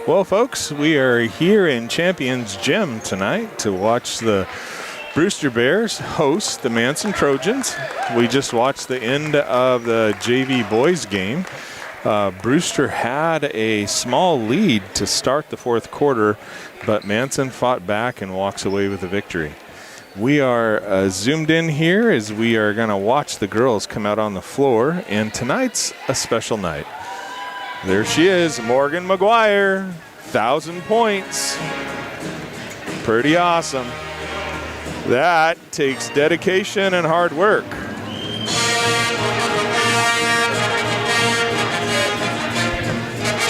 Well, folks, we are here in Champions Gym tonight to watch the Brewster Bears host the Manson Trojans. We just watched the end of the JV boys game. Brewster had a small lead to start the fourth quarter, but Manson fought back and walks away with a victory. We are zoomed in here as we are going to watch the girls come out on the floor, and tonight's a special night. There she is, Morgan Maguire, 1,000 points. Pretty awesome. That takes dedication and hard work.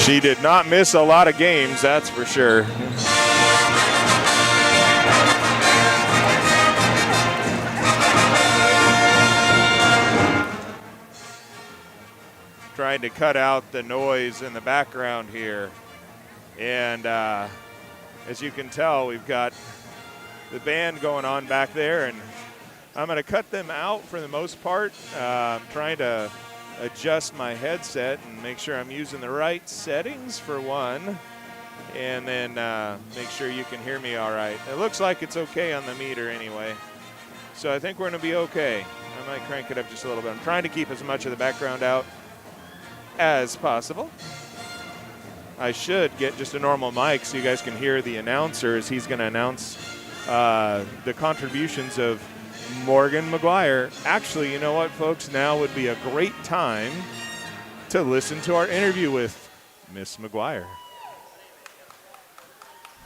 She did not miss a lot of games, that's for sure. Trying to cut out the noise in the background here. And as you can tell, we've got the band going on back there, and I'm going to cut them out for the most part. I'm trying to adjust my headset and make sure I'm using the right settings for one, and then make sure you can hear me all right. It looks like it's okay on the meter anyway, so I think we're going to be okay. I might crank it up just a little bit. I'm trying to keep as much of the background out as possible. I should get just a normal mic so you guys can hear the announcer as he's going to announce the contributions of Morgan Maguire. Actually, you know what, folks? Now would be a great time to listen to our interview with Miss Maguire.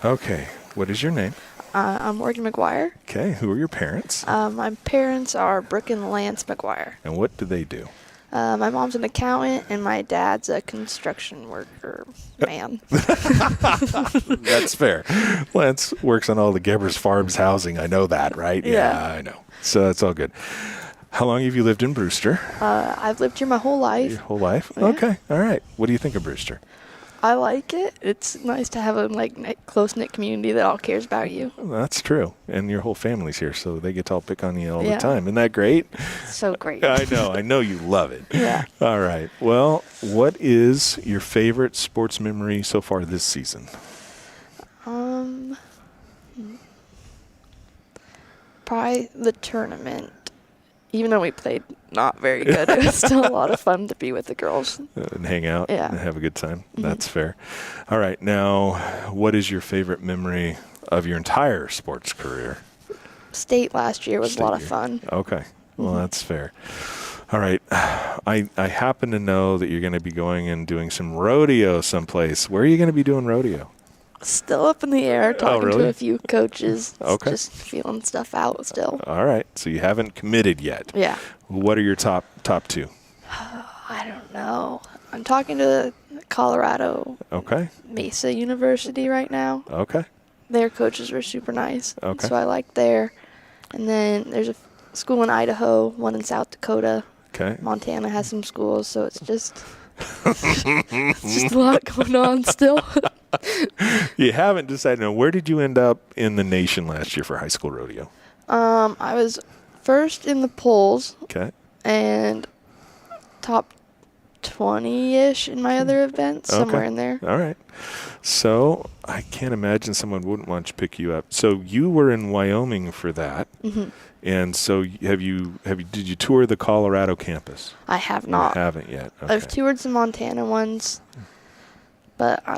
Okay, what is your name? I'm Morgan Maguire. Okay, who are your parents? My parents are Brooke and Lance Maguire. And what do they do? My mom's an accountant, and my dad's a construction worker man. That's fair. Lance works on all the Gebbers Farms housing. I know that, right? Yeah, I know. So that's all good. How long have you lived in Brewster? I've lived here my whole life. Your whole life? Yeah. Okay. All right. What do you think of Brewster? I like it. It's nice to have a close-knit community that all cares about you. Well, that's true. And your whole family's here, so they get to all pick on you all the time. Isn't that great? So great. I know. I know you love it. Yeah. All right. Well, what is your favorite sports memory so far this season? Probably the tournament. Even though we played not very good, it was still a lot of fun to be with the girls. And hang out and have a good time. Mm-hmm. That's fair. All right. Now, what is your favorite memory of your entire sports career? State last year was a lot of fun. Okay. Well, that's fair. All right. I happen to know that you're going to be going and doing some rodeo someplace. Where are you going to be doing rodeo? Still up in the air, talking to a few coaches. Okay. Just feeling stuff out still. All right. So you haven't committed yet. Yeah. What are your top two? I don't know. I'm talking to Colorado Mesa University right now. Okay. Their coaches were super nice. Okay. So I liked there. And then there's a school in Idaho, one in South Dakota. Okay. Montana has some schools, so it's just it's just a lot going on still. You haven't decided. Now, where did you end up in the nation last year for high school rodeo? I was first in the polls. Okay. And top 20-ish in my other events, somewhere in there. All right. So I can't imagine someone wouldn't want to pick you up. So you were in Wyoming for that. Mm-hmm. And so did you tour the Colorado campus? I have not. You haven't yet. Okay. I've toured some Montana ones, but I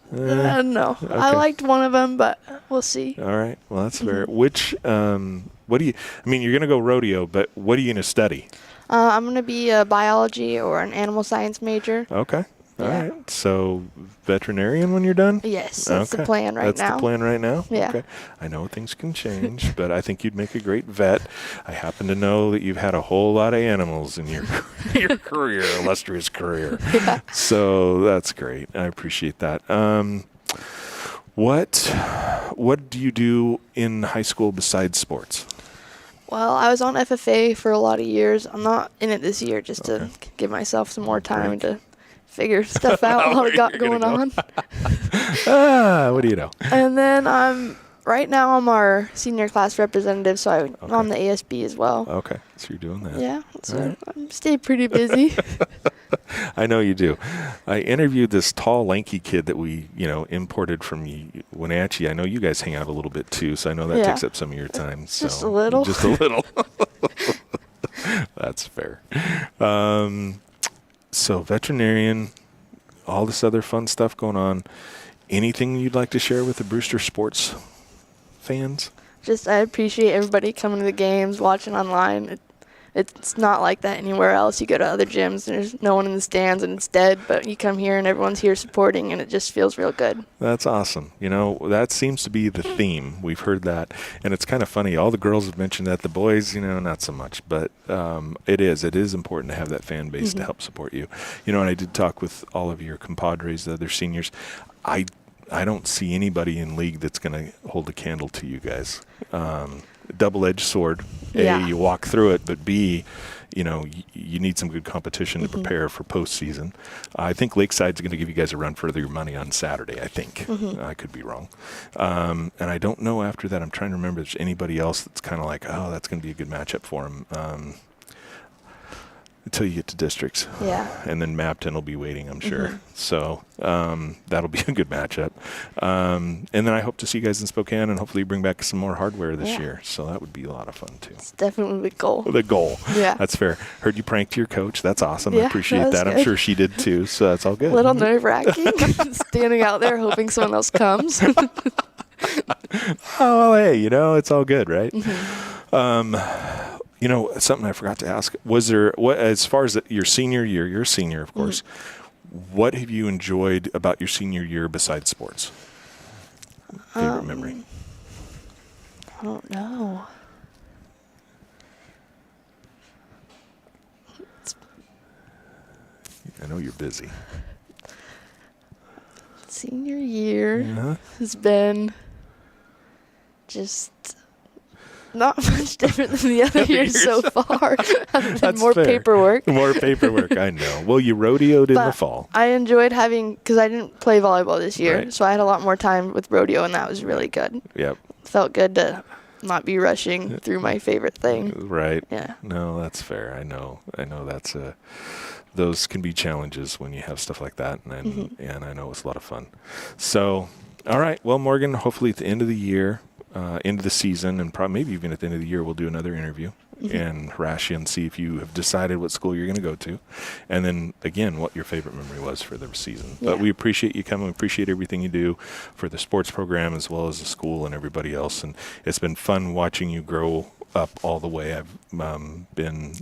don't know. Okay. I liked one of them, but we'll see. All right. Well, that's fair. Which, what do you, I mean, you're going to go rodeo, but what are you going to study? I'm going to be a biology or an animal science major. Okay. All right. So veterinarian when you're done? Yes, that's the plan right now. That's the plan right now? Yeah. Okay. I know things can change, but I think you'd make a great vet. I happen to know that you've had a whole lot of animals in your career, illustrious career. Yeah. So that's great. I appreciate that. What do you do in high school besides sports? Well, I was on FFA for a lot of years. I'm not in it this year just to give myself some more time to figure stuff out what I got going on. What do you know? And then right now I'm our senior class representative, so I'm on the ASB as well. Okay, so you're doing that. Yeah, so I stay pretty busy. I know you do. I interviewed this tall, lanky kid that we, imported from Wenatchee. I know you guys hang out a little bit too, so I know that takes up some of your time. Just a little. Just a little. That's fair. So veterinarian, all this other fun stuff going on. Anything you'd like to share with the Brewster sports fans? Just I appreciate everybody coming to the games, watching online. It's not like that anywhere else. You go to other gyms, and there's no one in the stands, and it's dead. But you come here, and everyone's here supporting, and it just feels real good. That's awesome. That seems to be the theme. We've heard that, and it's kind of funny. All the girls have mentioned that. The boys, not so much. But it is important to have that fan base to help support you. And I did talk with all of your compadres, the other seniors. I don't see anybody in league that's going to hold a candle to you guys. Double-edged sword. A, you walk through it, but B, you need some good competition to prepare for postseason. I think Lakeside's going to give you guys a run for your money on Saturday, I think. I could be wrong. And I don't know after that. I'm trying to remember if there's anybody else that's kind of like, oh, that's going to be a good matchup for them. Until you get to districts. Yeah. And then Mapton will be waiting, I'm sure. So that'll be a good matchup. And then I hope to see you guys in Spokane and hopefully bring back some more hardware this year. So that would be a lot of fun, too. It's definitely the goal. The goal. Yeah. That's fair. Heard you pranked your coach. That's awesome. Yeah, I appreciate that. I'm sure she did, too. So that's all good. A little nerve-wracking, standing out there hoping someone else comes. Oh, well, hey, it's all good, right? Something I forgot to ask, was there, as far as your senior year, you're a senior, of course, what have you enjoyed about your senior year besides sports? Favorite memory? I don't know. I know you're busy. Senior year has been just not much different than the other years so far. More fair. paperwork. More paperwork, I know. Well, you rodeoed in the fall. I enjoyed because I didn't play volleyball this year, Right. so I had a lot more time with rodeo, and that was really good. Yep. Felt good to not be rushing through my favorite thing. Right. Yeah. No, that's fair. I know that's those can be challenges when you have stuff like that, and I know it's a lot of fun. So, all right. Well, Morgan, hopefully at the end of the year, end of the season, and probably maybe even at the end of the year, we'll do another interview and harass you and see if you have decided what school you're going to go to, and then again what your favorite memory was for the season. But we appreciate you coming. We appreciate everything you do for the sports program as well as the school and everybody else, and it's been fun watching you grow up all the way. I've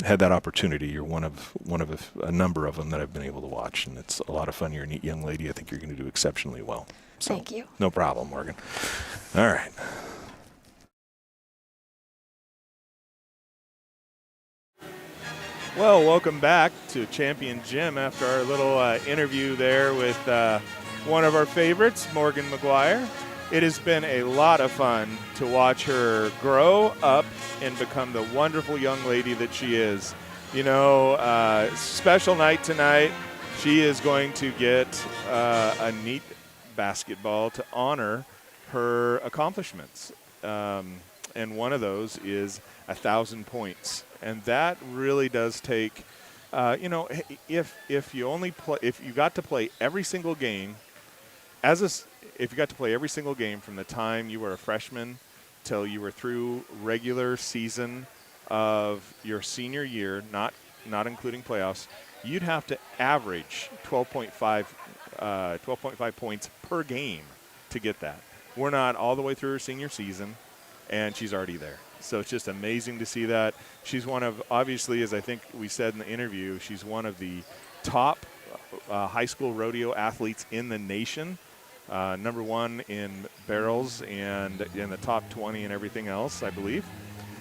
had that opportunity. You're one of a number of them that I've been able to watch, and it's a lot of fun. You're a neat young lady. I think you're going to do exceptionally well. So, Thank you. No problem, Morgan. All right. Well, welcome back to Champion Gym after our little interview there with one of our favorites, Morgan Maguire. It has been a lot of fun to watch her grow up and become the wonderful young lady that she is. Special night tonight. She is going to get a neat basketball to honor her accomplishments. And one of those is 1,000 points. And that really does take, if you got to play every single game, if you got to play every single game from the time you were a freshman till you were through regular season of your senior year, not including playoffs, you'd have to average 12.5 points per game to get that. We're not all the way through her senior season, and she's already there. So it's just amazing to see that. She's one of, obviously, as I think we said in the interview, she's one of the top high school rodeo athletes in the nation. Number one in barrels and in the top 20 and everything else, I believe.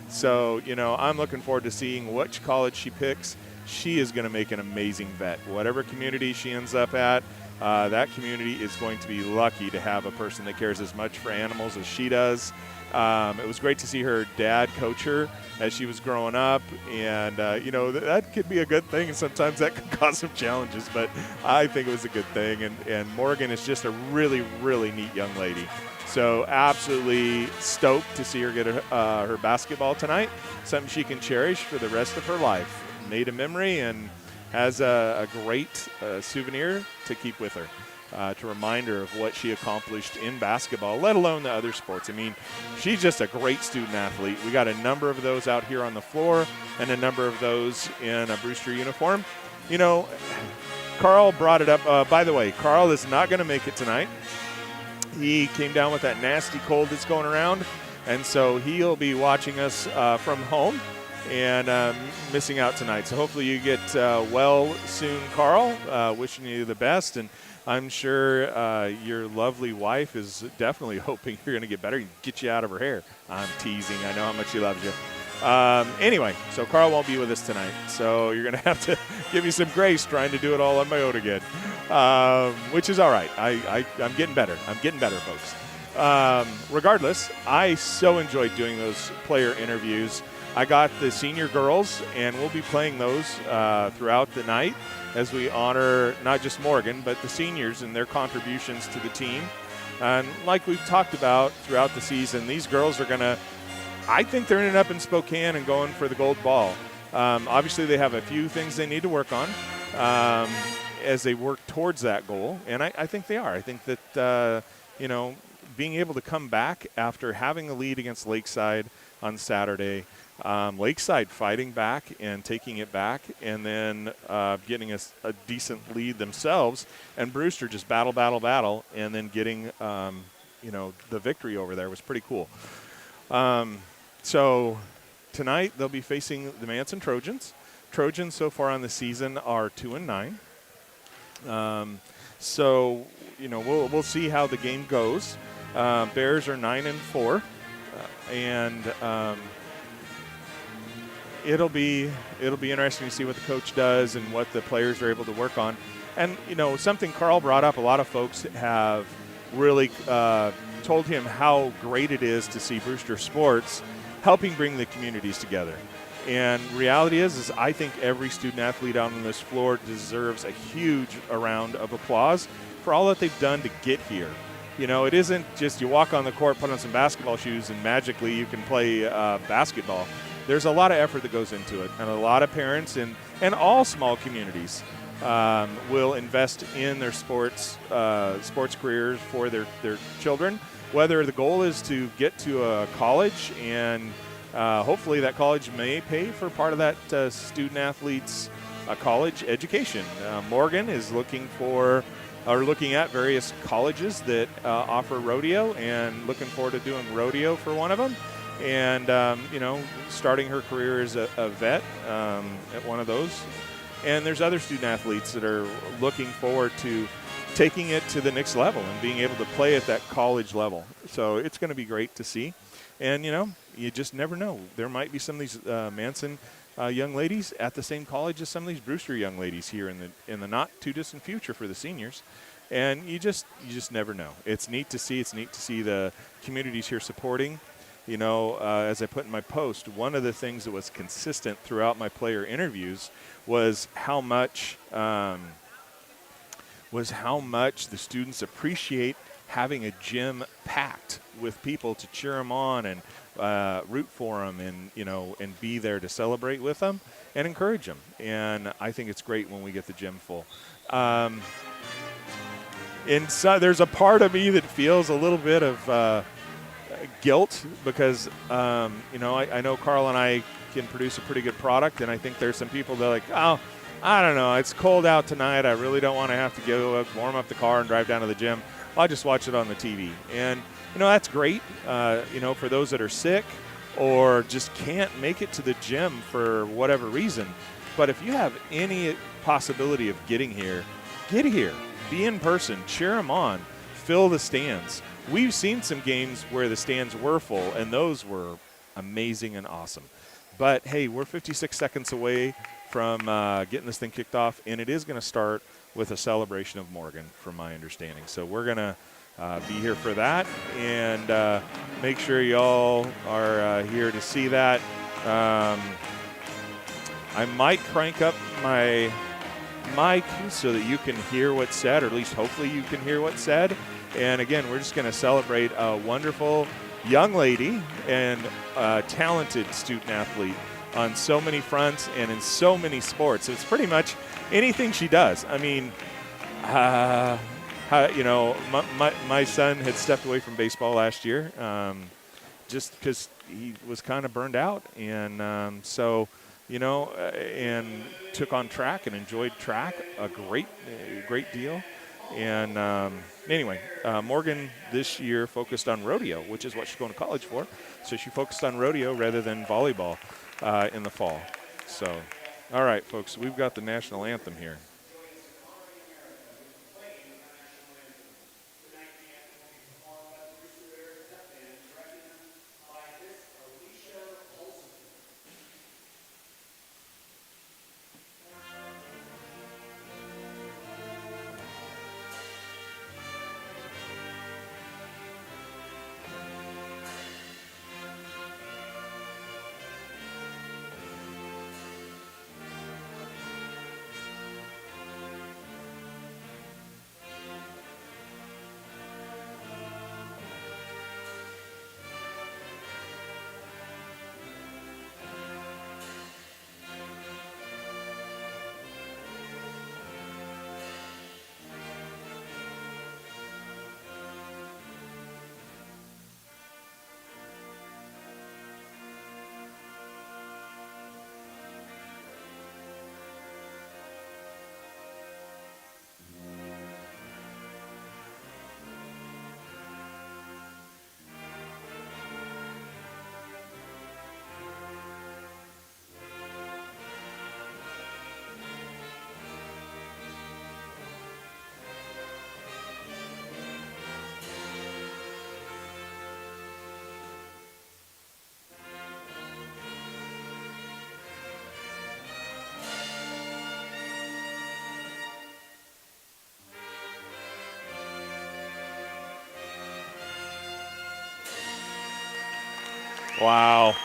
So, I'm looking forward to seeing which college she picks. She is going to make an amazing vet. Whatever community she ends up at, that community is going to be lucky to have a person that cares as much for animals as she does. It was great to see her dad coach her as she was growing up, and that could be a good thing, and sometimes that could cause some challenges, but I think it was a good thing, and Morgan is just a really, really neat young lady. So absolutely stoked to see her get her basketball tonight, something she can cherish for the rest of her life. Made a memory, and has a great souvenir to keep with her. To remind her of what she accomplished in basketball, let alone the other sports. I mean, she's just a great student athlete. We got a number of those out here on the floor and a number of those in a Brewster uniform. You know, Carl brought it up. By the way, Carl is not going to make it tonight. He came down with that nasty cold that's going around, and so he'll be watching us from home and missing out tonight. So hopefully you get well soon, Carl. Wishing you the best, and I'm sure your lovely wife is definitely hoping you're going to get better and get you out of her hair. I'm teasing. I know how much she loves you. Anyway, so Carl won't be with us tonight, so you're going to have to give me some grace trying to do it all on my own again, which is all right. I'm getting better. I'm getting better, folks. Regardless, I so enjoyed doing those player interviews. I got the senior girls, and we'll be playing those throughout the night as we honor not just Morgan, but the seniors and their contributions to the team. And like we've talked about throughout the season, these girls are going to, I think they're ending up in Spokane and going for the gold ball. Obviously, they have a few things they need to work on as they work towards that goal, and I think they are. I think that, being able to come back after having a lead against Lakeside on Saturday, Lakeside fighting back and taking it back, and then getting a decent lead themselves, and Brewster just battle, and then getting the victory over there was pretty cool. So tonight they'll be facing the Manson Trojans. Trojans so far on the season are 2-9. So we'll see how the game goes. Bears are 9-4, and it'll be interesting to see what the coach does and what the players are able to work on. And something Carl brought up, a lot of folks have really told him how great it is to see Brewster sports helping bring the communities together. And reality is I think every student athlete out on this floor deserves a huge round of applause for all that they've done to get here. It isn't just you walk on the court, put on some basketball shoes, and magically you can play basketball. There's a lot of effort that goes into it, and a lot of parents and all small communities will invest in their sports careers for their children, whether the goal is to get to a college, and hopefully that college may pay for part of that student athlete's college education. Morgan is looking at various colleges that offer rodeo, and looking forward to doing rodeo for one of them. And, starting her career as a vet at one of those. And there's other student athletes that are looking forward to taking it to the next level and being able to play at that college level. So it's going to be great to see. And, you just never know. There might be some of these Manson young ladies at the same college as some of these Brewster young ladies here in the not too distant future for the seniors. And you just never know. It's neat to see. It's neat to see the communities here supporting. As I put in my post, one of the things that was consistent throughout my player interviews was how much the students appreciate having a gym packed with people to cheer them on and root for them, and be there to celebrate with them and encourage them. And I think it's great when we get the gym full. There's a part of me that feels a little bit of guilt because, I know Carl and I can produce a pretty good product, and I think there's some people that are like, oh, I don't know, it's cold out tonight. I really don't want to have to go warm up the car and drive down to the gym. I'll just watch it on the TV. And, that's great, for those that are sick or just can't make it to the gym for whatever reason. But if you have any possibility of getting here, get here. Be in person. Cheer them on. Fill the stands. We've seen some games where the stands were full, and those were amazing and awesome. But, hey, we're 56 seconds away from getting this thing kicked off, and it is going to start with a celebration of Morgan, from my understanding. So we're going to be here for that, and make sure y'all are here to see that. I might crank up my mic so that you can hear what's said, or at least hopefully you can hear what's said. And again, we're just going to celebrate a wonderful young lady and a talented student athlete on so many fronts and in so many sports. It's pretty much anything she does. I mean, my son had stepped away from baseball last year just because he was kind of burned out. And so, and took on track and enjoyed track a great deal. And anyway, Morgan this year focused on rodeo, which is what she's going to college for. So she focused on rodeo rather than volleyball in the fall. So, all right, folks, we've got the national anthem here. Wow,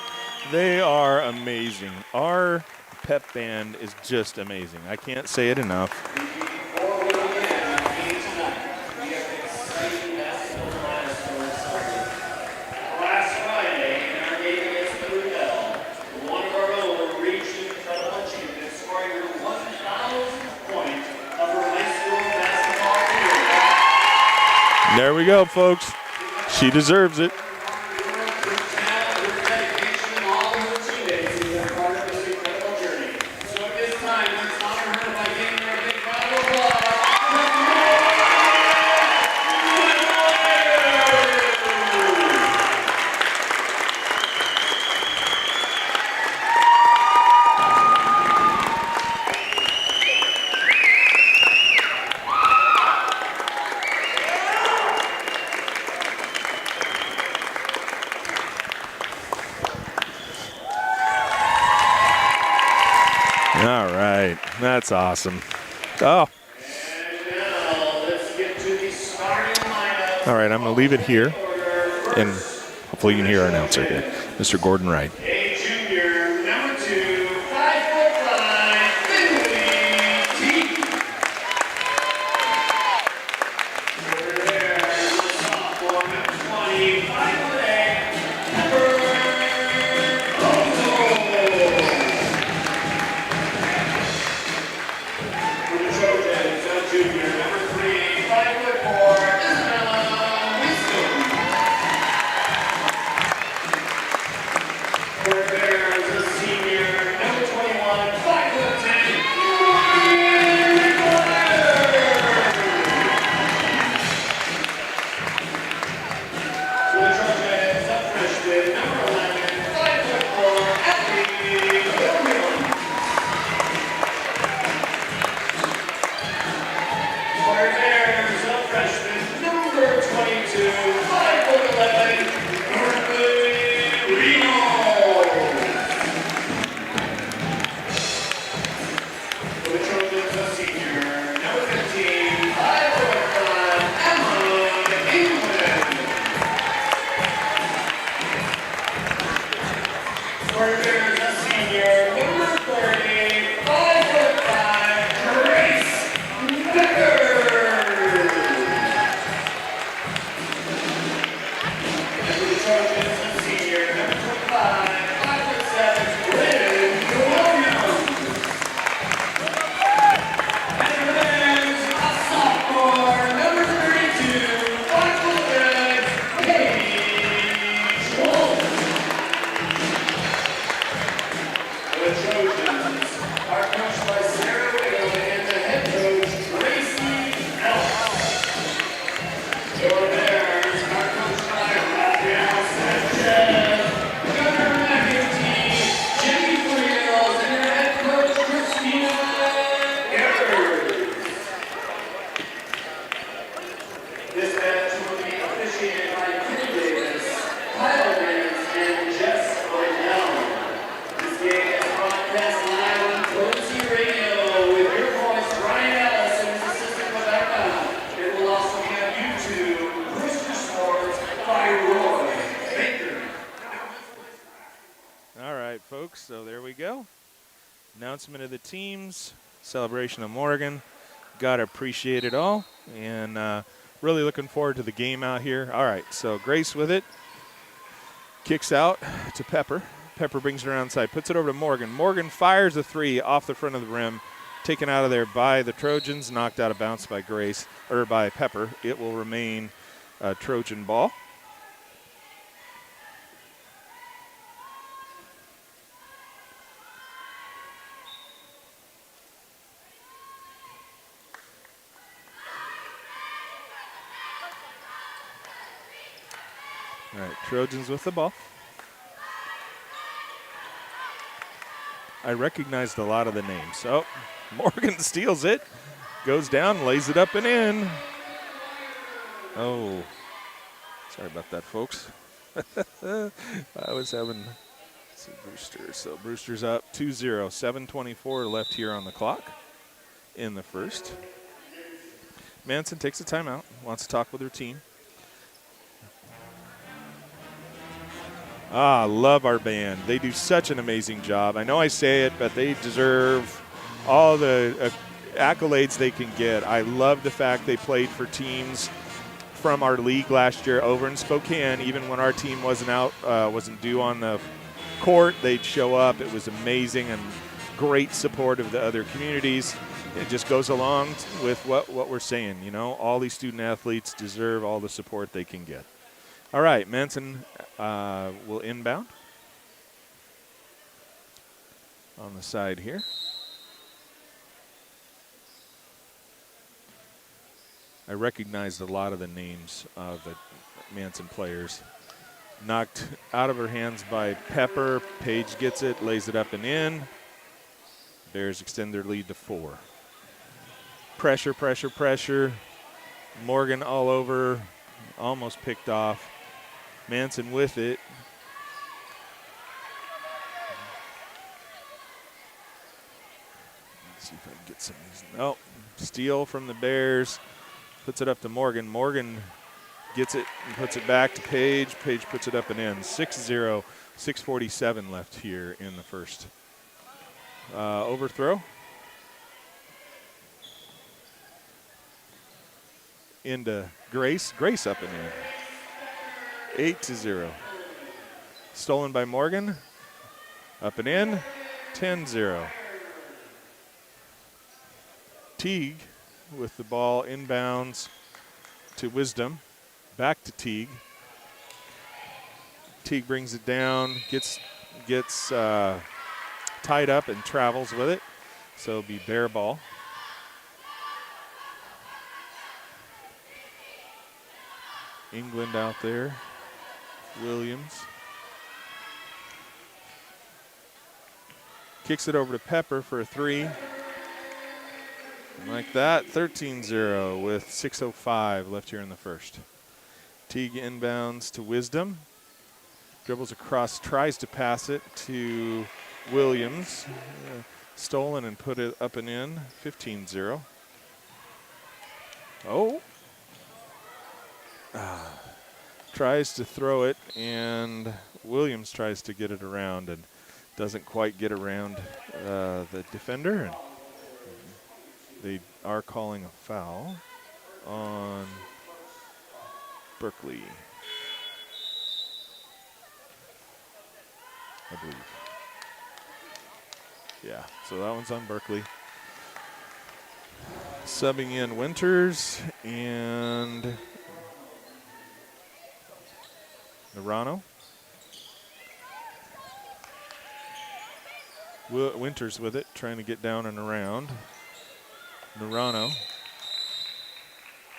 they are amazing. Our pep band is just amazing. I can't say it enough. Last Friday, in our game against Bluebell, one of our own reached an incredible achievement, scoring her 1,000th point of her high school basketball career. There we go, folks. She deserves it. All right, that's awesome. Oh. All right, I'm going to leave it here, and hopefully you can hear our announcer here, Mr. Gordon Wright. A junior, number 2, 5'5", Finley T. Over there, sophomore, number 20, 5'8", Pepper Ozo. For the Trojans, a junior, number 3, 5'4", Isabella Wisdom. Announcement of the teams, celebration of Morgan. Gotta appreciate it all, and really looking forward to the game out here. All right, so Grace with it. Kicks out to Pepper. Pepper brings it around side, puts it over to Morgan. Morgan fires a three off the front of the rim, taken out of there by the Trojans, knocked out of bounds by Grace, or by Pepper. It will remain a Trojan ball. All right, Trojans with the ball. I recognized a lot of the names. Oh, Morgan steals it, goes down, lays it up and in. Oh, sorry about that, folks. I was having some Brewster. So Brewster's up 2-0, 7:24 left here on the clock in the first. Manson takes a timeout, wants to talk with her team. Love our band. They do such an amazing job. I know I say it, but they deserve all the accolades they can get. I love the fact they played for teams from our league last year over in Spokane. Even when our team wasn't due on the court, they'd show up. It was amazing and great support of the other communities. It just goes along with what we're saying. You know, all these student athletes deserve all the support they can get. All right, Manson will inbound on the side here. I recognized a lot of the names of the Manson players. Knocked out of her hands by Pepper. Page gets it, lays it up and in. Bears extend their lead to 4. Pressure, pressure, pressure. Morgan all over, almost picked off. Manson with it. Let's see if I can get some of these. Oh, steal from the Bears. Puts it up to Morgan. Morgan gets it and puts it back to Page. Page puts it up and in. 6-0, 6:47 left here in the first. Overthrow. Into Grace. Grace up and in. 8-0. Stolen by Morgan. Up and in. 10-0. Teague with the ball inbounds to Wisdom. Back to Teague. Teague brings it down. Gets tied up and travels with it. So it'll be Bear ball. England out there. Williams. Kicks it over to Pepper for a 3. And like that, 13-0 with 6:05 left here in the first. Teague inbounds to Wisdom. Dribbles across, tries to pass it to Williams. Stolen and put it up and in, 15-0. Oh. Tries to throw it, and Williams tries to get it around and doesn't quite get around the defender. And they are calling a foul on Berkeley, I believe. Yeah, so that one's on Berkeley. Subbing in Winters and Narano. Winters with it, trying to get down and around. Narano.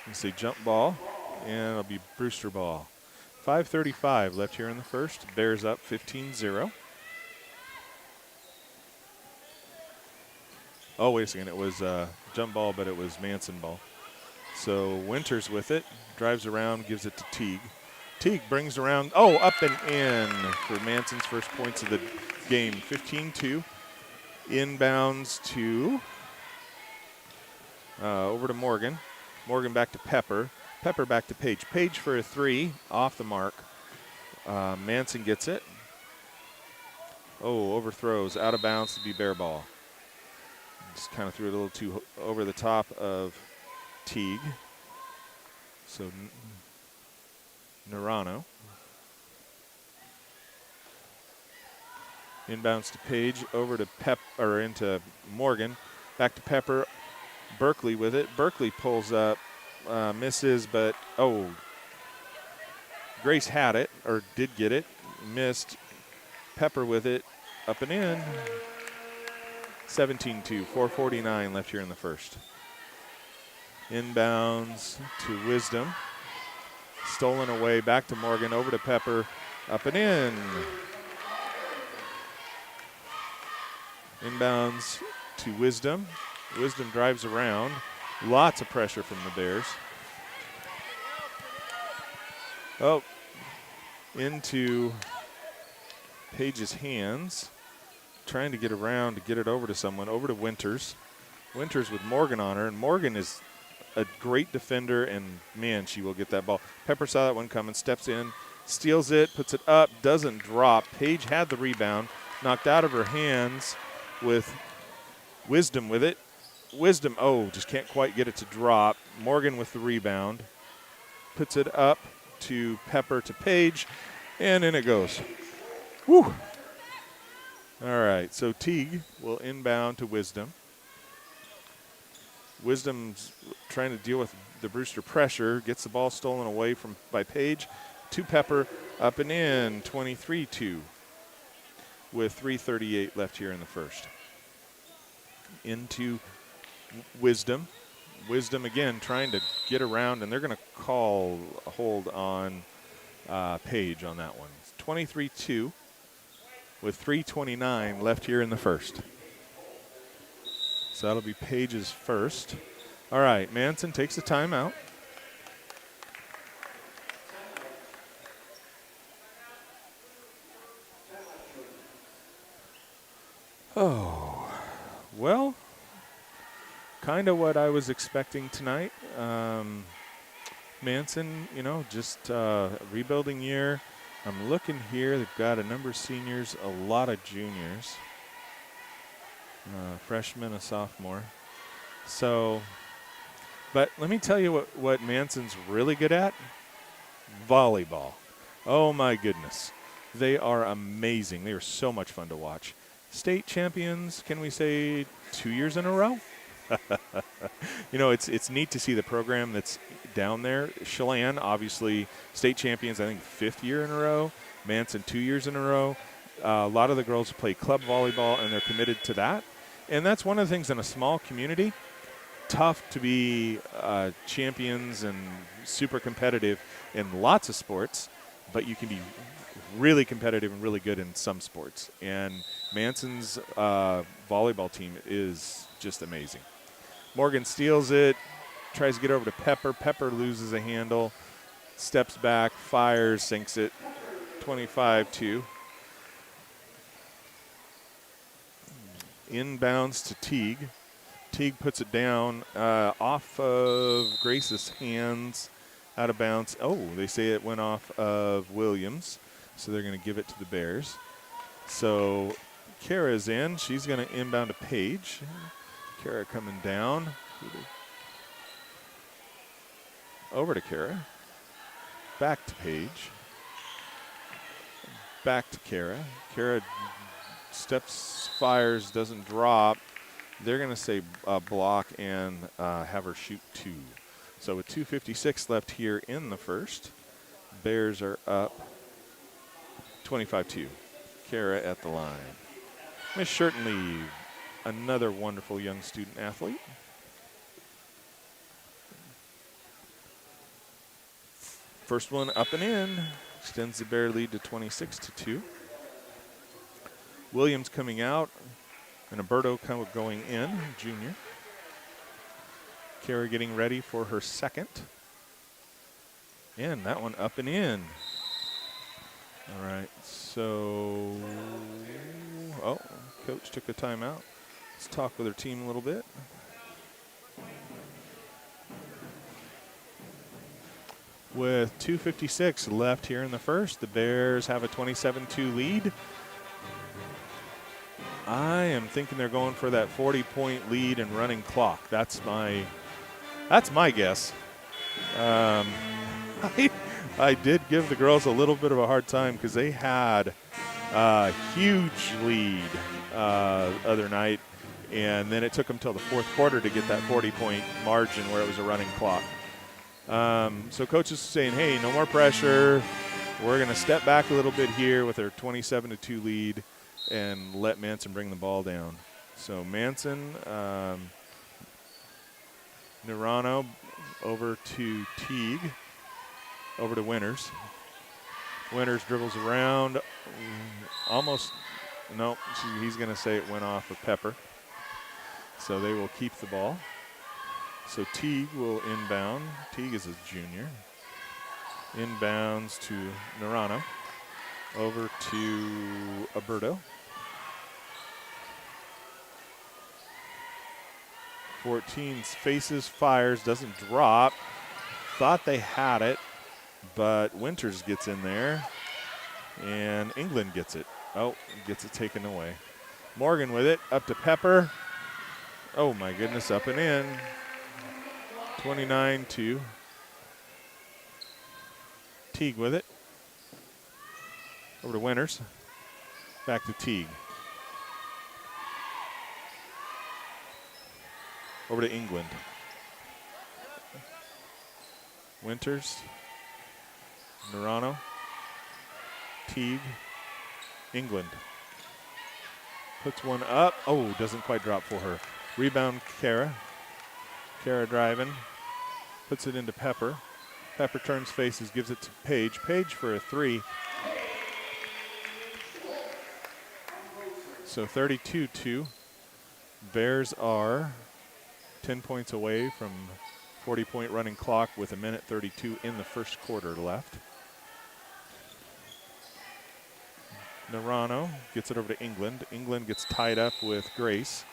It's a jump ball, and it'll be Brewster ball. 5:35 left here in the first. Bears up 15-0. Oh, wait a second. It was jump ball, but it was Manson ball. So Winters with it, drives around, gives it to Teague. Teague brings around, up and in for Manson's first points of the game. 15-2. Inbounds to, over to Morgan. Morgan back to Pepper. Pepper back to Page. Page for a 3, off the mark. Manson gets it. Oh, overthrows, out of bounds to be Bear ball. Just kind of threw it a little too over the top of Teague. So Narano. Inbounds to Page, over to into Morgan. Back to Pepper. Berkeley with it. Berkeley pulls up, misses, but Grace had it, or did get it, missed. Pepper with it, up and in. 17-2, 4:49 left here in the first. Inbounds to Wisdom. Stolen away, back to Morgan, over to Pepper, up and in. Inbounds to Wisdom. Wisdom drives around. Lots of pressure from the Bears. Into Page's hands. Trying to get around to get it over to someone, over to Winters. Winters with Morgan on her, and Morgan is a great defender, and man, she will get that ball. Pepper saw that one coming, steps in, steals it, puts it up, doesn't drop. Page had the rebound, knocked out of her hands with Wisdom with it. Wisdom, just can't quite get it to drop. Morgan with the rebound, puts it up to Pepper to Page, and in it goes. Woo! All right, so Teague will inbound to Wisdom. Wisdom's trying to deal with the Brewster pressure, gets the ball stolen away by Page to Pepper, up and in, 23-2, with 3:38 left here in the first. Into Wisdom. Wisdom again trying to get around, and they're going to call a hold on Page on that one. 23-2 with 3:29 left here in the first. So that'll be Page's first. All right, Manson takes the timeout. Well, kind of what I was expecting tonight. Manson, just rebuilding year. I'm looking here. They've got a number of seniors, a lot of juniors. Freshman, a sophomore. So, but let me tell you what Manson's really good at. Volleyball. Oh, my goodness. They are amazing. They are so much fun to watch. State champions, can we say 2 years in a row? It's neat to see the program that's down there. Chelan, obviously, state champions, I think 5th year in a row. Manson, 2 years in a row. A lot of the girls play club volleyball, and they're committed to that. And that's one of the things in a small community. Tough to be champions and super competitive in lots of sports, but you can be really competitive and really good in some sports. And Manson's volleyball team is just amazing. Morgan steals it, tries to get over to Pepper. Pepper loses a handle, steps back, fires, sinks it, 25-2. Inbounds to Teague. Teague puts it down off of Grace's hands, out of bounds. They say it went off of Williams, so they're going to give it to the Bears. So Kara's in. She's going to inbound to Page. Kara coming down. Over to Kara. Back to Page. Back to Kara. Kara steps, fires, doesn't drop. They're going to say block and have her shoot 2. So with 2:56 left here in the first, Bears are up 25-2. Kara at the line. Miss Shirton-Lee, another wonderful young student athlete. First one up and in. Extends the Bear lead to 26-2. Williams coming out. And Alberto going in, junior. Kara getting ready for her second. And that one up and in. All right, so, coach took a timeout. Let's talk with her team a little bit. With 2:56 left here in the first, the Bears have a 27-2 lead. I am thinking they're going for that 40-point lead and running clock. That's my guess. I did give the girls a little bit of a hard time because they had a huge lead other night, and then it took them till the fourth quarter to get that 40-point margin where it was a running clock. So coach is saying, hey, no more pressure. We're going to step back a little bit here with our 27-2 lead and let Manson bring the ball down. So Manson, Nerano over to Teague, over to Winters. Winters dribbles around, almost, no, he's going to say it went off of Pepper. So they will keep the ball. So Teague will inbound. Teague is a junior. Inbounds to Nerano. Over to Alberto. 14 faces, fires, doesn't drop. Thought they had it, but Winters gets in there, and England gets it. Oh, gets it taken away. Morgan with it, up to Pepper. Oh my goodness, up and in. 29-2. Teague with it. Over to Winters. Back to Teague. Over to England. Winters. Nerano. Teague. England. Puts one up. Oh, doesn't quite drop for her. Rebound, Kara. Kara driving. Puts it into Pepper. Pepper turns faces, gives it to Paige. Paige for a three. So 32-2. Bears are 10 points away from 40-point running clock with 1:32 in the first quarter left. Nerano gets it over to England. England gets tied up with Grace.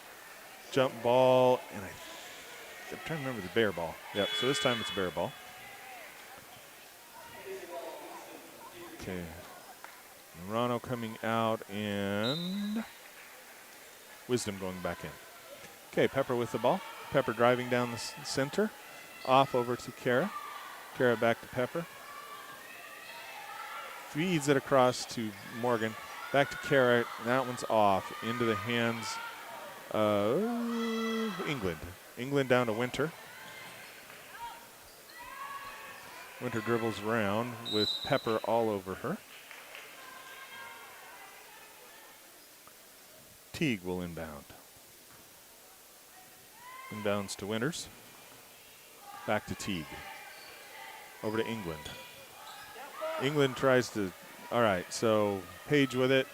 Jump ball, and I'm trying to remember the Bear ball. Yep, so this time it's Bear ball. Okay. Nerano coming out, and Wisdom going back in. Okay, Pepper with the ball. Pepper driving down the center. Off over to Kara. Kara back to Pepper. Feeds it across to Morgan. Back to Kara. That one's off. Into the hands of England. England down to Winter. Winter dribbles around with Pepper all over her. Teague will inbound. Inbounds to Winters. Back to Teague. Over to England. England tries to, all right, so Paige with it.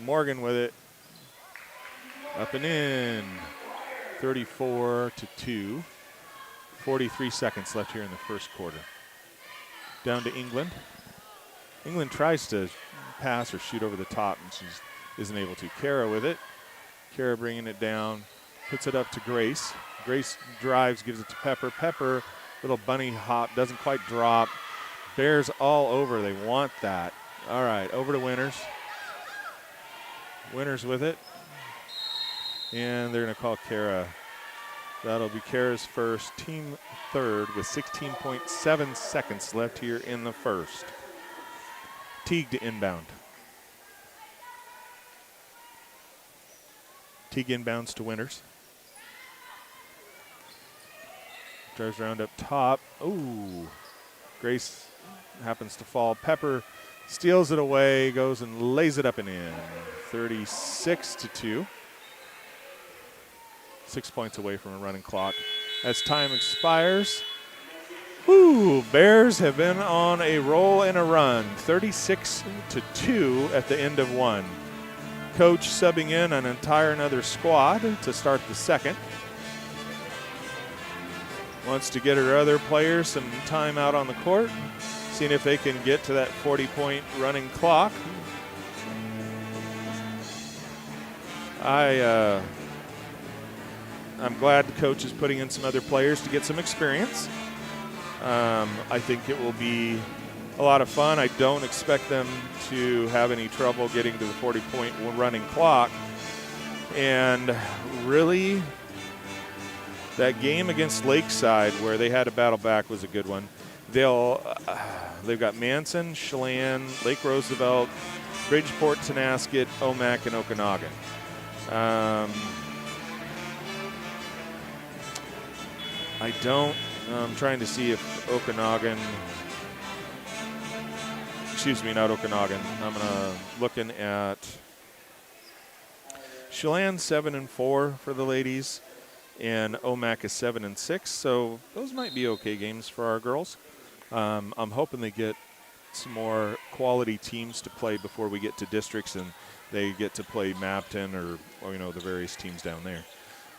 Morgan with it. Up and in. 34-2. 43 seconds left here in the first quarter. Down to England. England tries to pass or shoot over the top, and she isn't able to. Kara with it. Kara bringing it down. Puts it up to Grace. Grace drives, gives it to Pepper. Pepper, little bunny hop, doesn't quite drop. Bears all over. They want that. All right, over to Winters. Winters with it. And they're going to call Kara. That'll be Kara's first, team third, with 16.7 seconds left here in the first. Teague to inbound. Teague inbounds to Winters. Drives around up top. Ooh. Grace happens to fall. Pepper steals it away, goes and lays it up and in. 36-2. 6 points away from a running clock. As time expires, Bears have been on a roll and a run. 36-2 at the end of one. Coach subbing in an entire another squad to start the second. Wants to get her other players some time out on the court, seeing if they can get to that 40-point running clock. I'm glad the coach is putting in some other players to get some experience. I think it will be a lot of fun. I don't expect them to have any trouble getting to the 40-point running clock. And really, that game against Lakeside where they had to battle back was a good one. They've got Manson, Chelan, Lake Roosevelt, Bridgeport, Tonasket, Omak, and Okanagan. I'm trying to see if Okanagan, excuse me, not Okanagan. I'm looking at Chelan 7-4 for the ladies, and Omak is 7-6. So those might be okay games for our girls. I'm hoping they get some more quality teams to play before we get to districts and they get to play Mapton or the various teams down there.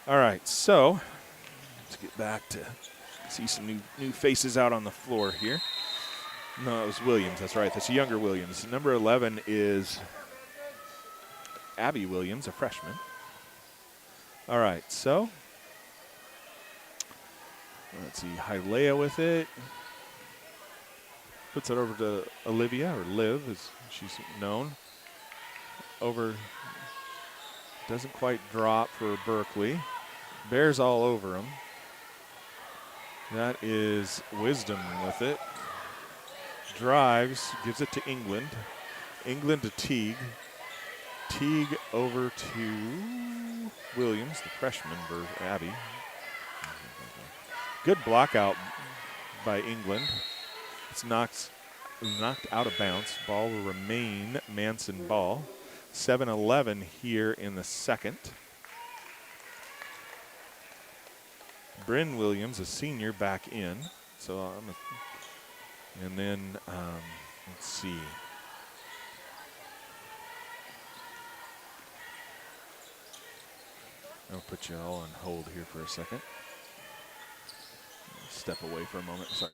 All right, so let's get back to see some new faces out on the floor here. No, it was Williams. That's right. That's a younger Williams. Number 11 is Abby Williams, a freshman. All right, so let's see. Hylea with it. Puts it over to Olivia, or Liv, as she's known. Over. Doesn't quite drop for Berkeley. Bears all over him. That is Wisdom with it. Drives, gives it to England. England to Teague. Teague over to Williams, the freshman, for Abby. Good block out by England. It's knocked out of bounds. Ball will remain Manson ball. 7-11 here in the second. Bryn Williams, a senior, back in. So and then let's see. I'll put you all on hold here for a second. Step away for a moment. Sorry.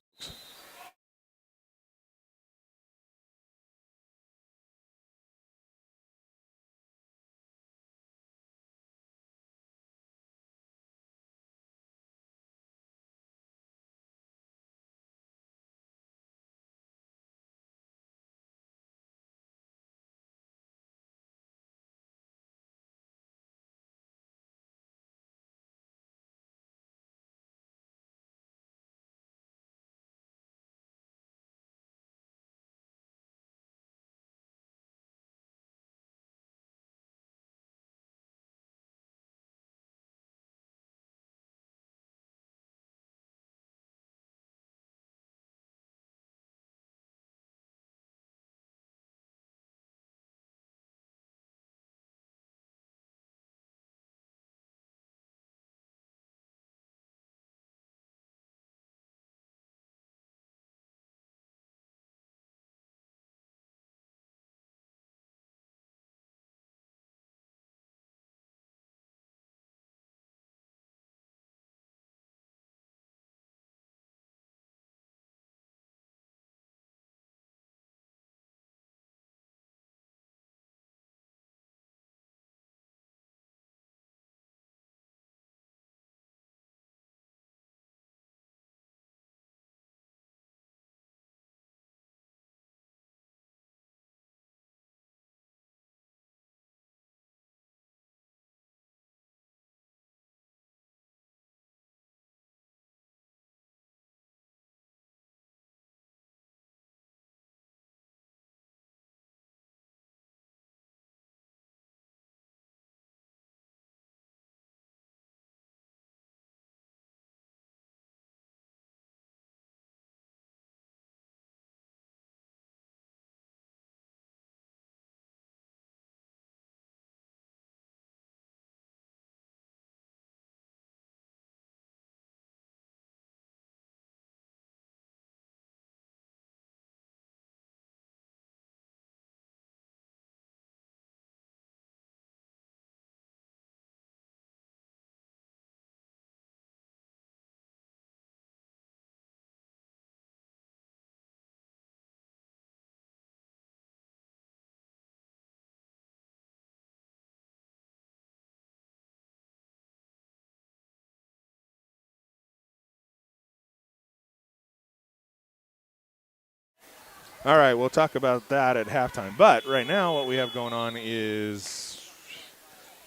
All right, we'll talk about that at halftime. But right now what we have going on is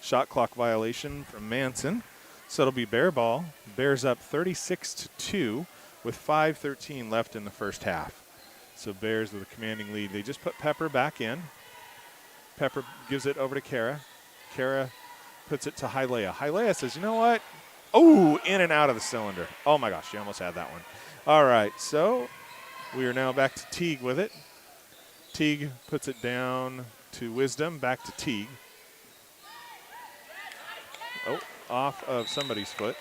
Shot clock violation from Manson. So it'll be Bear ball. Bears up 36-2 with 5:13 left in the first half. So Bears with a commanding lead. They just put Pepper back in. Pepper gives it over to Kara. Kara puts it to Hialeah. Hialeah says, you know what? Oh, in and out of the cylinder. Oh, my gosh, she almost had that one. All right, so we are now back to Teague with it. Teague puts it down to Wisdom, back to Teague. Oh, off of somebody's foot.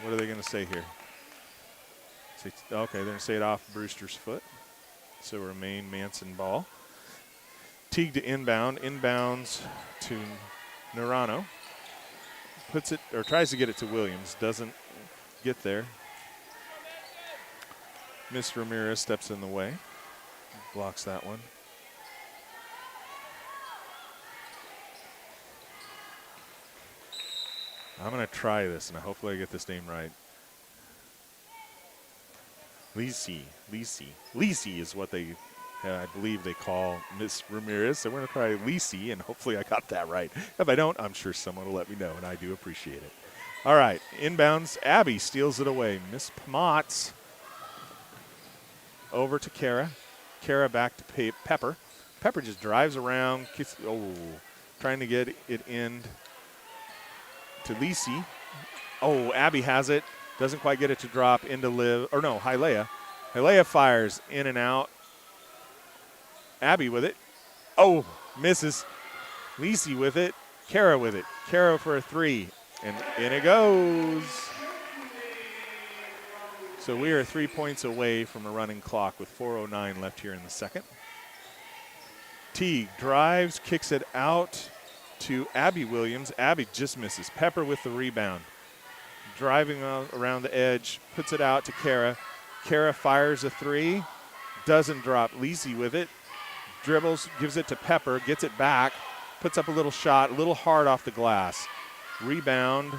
What are they going to say here? Okay, they're going to say it off Brewster's foot. So remain Manson ball. Teague to inbound. Inbounds to Narano. Puts it, or tries to get it to Williams. Doesn't get there. Miss Ramirez steps in the way. Blocks that one. I'm going to try this, and hopefully I get this name right. Lisi is what they, I believe they call Miss Ramirez. So we're going to try Lisi, and hopefully I got that right. If I don't, I'm sure someone will let me know, and I do appreciate it. All right, inbounds. Abby steals it away. Miss Pomots over to Kara. Kara back to Pepper. Pepper just drives around, trying to get it in to Lisi. Oh, Abby has it. Doesn't quite get it to drop into Hialeah. Hialeah fires in and out. Abby with it. Oh, misses. Lisi with it. Kara with it. Kara for a three. And in it goes. So we are 3 points away from a running clock with 4:09 left here in the second. Teague drives, kicks it out to Abby Williams. Abby just misses. Pepper with the rebound. Driving around the edge, puts it out to Kara. Kara fires a three, doesn't drop. Lisi with it, dribbles, gives it to Pepper, gets it back, puts up a little shot, a little hard off the glass. Rebound,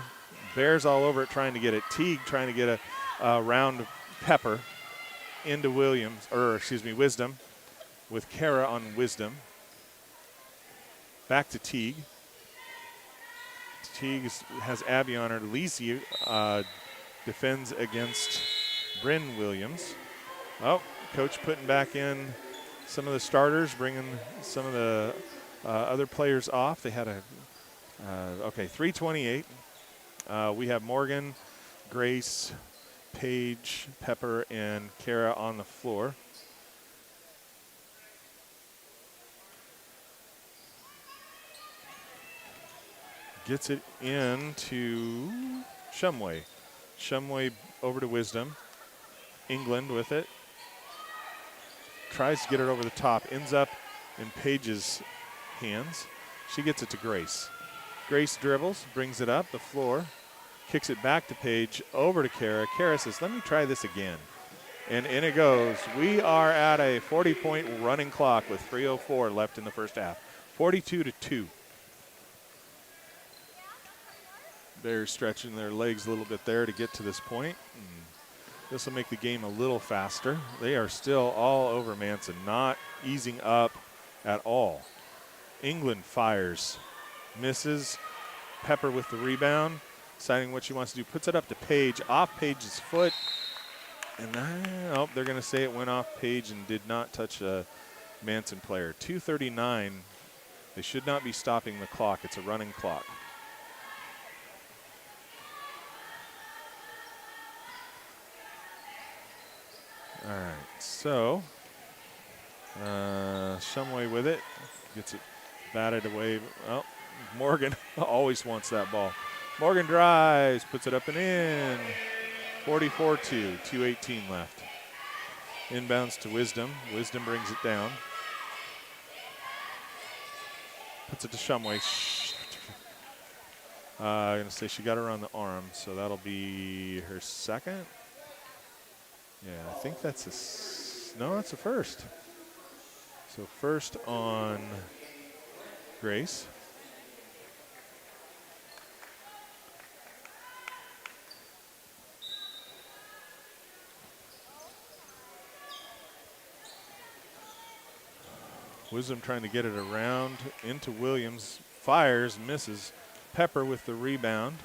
Bears all over it trying to get it. Teague trying to get a round Pepper into Wisdom, with Kara on Wisdom. Back to Teague. Teague has Abby on her. Lisi defends against Bryn Williams. Oh, coach putting back in some of the starters, bringing some of the other players off. They had 3:28. We have Morgan, Grace, Paige, Pepper, and Kara on the floor. Gets it into Shumway. Shumway over to Wisdom. England with it. Tries to get it over the top. Ends up in Paige's hands. She gets it to Grace. Grace dribbles, brings it up the floor. Kicks it back to Paige, over to Kara. Kara says, let me try this again. And in it goes. We are at a 40-point running clock with 3:04 left in the first half. 42-2. They're stretching their legs a little bit there to get to this point. This will make the game a little faster. They are still all over Manson, not easing up at all. England fires, misses. Pepper with the rebound, deciding what she wants to do. Puts it up to Paige, off Paige's foot. And they're going to say it went off Paige and did not touch a Manson player. 2:39. They should not be stopping the clock. It's a running clock. All right, so Shumway with it, gets it batted away. Oh, Morgan always wants that ball. Morgan drives, puts it up and in. 44-2, 2:18 left. Inbounds to Wisdom. Wisdom brings it down. Puts it to Shumway. I'm going to say she got her on the arm, so that'll be her second. Yeah, I think that's that's a first. So first on Grace. Wisdom trying to get it around into Williams. fires, misses. Pepper with the rebound.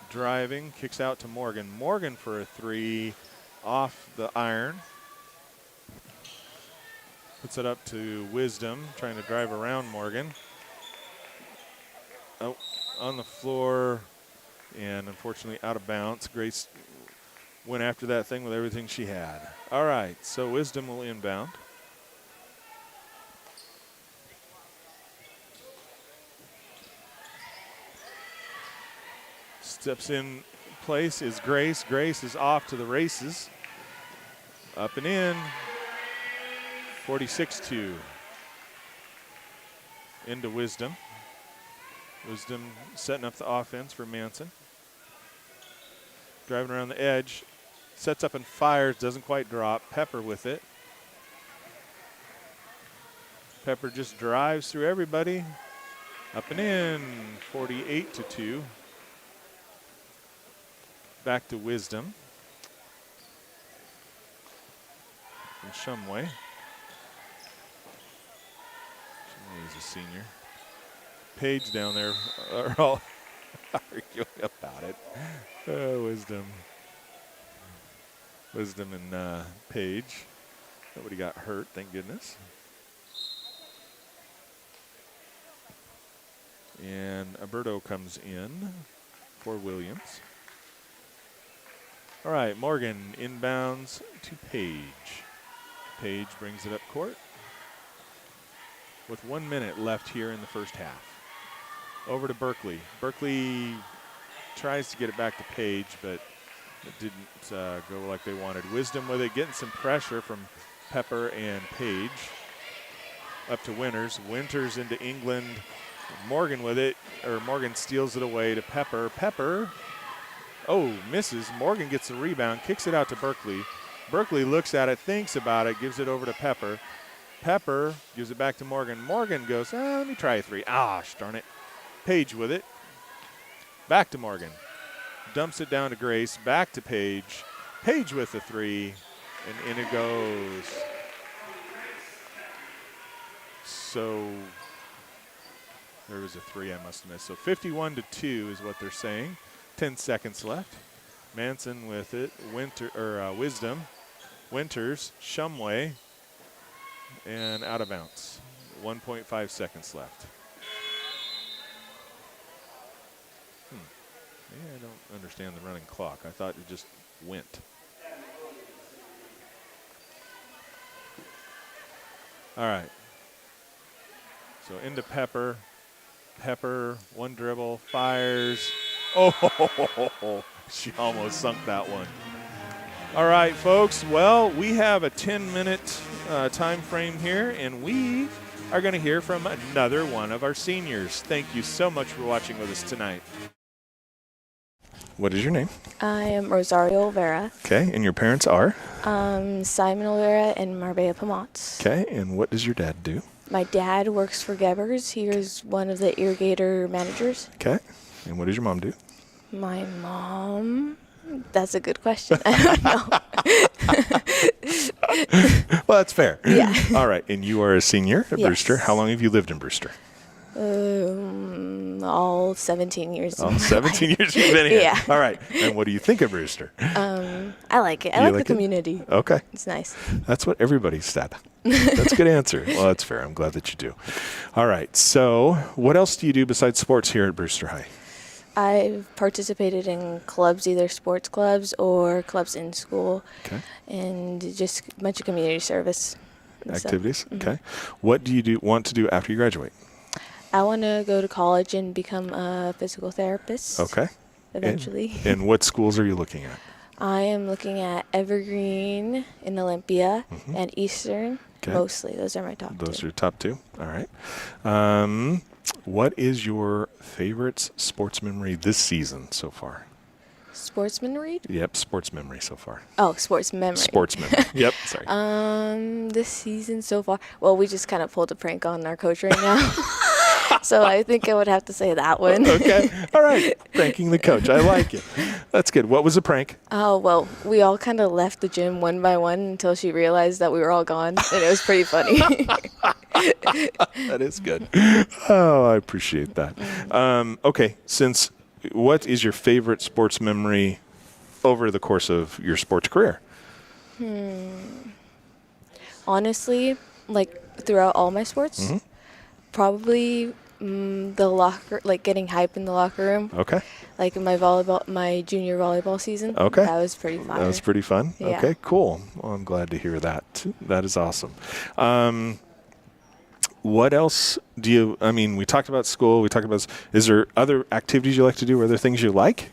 Driving, kicks out to Morgan. Morgan for a 3 off the iron. Puts it up to Wisdom, trying to drive around Morgan. Oh, on the floor, and unfortunately out of bounds. Grace went after that thing with everything she had. All right, so Wisdom will inbound. Steps in place is Grace. Grace is off to the races. Up and in. 46-2. Into Wisdom. Wisdom setting up the offense for Manson. Driving around the edge. Sets up and fires. Doesn't quite drop. Pepper with it. Pepper just drives through everybody. Up and in. 48-2. Back to Wisdom. From Shumway. He's a senior. Page down there are all arguing about it. Wisdom. Wisdom and Page. Nobody got hurt, thank goodness. And Alberto comes in for Williams. All right, Morgan inbounds to Page. Page brings it up court with 1 minute left here in the first half. Over to Berkeley. Berkeley tries to get it back to Page, but it didn't go like they wanted. Wisdom with it, getting some pressure from Pepper and Page. Up to Winters. Winters into England. Morgan with it, or Morgan steals it away to Pepper. Pepper, oh, misses. Morgan gets the rebound, kicks it out to Berkeley. Berkeley looks at it, thinks about it, gives it over to Pepper. Pepper gives it back to Morgan. Morgan goes, let me try a 3. Darn it. Page with it. Back to Morgan. Dumps it down to Grace. Back to Page. Page with the 3. And in it goes. So there was a 3 I must have missed. So 51-2 is what they're saying. 10 seconds left. Manson with it. Wisdom. Winters. Shumway. And out of bounds. 1.5 seconds left. Maybe I don't understand the running clock. I thought it just went. All right. So into Pepper. Pepper, one dribble, fires. Oh, she almost sunk that one. All right, folks. Well, we have a 10-minute time frame here, and we are going to hear from another one of our seniors. Thank you so much for watching with us tonight. What is your name? I am Rosario Vera. Okay, and your parents are? Simon Olvera and Marbella Pomots. Okay, and what does your dad do? My dad works for Gebbers. He is one of the irrigator managers. Okay, and what does your mom do? My mom? That's a good question. I don't know. Well, that's fair. Yeah. All right, and you are a senior at Yes. Brewster. How long have you lived in Brewster? All 17 years. All 17 years you've been here. Yeah. All right, and what do you think of Brewster? I like it. I You like like the it? community. Okay. It's nice. That's what everybody said. That's a good answer. Well, that's fair. I'm glad that you do. All right. So what else do you do besides sports here at Brewster High? I've participated in clubs, either sports clubs or clubs in school, Okay. and just a bunch of community service and stuff. Activities? Okay. What do you want to do after you graduate? I want to go to college and become a physical therapist. Okay. Eventually. And what schools are you looking at? I am looking at Evergreen in Olympia and Eastern. Okay. Mostly. Those are my top Those two. are your top two. All right. What is your favorite sports memory this season so far? Sportsman read? Yep, sports memory so far. Oh, sports memory. Sports memory. Yep, sorry. This season so far. Well, we just kind of pulled a prank on our coach right now. So I think I would have to say that one. Okay. All right. Pranking the coach. I like it. That's good. What was the prank? Oh, well, we all kind of left the gym one by one until she realized that we were all gone, and it was pretty funny. That is good. Oh, I appreciate that. Okay, what is your favorite sports memory over the course of your sports career? Honestly, like throughout all my sports, probably the locker, like getting hype in the locker room. Okay. Like in my junior volleyball season. Okay. That was pretty fun. That was pretty fun. Yeah. Okay, cool. Well, I'm glad to hear that. That is awesome. What else we talked about school. Is there other activities you like to do? Are there things you like?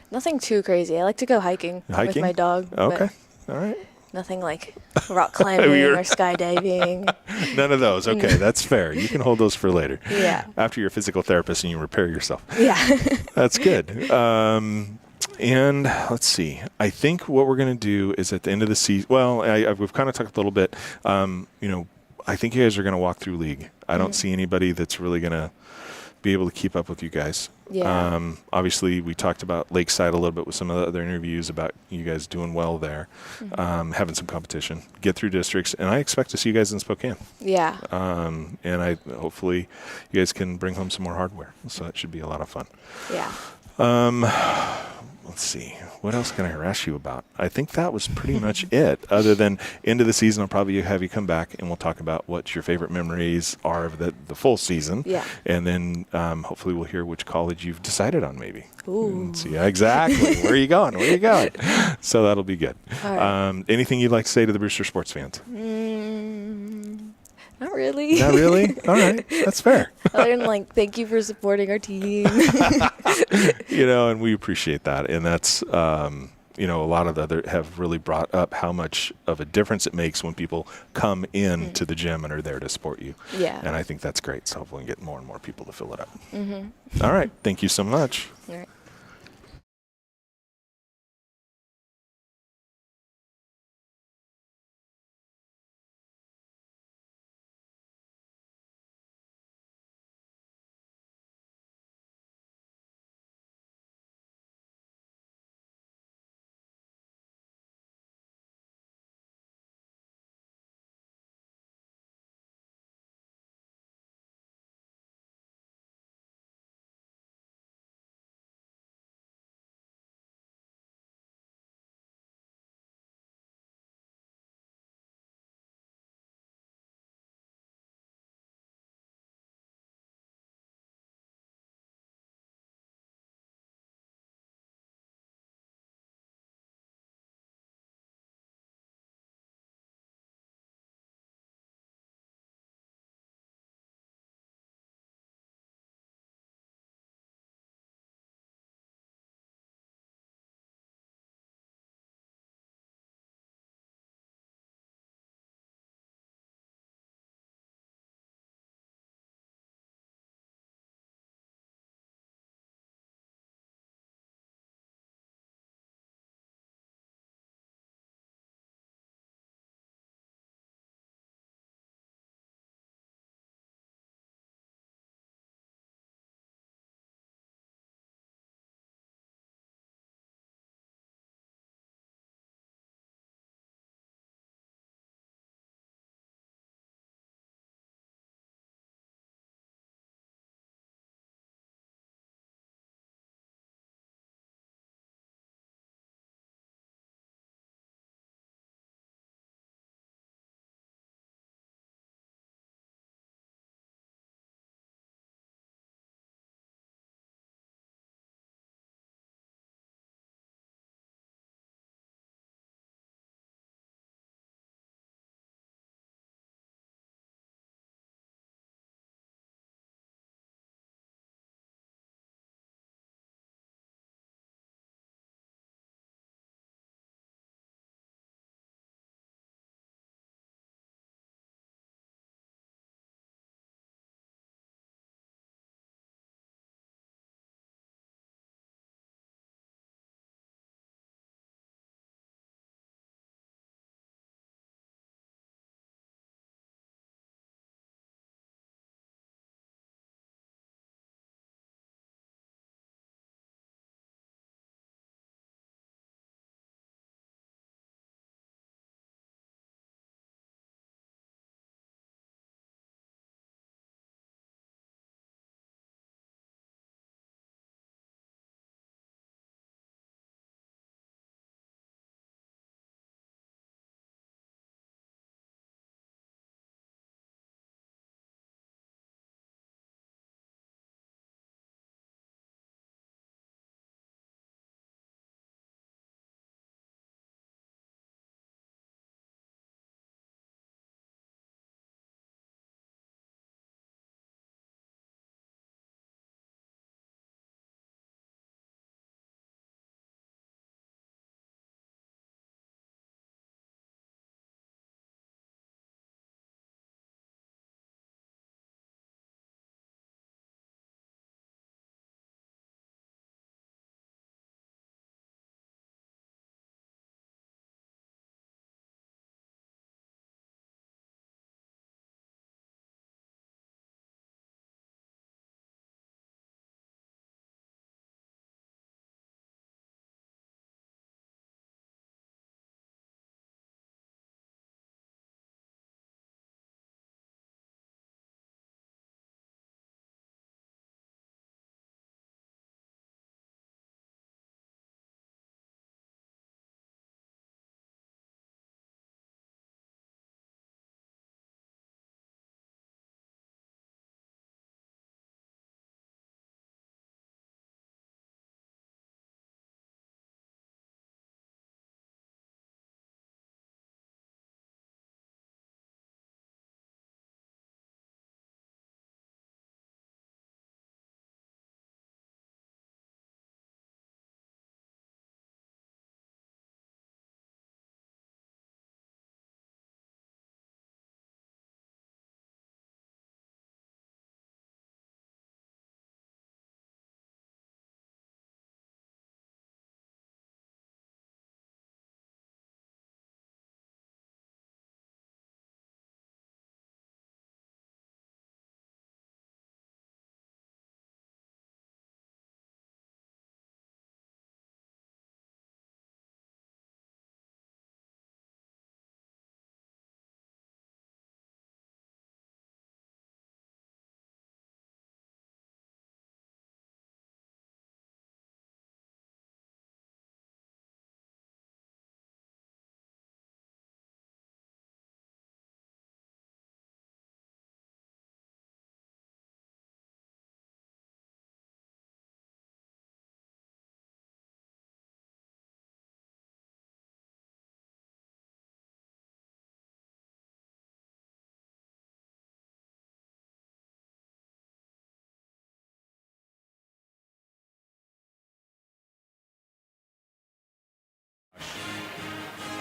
Nothing too crazy. I like to go hiking with my dog. Okay. But All right. nothing like rock climbing or skydiving. None of those. Okay, that's fair. You can hold those for later. Yeah. After you're a physical therapist and you repair yourself. Yeah. That's good. And let's see. I think what we're going to do is at the end of the season. Well, we've kind of talked a little bit. I think you guys are going to walk through league. I don't see anybody that's really going to be able to keep up with you guys. Yeah. Obviously, we talked about Lakeside a little bit with some of the other interviews about you guys doing well there, having some competition, get through districts, and I expect to see you guys in Spokane. Yeah. And hopefully you guys can bring home some more hardware. So that should be a lot of fun. Yeah. Let's see. What else can I harass you about? I think that was pretty much it. Other than end of the season, I'll probably have you come back and we'll talk about what your favorite memories are of the full season. Yeah. And then hopefully we'll hear which college you've decided on maybe. Ooh. See, exactly. Where are you going? Where are you going? So that'll be good. All right. Anything you'd like to say to the Brewster sports fans? Not really. Not really? All right. That's fair. Other than thank you for supporting our team. And we appreciate that. And that's, a lot of the other have really brought up how much of a difference it makes when people come in to the gym and are there to support you. Yeah. And I think that's great. So hopefully we get more and more people to fill it up. All right. Thank you so much. All right.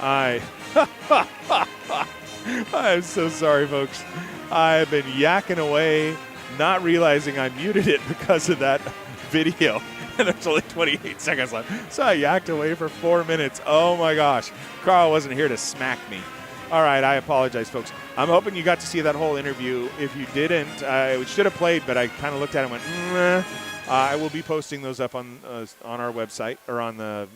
I I'm so sorry, folks. I've been yakking away, not realizing I muted it because of that video. And there's only 28 seconds left. So I yacked away for 4 minutes. Oh, my gosh. Carl wasn't here to smack me. All right, I apologize, folks. I'm hoping you got to see that whole interview. If you didn't, I should have played, but I kind of looked at it and went, meh. I will be posting those up on our website or on the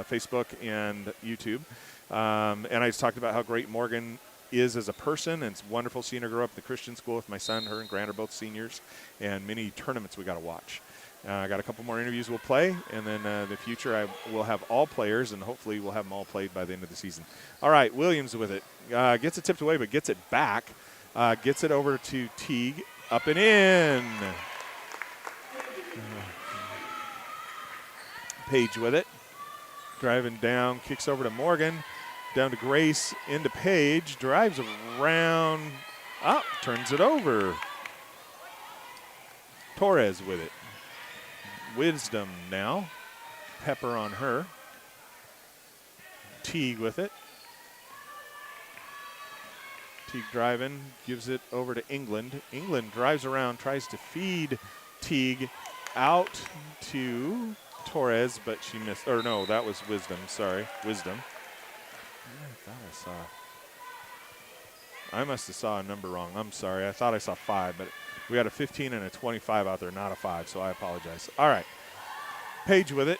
Facebook and YouTube. And I just talked about how great Morgan is as a person, and it's wonderful seeing her grow up at the Christian school with my son. Her and Grant are both seniors, and many tournaments we got to watch. I got a couple more interviews we'll play, and then in the future I will have all players, and hopefully we'll have them all played by the end of the season. All right, Williams with it. Gets it tipped away, but gets it back. Gets it over to Teague. Up and in. Page with it. Driving down, kicks over to Morgan. Down to Grace, into Page. Drives around. Turns it over. Torres with it. Wisdom now. Pepper on her. Teague with it. Teague driving, gives it over to England. England drives around, tries to feed Teague out to Torres, but she missed. Or no, that was Wisdom. Sorry, Wisdom. I must have saw a number wrong. I'm sorry. I thought I saw 5, but we got a 15 and a 25 out there, not a 5, so I apologize. All right. Page with it.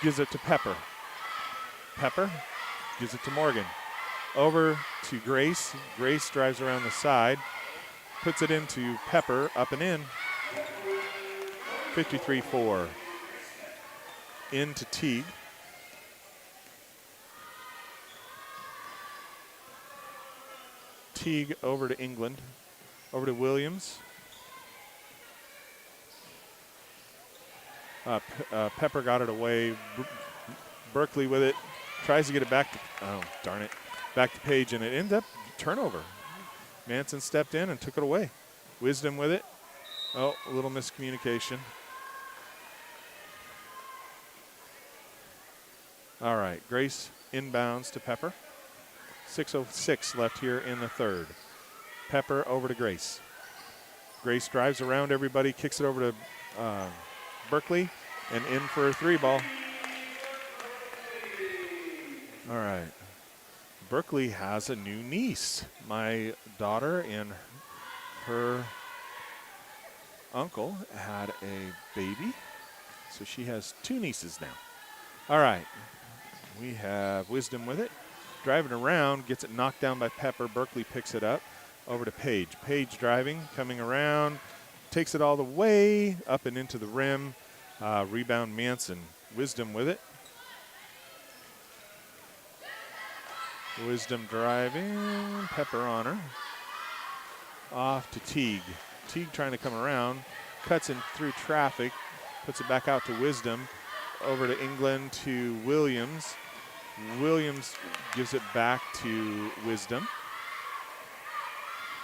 Gives it to Pepper. Pepper gives it to Morgan. Over to Grace. Grace drives around the side. Puts it into Pepper. Up and in. 53-4. Into Teague. Teague over to England. Over to Williams. Pepper got it away. Berkeley with it. Tries to get it back to, oh, darn it. Back to Page, and it ends up turnover. Manson stepped in and took it away. Wisdom with it. Oh, a little miscommunication. All right, Grace inbounds to Pepper. 6:06 left here in the third. Pepper over to Grace. Grace drives around everybody, kicks it over to Berkeley, and in for a 3-ball. All right. Berkeley has a new niece. My daughter and her uncle had a baby, so she has 2 nieces now. All right. We have Wisdom with it. Driving around, gets it knocked down by Pepper. Berkeley picks it up. Over to Page. Page driving, coming around, takes it all the way up and into the rim. Rebound Manson. Wisdom with it. Wisdom driving. Pepper on her. Off to Teague. Teague trying to come around. Cuts in through traffic. Puts it back out to Wisdom. Over to England to Williams. Williams gives it back to Wisdom.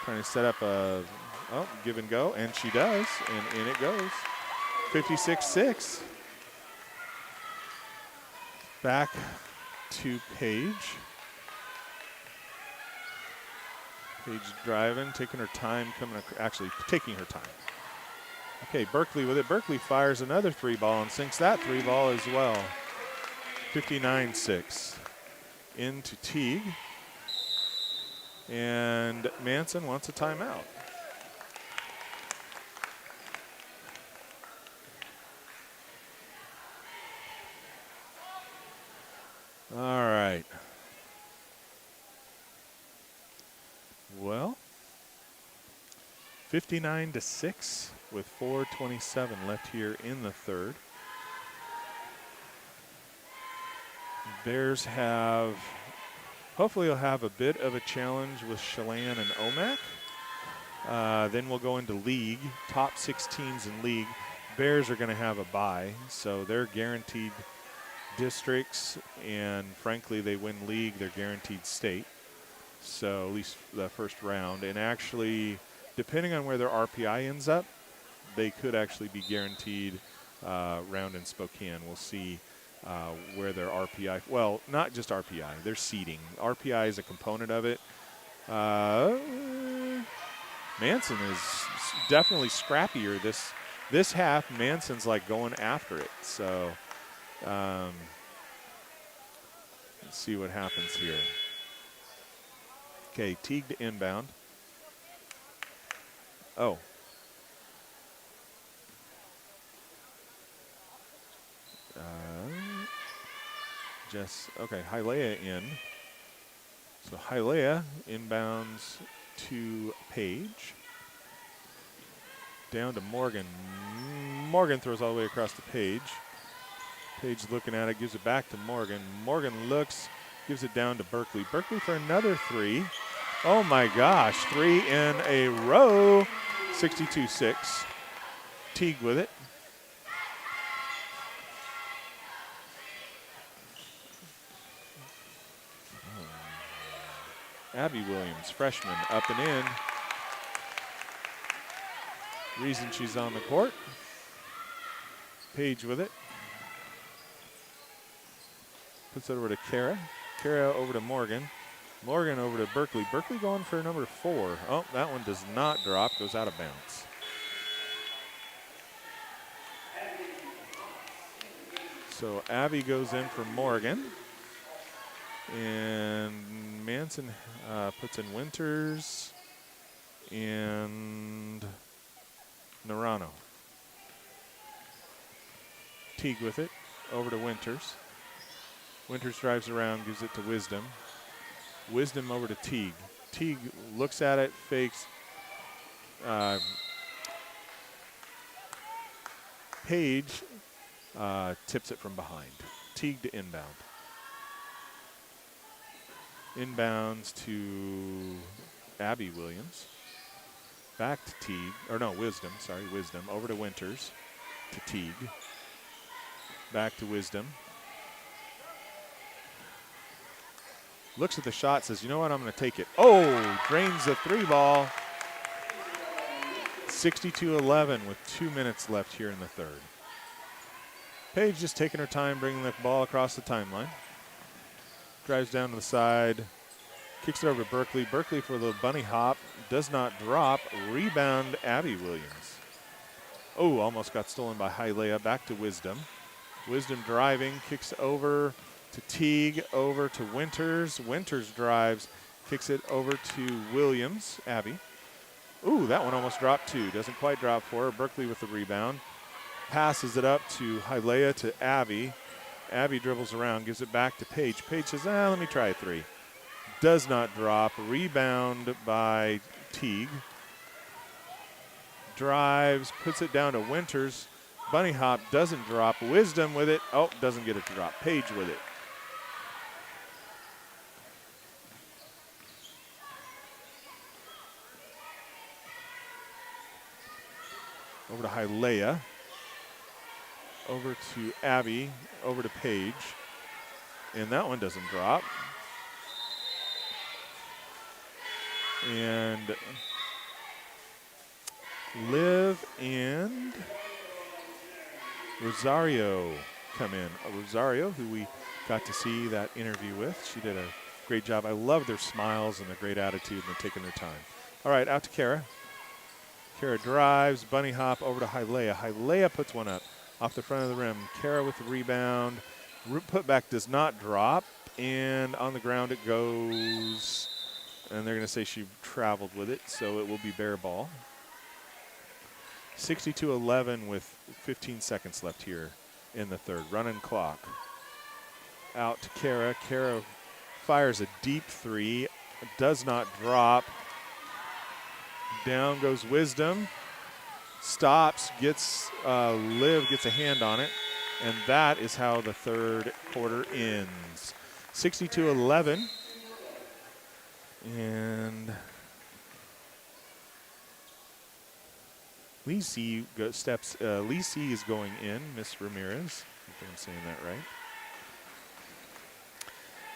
Trying to set up a give and go, and she does, and in it goes. 56-6. Back to Page. Page driving, taking her time, actually taking her time. Okay, Berkeley with it. Berkeley fires another 3-ball and sinks that 3-ball as well. 59-6. Into Teague. And Manson wants a timeout. All right. Well, 59-6 with 4:27 left here in the third. Bears have, hopefully they'll have a bit of a challenge with Chelan and Omak. Then we'll go into league, top 6 teams in league. Bears are going to have a bye, so they're guaranteed districts, and frankly, they win league, they're guaranteed state. So at least the first round. And actually, depending on where their RPI ends up, they could actually be guaranteed round in Spokane. We'll see where their RPI, well, not just RPI, their seeding. RPI is a component of it. Manson is definitely scrappier this half. Manson's like going after it. So let's see what happens here. Okay, Teague to inbound. Oh. Okay, Hialeah in. So Hialeah inbounds to Page. Down to Morgan. Morgan throws all the way across the Page. Page looking at it, gives it back to Morgan. Morgan looks, gives it down to Berkeley. Berkeley for another three. Oh my gosh, 3 in a row. 62-6. Teague with it. Abby Williams, freshman, up and in. Reason she's on the court. Page with it. Puts it over to Kara. Kara over to Morgan. Morgan over to Berkeley. Berkeley going for number 4. Oh, that one does not drop, goes out of bounds. So Abby goes in for Morgan. And Manson puts in Winters and Narano. Teague with it, over to Winters. Winters drives around, gives it to Wisdom. Wisdom over to Teague. Teague looks at it, fakes. Page tips it from behind. Teague to inbound. Inbounds to Abby Williams. Back to Teague, or no, Wisdom, sorry, Wisdom. Over to Winters, to Teague. Back to Wisdom. Looks at the shot, says, you know what, I'm going to take it. Oh, drains the 3 ball. 62-11 with 2 minutes left here in the third. Paige just taking her time, bringing the ball across the timeline. Drives down to the side, kicks it over to Berkeley. Berkeley for the bunny hop, does not drop. Rebound, Abby Williams. Oh, almost got stolen by Hialeah. Back to Wisdom. Wisdom driving, kicks over to Teague, over to Winters. Winters drives, kicks it over to Williams, Abby. Ooh, that one almost dropped too. Doesn't quite drop for her. Berkeley with the rebound. Passes it up to Hialeah to Abby. Abby dribbles around, gives it back to Paige. Paige says, let me try a 3. Does not drop. Rebound by Teague. Drives, puts it down to Winters. Bunny hop doesn't drop. Wisdom with it. Oh, doesn't get it to drop. Paige with it. Over to Hialeah. Over to Abby. Over to Paige. And that one doesn't drop. And Liv and Rosario come in. Rosario, who we got to see that interview with. She did a great job. I love their smiles and their great attitude and taking their time. All right, out to Kara. Kara drives, bunny hop over to Hialeah. Hialeah puts one up off the front of the rim. Kara with the rebound. Putback does not drop, and on the ground it goes. And they're going to say she traveled with it, so it will be bare ball. 62-11 with 15 seconds left here in the third. Running clock. Out to Kara. Kara fires a deep 3. Does not drop. Down goes Wisdom. Stops, gets Liv, gets a hand on it. And that is how the third quarter ends. 62-11. And Lee C is going in, Miss Ramirez, if I'm saying that right.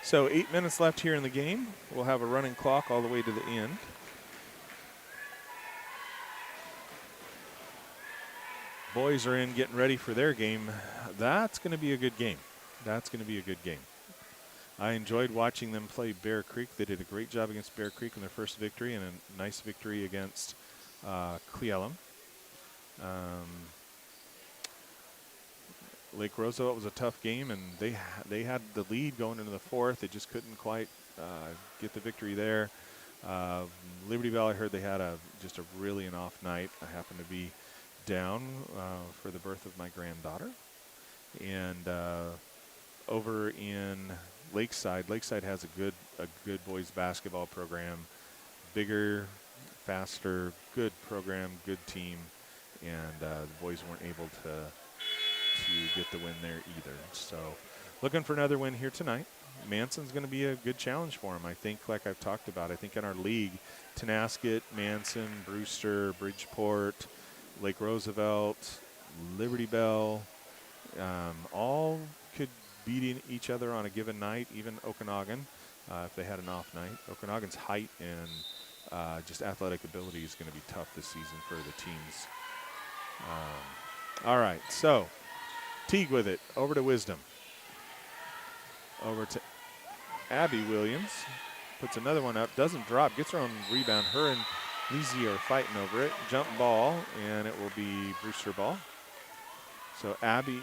So 8 minutes left here in the game. We'll have a running clock all the way to the end. Boys are in getting ready for their game. That's going to be a good game. That's going to be a good game. I enjoyed watching them play Bear Creek. They did a great job against Bear Creek in their first victory, and a nice victory against Cleellum. Lake Roosevelt was a tough game, and they had the lead going into the fourth. They just couldn't quite get the victory there. Liberty Bell, I heard they had just a really an off night. I happened to be down for the birth of my granddaughter, and over in Lakeside has a good boys basketball program, bigger, faster, good program, good team, and the boys weren't able to get the win there either. So looking for another win here tonight. Manson's going to be a good challenge for them, I think, like I've talked about. I think in our league, Tenasket, Manson, Brewster, Bridgeport, Lake Roosevelt, Liberty Bell, all could beat each other on a given night, even Okanagan, if they had an off night. Okanagan's height and just athletic ability is going to be tough this season for the teams. All right, so Teague with it, over to Wisdom. Over to Abby Williams. Puts another one up, doesn't drop, gets her own rebound. Her and Lizzie are fighting over it. Jump ball, and it will be Brewster ball. So Abby,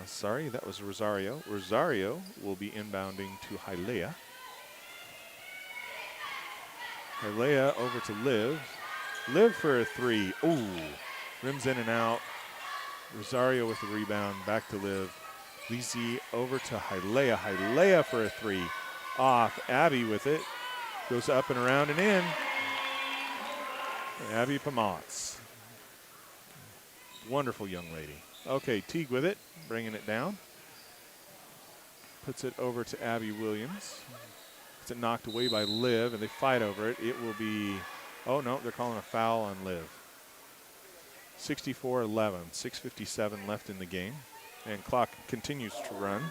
sorry, that was Rosario. Rosario will be inbounding to Hialeah. Hialeah over to Liv. Liv for a three. Ooh, rims in and out. Rosario with the rebound, back to Liv. Lizzie over to Hialeah. Hialeah for a three. Off. Abby with it. Goes up and around and in. Abby Pamatz. Wonderful young lady. Okay, Teague with it, bringing it down. Puts it over to Abby Williams. Gets it knocked away by Liv, and they fight over it. It will be, oh no, they're calling a foul on Liv. 64-11, 6:57 left in the game, and clock continues to run.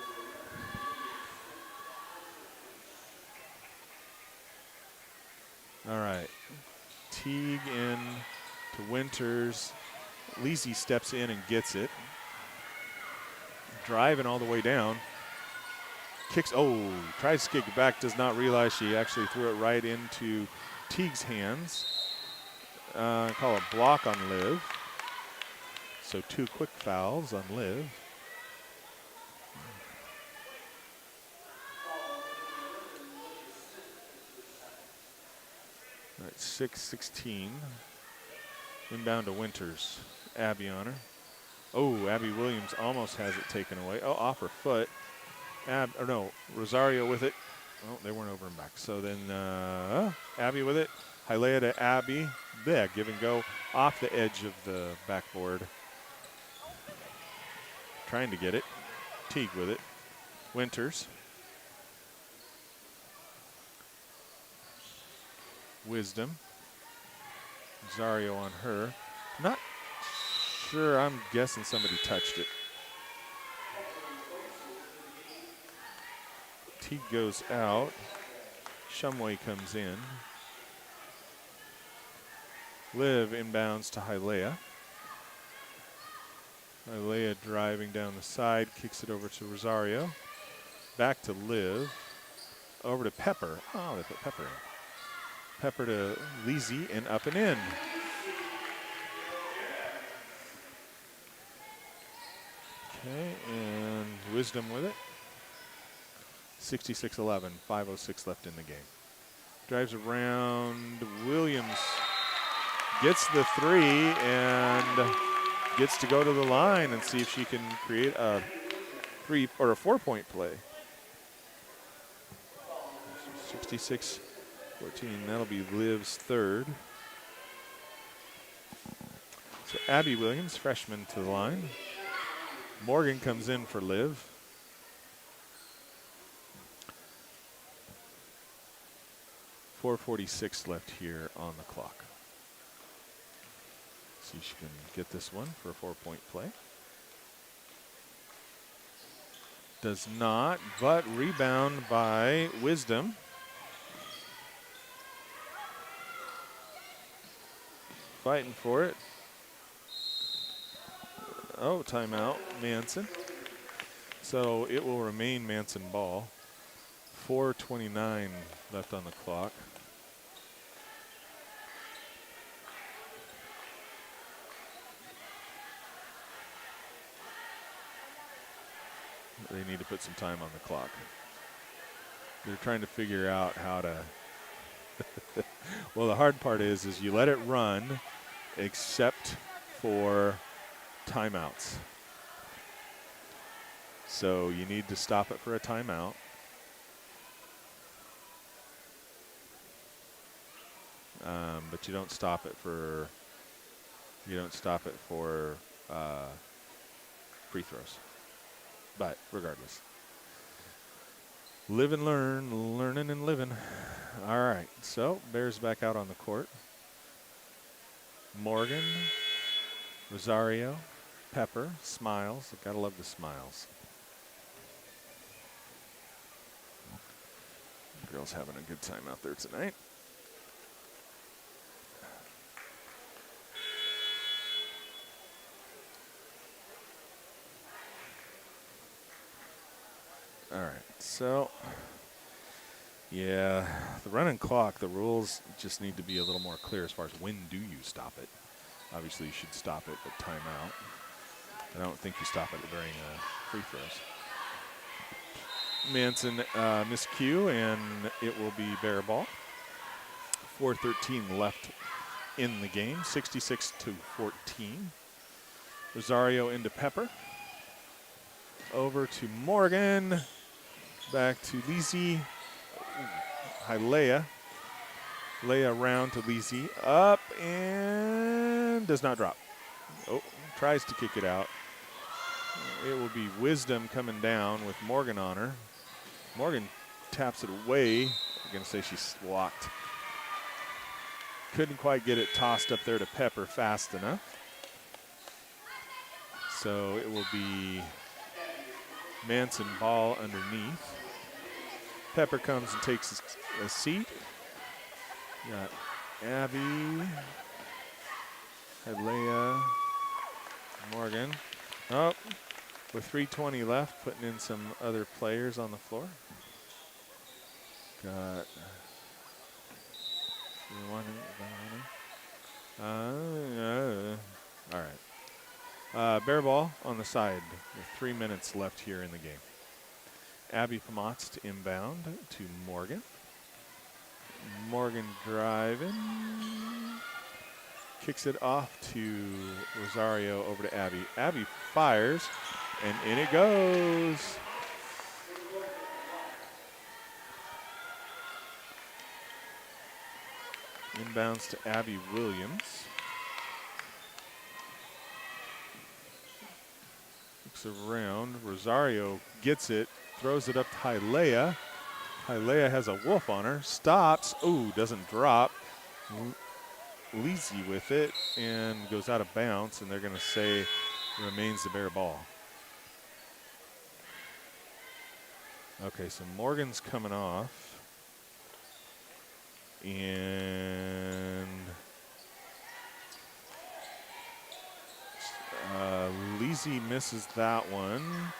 All right, Teague in to Winters. Lizzie steps in and gets it. Driving all the way down. Kicks, tries to kick it back, does not realize she actually threw it right into Teague's hands. Call a block on Liv. So 2 quick fouls on Liv. All right, 6-16. Inbound to Winters. Abby on her. Oh, Abby Williams almost has it taken away. Oh, off her foot. Rosario with it. Oh, they weren't over and back. So then Abby with it. Hialeah to Abby. There, give and go off the edge of the backboard. Trying to get it. Teague with it. Winters. Wisdom. Rosario on her. Not sure, I'm guessing somebody touched it. Teague goes out. Shumway comes in. Liv inbounds to Hialeah. Hialeah driving down the side, kicks it over to Rosario. Back to Liv. Over to Pepper. Oh, they put Pepper in. Pepper to Lizzie and up and in. Okay, and Wisdom with it. 66-11, 5:06 left in the game. Drives around. Williams gets the three and gets to go to the line and see if she can create a 3 or a 4-point play. 66-14, that'll be Liv's third. So Abby Williams, freshman, to the line. Morgan comes in for Liv. .446 left here on the clock. See if she can get this one for a 4-point play. Does not, but rebound by Wisdom. Fighting for it. Oh, timeout, Manson. So it will remain Manson ball. 4:29 left on the clock. They need to put some time on the clock. They're trying to figure out how to. Well, the hard part is you let it run, except for timeouts. So you need to stop it for a timeout. But you don't stop it for. Free throws. But regardless. Live and learn, learning and living. All right, so Bears back out on the court. Morgan, Rosario, Pepper, smiles. Gotta love the smiles. Girls having a good time out there tonight. All right, so, yeah, the running clock, the rules just need to be a little more clear as far as when do you stop it. Obviously, you should stop it at timeout. I don't think you stop it during free throws. Manson miscue, and it will be Bear ball. 4:13 left in the game, 66-14. Rosario into Pepper. Over to Morgan. Back to Lizzie. Leia. Leia around to Lizzie. Up and does not drop. Oh, tries to kick it out. It will be Wisdom coming down with Morgan on her. Morgan taps it away. I'm going to say she's blocked. Couldn't quite get it tossed up there to Pepper fast enough. So it will be Manson ball underneath. Pepper comes and takes a seat. Got Abby, Leia, Morgan. Oh, with 3:20 left, putting in some other players on the floor. Got all right. Bear ball on the side with 3 minutes left here in the game. Abby Pomotz to inbound to Morgan. Morgan driving. Kicks it off to Rosario over to Abby. Abby fires, and in it goes. Inbounds to Abby Williams. Looks around. Rosario gets it, throws it up to Leia. Leia has a wolf on her. Stops. Ooh, doesn't drop. Lizzie with it and goes out of bounds, and they're going to say remains the Bear ball. Okay, so Morgan's coming off. And Lizzie misses that one.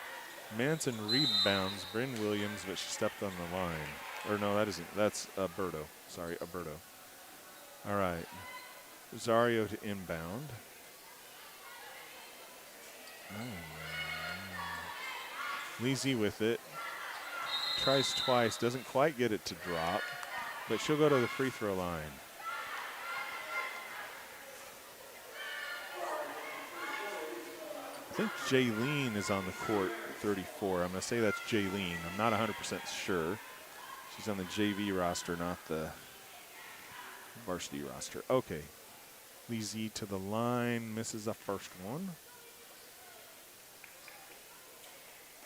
Manson rebounds Bryn Williams, but she stepped on the line. Or no, that isn't. That's Berto. Sorry, Berto. All right. Rosario to inbound. Lizzie with it. Tries twice. Doesn't quite get it to drop. But she'll go to the free throw line. I think Jaylene is on the court, 34. I'm going to say that's Jaylene. I'm not 100% sure. She's on the JV roster, not the varsity roster. Okay. Lizzie to the line, misses the first one.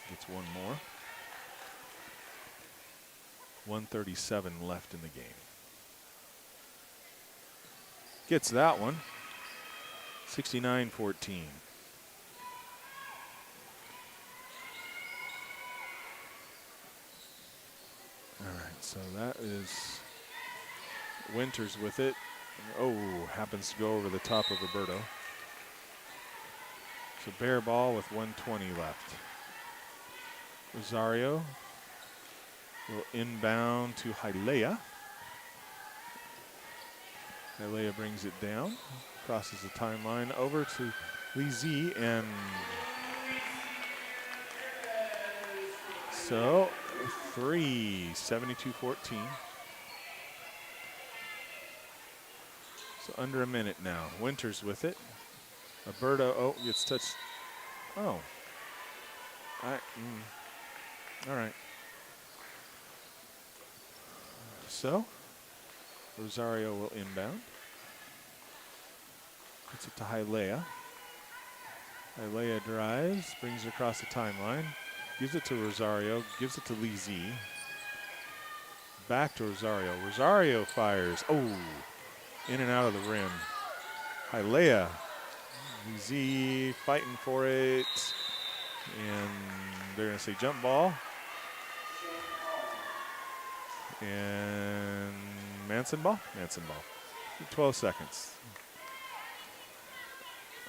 Gets one more. 1:37 left in the game. Gets that one. 69-14. All right, so that is Winters with it. Oh, happens to go over the top of Roberto. So Bear ball with 1:20 left. Rosario will inbound to Hialeah. Hialeah brings it down, crosses the timeline over to Lee Z, and so 72-14. So under a minute now. Winters with it. Alberto, gets touched. Oh. All right. So, Rosario will inbound. Gets it to Hialeah. Hialeah drives, brings it across the timeline. Gives it to Rosario, gives it to Lee Z. Back to Rosario. Rosario fires. Oh, in and out of the rim. Hialeah. Lee Z fighting for it. And they're going to say jump ball. And Manson ball? Manson ball. 12 seconds.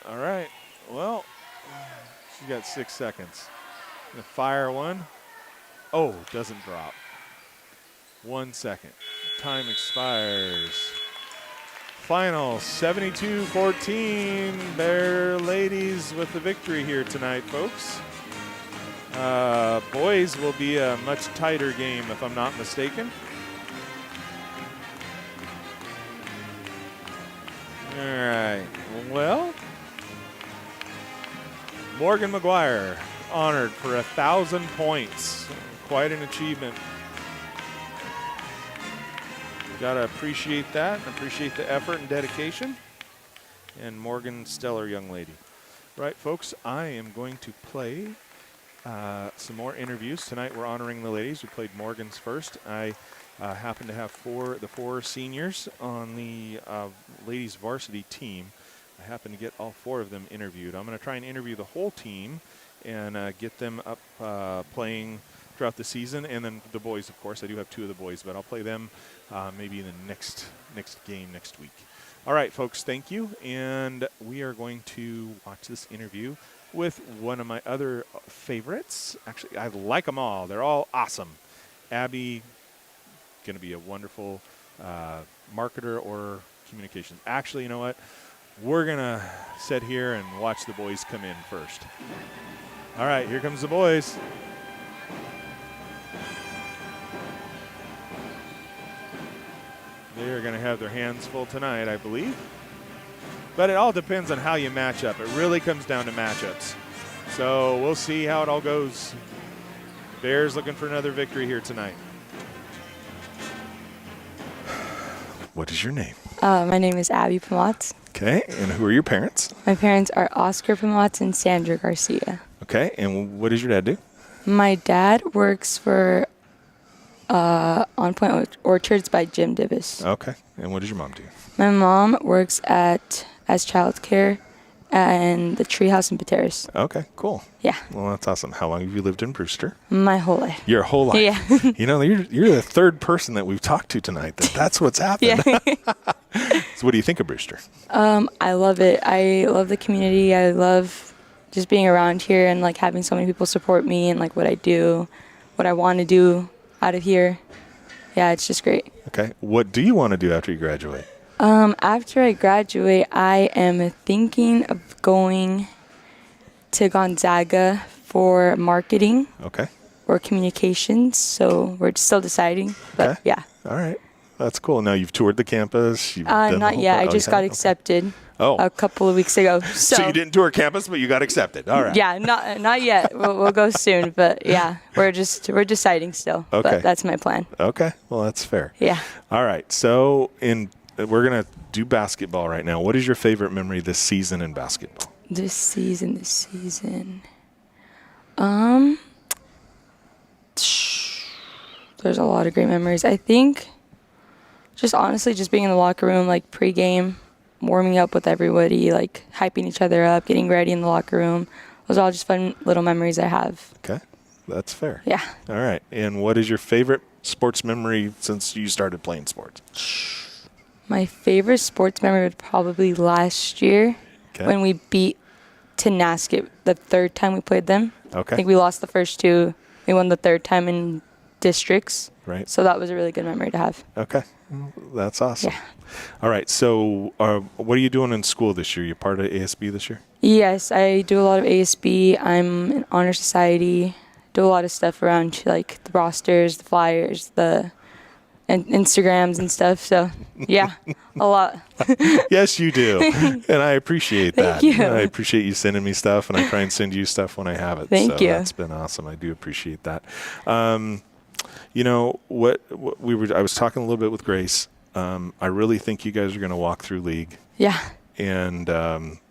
All right. Well, she's got 6 seconds. Gonna fire one. Oh, doesn't drop. 1 second. Time expires. Final 72-14. Bear ladies with the victory here tonight, folks. Boys will be a much tighter game if I'm not mistaken. All right. Well, Morgan Maguire honored for 1,000 points. Quite an achievement. Gotta appreciate that and appreciate the effort and dedication. And Morgan, stellar young lady. Right, folks, I am going to play some more interviews. Tonight we're honoring the ladies. We played Morgan's first. I happen to have the four seniors on the ladies varsity team. I happen to get all 4 of them interviewed. I'm going to try and interview the whole team and get them up playing throughout the season. And then the boys, of course. I do have 2 of the boys, but I'll play them maybe in the next game next week. All right, folks, thank you. And we are going to watch this interview with one of my other favorites. Actually, I like them all. They're all awesome. Abby, going to be a wonderful marketer or communications. Actually, you know what? We're going to sit here and watch the boys come in first. All right, here comes the boys. They're going to have their hands full tonight, I believe. But it all depends on how you match up. It really comes down to matchups. So we'll see how it all goes. Bears looking for another victory here tonight. What is your name? My name is Abby Pamatz. Okay, and who are your parents? My parents are Oscar Pamatz and Sandra Garcia. Okay, and what does your dad do? My dad works for On Point Orchards by Jim Divis. Okay, and what does your mom do? My mom works as childcare and the Treehouse in Pateros. Okay, cool. Yeah. Well, that's awesome. How long have you lived in Brewster? My whole life. Your whole life. Yeah. You know, you're the 3rd person that we've talked to tonight. That's what's happened. Yeah. So what do you think of Brewster? I love it. I love the community. I love just being around here and like having so many people support me and like what I do, what I want to do out of here. Yeah, it's just great. Okay. What do you want to do after you graduate? After I graduate, I am thinking of going to Gonzaga for marketing. Okay. Or communications. So we're still deciding. But Okay. yeah. All right. That's cool. Now you've toured the campus. You've done the Not whole yet. pro- I just you got haven't? accepted Oh. a couple of weeks ago. So you didn't tour campus, but you got accepted. All right. Yeah, not yet. We'll go soon, but yeah, we're deciding still. Okay. But that's my plan. Okay. Well, that's fair. Yeah. All right. So we're going to do basketball right now. What is your favorite memory this season in basketball? This season. There's a lot of great memories. I think just honestly just being in the locker room, like pregame, warming up with everybody, like hyping each other up, getting ready in the locker room. Those are all just fun little memories I have. Okay. That's fair. Yeah. All right. And what is your favorite sports memory since you started playing sports? My favorite sports memory would probably last year when we beat Tenasket the 3rd time we played them. Okay. I think we lost the first 2 We won the 3rd time in districts. Right. So that was a really good memory to have. Okay. Well, that's awesome. Yeah. All right. So what are you doing in school this year? You part of ASB this year? Yes, I do a lot of ASB. I'm in honor society. Do a lot of stuff around like the rosters, the flyers, the and Instagrams and stuff. So yeah, a lot. Yes, you do. And I appreciate that. Thank you. I appreciate you sending me stuff, and I try and send you stuff when I have it. Thank so you. That's been awesome. I do appreciate that. You know, what I was talking a little bit with Grace. I really think you guys are going to walk through league. Yeah. And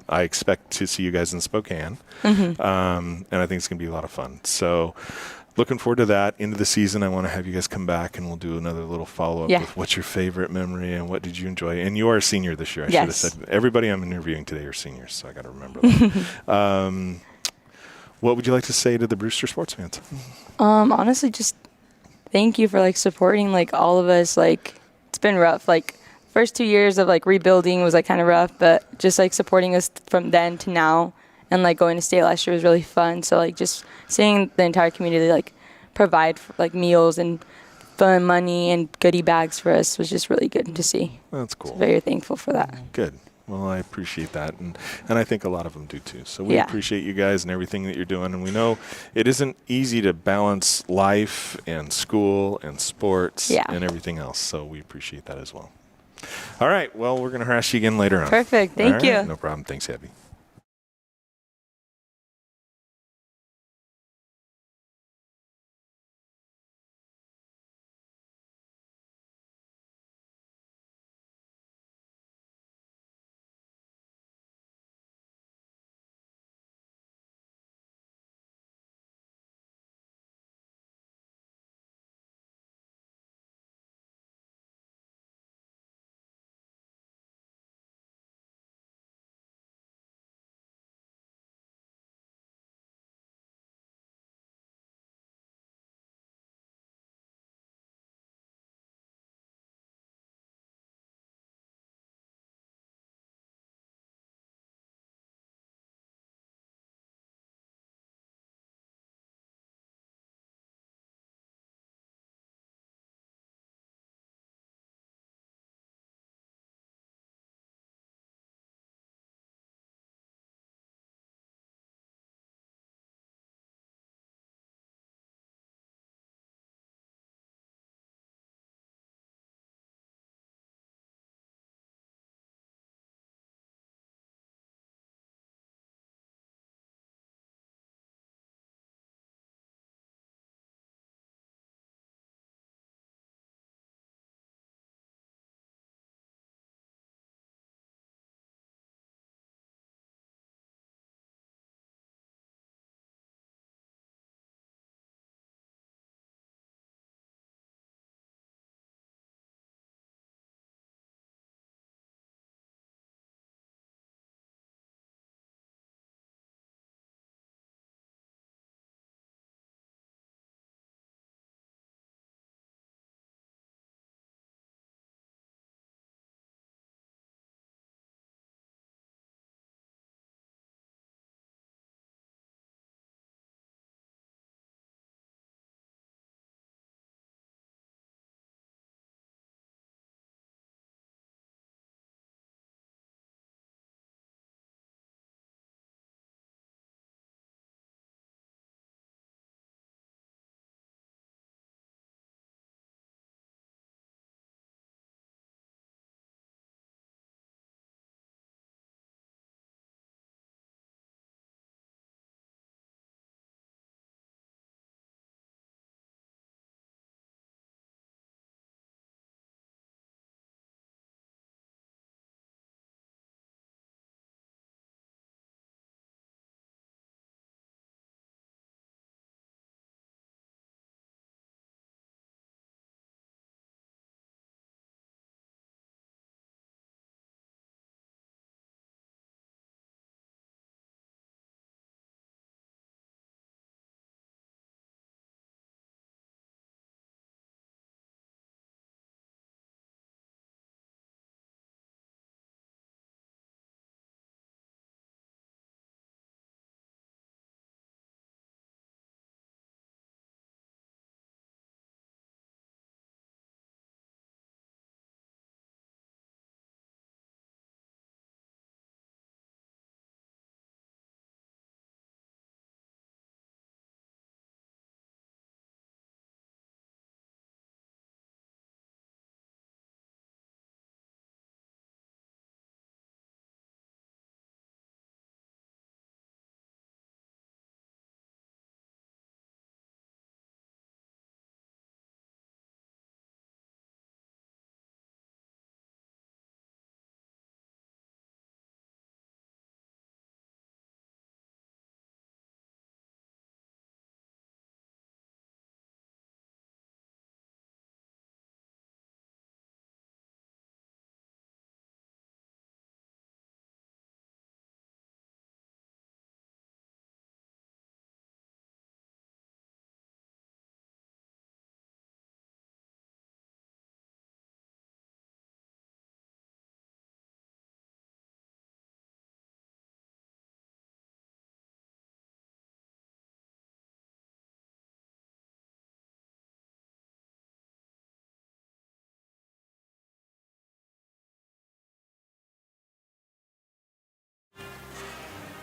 I expect to see you guys in Spokane. Mm-hmm. And I think it's going to be a lot of fun. So looking forward to that. Into the season, I want to have you guys come back, and we'll do another little follow-up with what's your favorite memory and what did you enjoy. And you are a senior this year. I should have said. Everybody I'm interviewing today are seniors, so I got to remember that. What would you like to say to the Brewster sports fans? Honestly, just thank you for like supporting like all of us. Like it's been rough. Like first 2 years of like rebuilding was like kind of rough, but just like supporting us from then to now, and like going to state last year was really fun. So like just seeing the entire community like provide for, like meals and fun money and goodie bags for us was just really good to see. That's cool. So very thankful for that. Good. Well, I appreciate that, and I think a lot of them do too. So we appreciate you guys and everything that you're doing, and we know it isn't easy to balance life and school and sports and everything else, so we appreciate that as well. All right, well, we're going to harass you again later on. Perfect. Thank you. No problem. Thanks, Abby.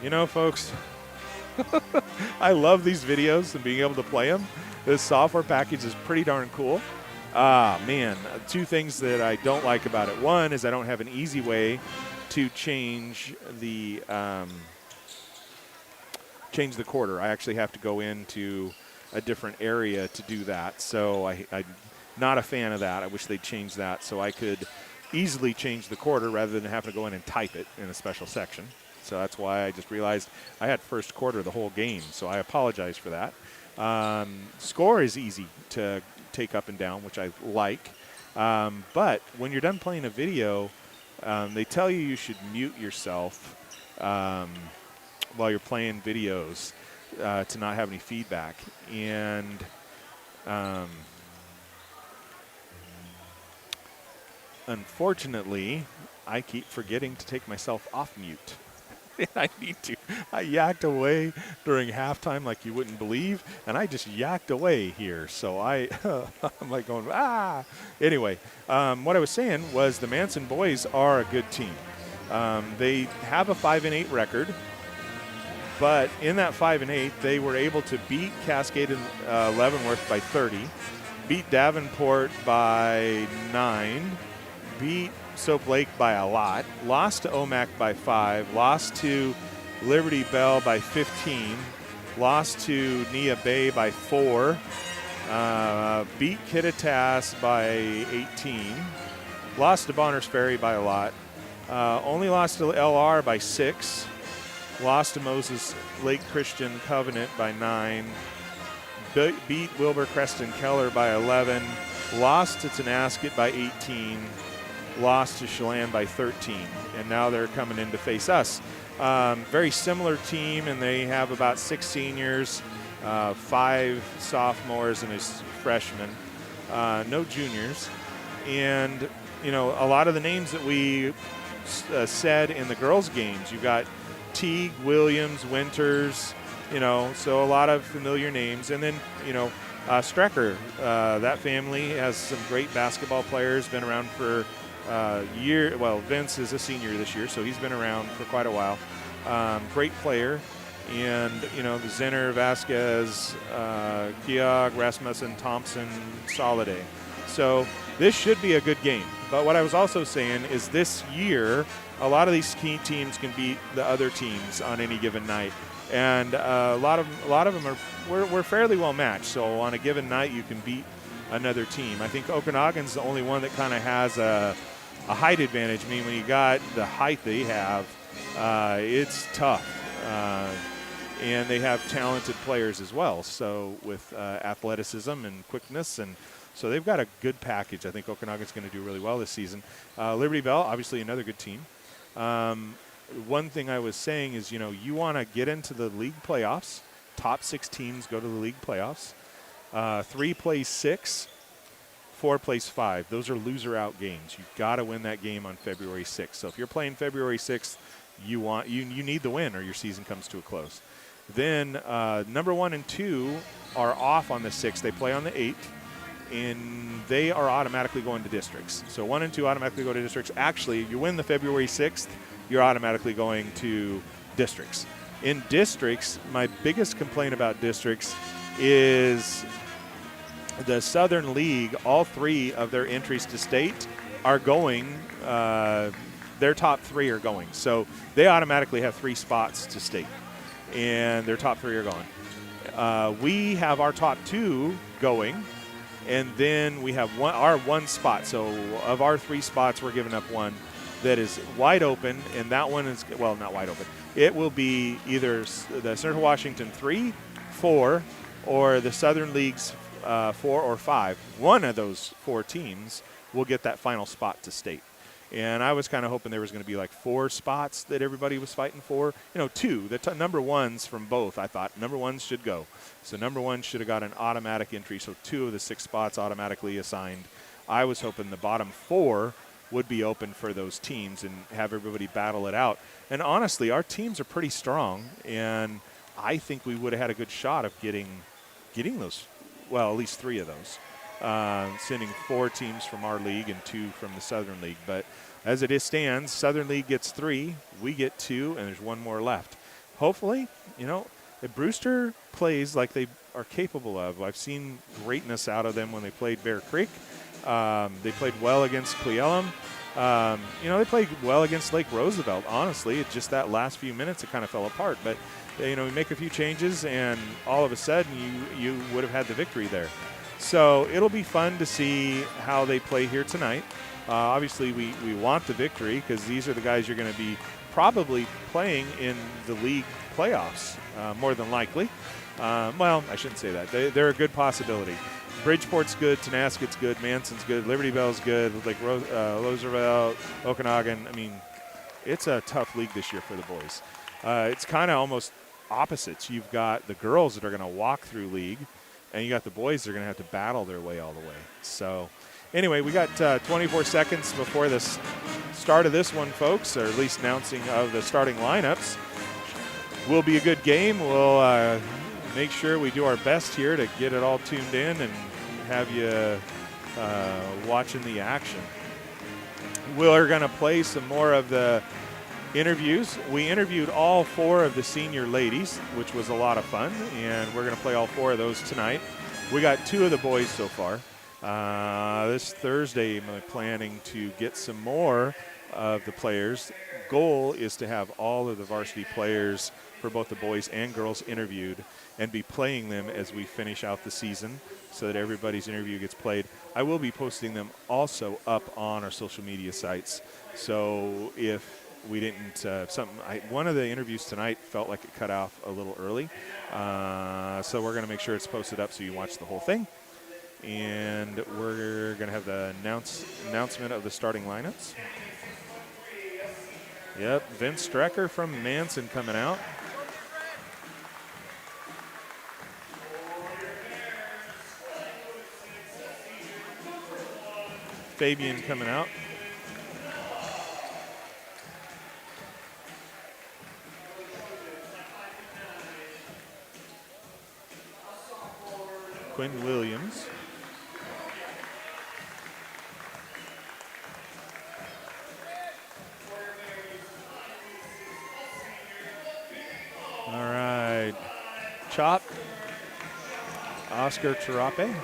You know, folks, I love these videos and being able to play them. This software package is pretty darn cool. Man, two things that I don't like about it. One is I don't have an easy way to change the quarter. I actually have to go into a different area to do that. So I'm not a fan of that. I wish they'd change that so I could easily change the quarter rather than having to go in and type it in a special section. So that's why I just realized I had first quarter the whole game. So I apologize for that. Score is easy to take up and down, which I like. But when you're done playing a video, they tell you should mute yourself while you're playing videos to not have any feedback. And unfortunately, I keep forgetting to take myself off mute. I need to. I yacked away during halftime like you wouldn't believe, and I just yacked away here. So I'm like going, ah. Anyway, what I was saying was the Manson boys are a good team. They have a 5-8 record, but in that 5-8, they were able to beat Cascade and Leavenworth by 30, beat Davenport by 9, beat Soap Lake by a lot, lost to OMAC by 5, lost to Liberty Bell by 15, lost to Nia Bay by 4, beat Kittitas by 18, lost to Bonners Ferry by a lot, only lost to LR by 6, lost to Moses Lake Christian Covenant by 9, beat Wilbur Creston Keller by 11, lost to Tenasket by 18, lost to Chelan by 13, and now they're coming in to face us. Very similar team, and they have about 6 seniors, 5 sophomores, and a freshman, no juniors. And, you know, a lot of the names that we said in the girls' games, you've got Teague, Williams, Winters, you know, so a lot of familiar names. And then, you know, Strecker, that family has some great basketball players, been around for year. Well, Vince is a senior this year, so he's been around for quite a while. Great player. And, you know, the Zenner, Vasquez, Keogh, Rasmussen, Thompson, Soliday. So this should be a good game. But what I was also saying is this year, a lot of these key teams can beat the other teams on any given night. And a lot of them are we're fairly well matched. So on a given night, you can beat another team. I think Okanagan's the only one that kind of has a height advantage. I mean, when you got the height they have, it's tough. And they have talented players as well. So with athleticism and quickness, and so they've got a good package. I think Okanagan's going to do really well this season. Liberty Bell, obviously another good team. One thing I was saying is, you know, you want to get into the league playoffs. Top 6 teams go to the league playoffs. 3 plays 6, 4 plays 5. Those are loser-out games. You've got to win that game on February 6th. So if you're playing February 6th, you need the win or your season comes to a close. Then number 1 and 2 are off on the 6th. They play on the 8th, and they are automatically going to districts. So 1 and 2 automatically go to districts. Actually, you win the February 6th, you're automatically going to districts. In districts, my biggest complaint about districts is the Southern League, all 3 of their entries to state are going, their top 3 are going. So they automatically have 3 spots to state, and their top 3 are going. We have our top 2 going, and then we have our 1 spot. So of our 3 spots, we're giving up 1 that is wide open, and that one is, well, not wide open. It will be either the Central Washington 3, 4, or the Southern League's 4 or 5. One of those 4 teams will get that final spot to state. And I was kind of hoping there was going to be like 4 spots that everybody was fighting for. You know, 2. The number 1s from both, I thought number 1s should go. So number 1 should have got an automatic entry. So 2 of the 6 spots automatically assigned. I was hoping the bottom 4 would be open for those teams and have everybody battle it out. And honestly, our teams are pretty strong, and I think we would have had a good shot of getting those, well, at least 3 of those. Sending 4 teams from our league and 2 from the Southern League. But as it stands, Southern League gets 3, we get 2, and there's 1 more left. hopefully, if Brewster plays like they are capable of, I've seen greatness out of them when they played Bear Creek. They played well against Cleellum. They played well against Lake Roosevelt. Honestly, it's just that last few minutes it kind of fell apart. But we make a few changes, and all of a sudden you would have had the victory there. So it'll be fun to see how they play here tonight. Obviously, we want the victory because these are the guys you're going to be probably playing in the league playoffs, more than likely. Well, I shouldn't say that. They're a good possibility. Bridgeport's good, Tenaskeet's good, Manson's good, Liberty Bell's good, like Roosevelt, Okanagan. I mean, it's a tough league this year for the boys. It's kind of almost opposites. You've got the girls that are going to walk through league, and you got the boys that are going to have to battle their way all the way. So anyway, we got 24 seconds before the start of this one, folks, or at least announcing of the starting lineups. Will be a good game. We'll make sure we do our best here to get it all tuned in and have you watching the action. We're going to play some more of the interviews. We interviewed all 4 of the senior ladies, which was a lot of fun, and we're going to play all 4 of those tonight. We got 2 of the boys so far. This Thursday, I'm planning to get some more of the players. Goal is to have all of the varsity players for both the boys and girls interviewed and be playing them as we finish out the season so that everybody's interview gets played. I will be posting them also up on our social media sites. So if we didn't, one of the interviews tonight felt like it cut off a little early. So we're going to make sure it's posted up so you watch the whole thing. And we're going to have the announcement of the starting lineups. Yep, Vince Strecker from Manson coming out. Fabian coming out. Quinn Williams. All right. Chop. Oscar Charape.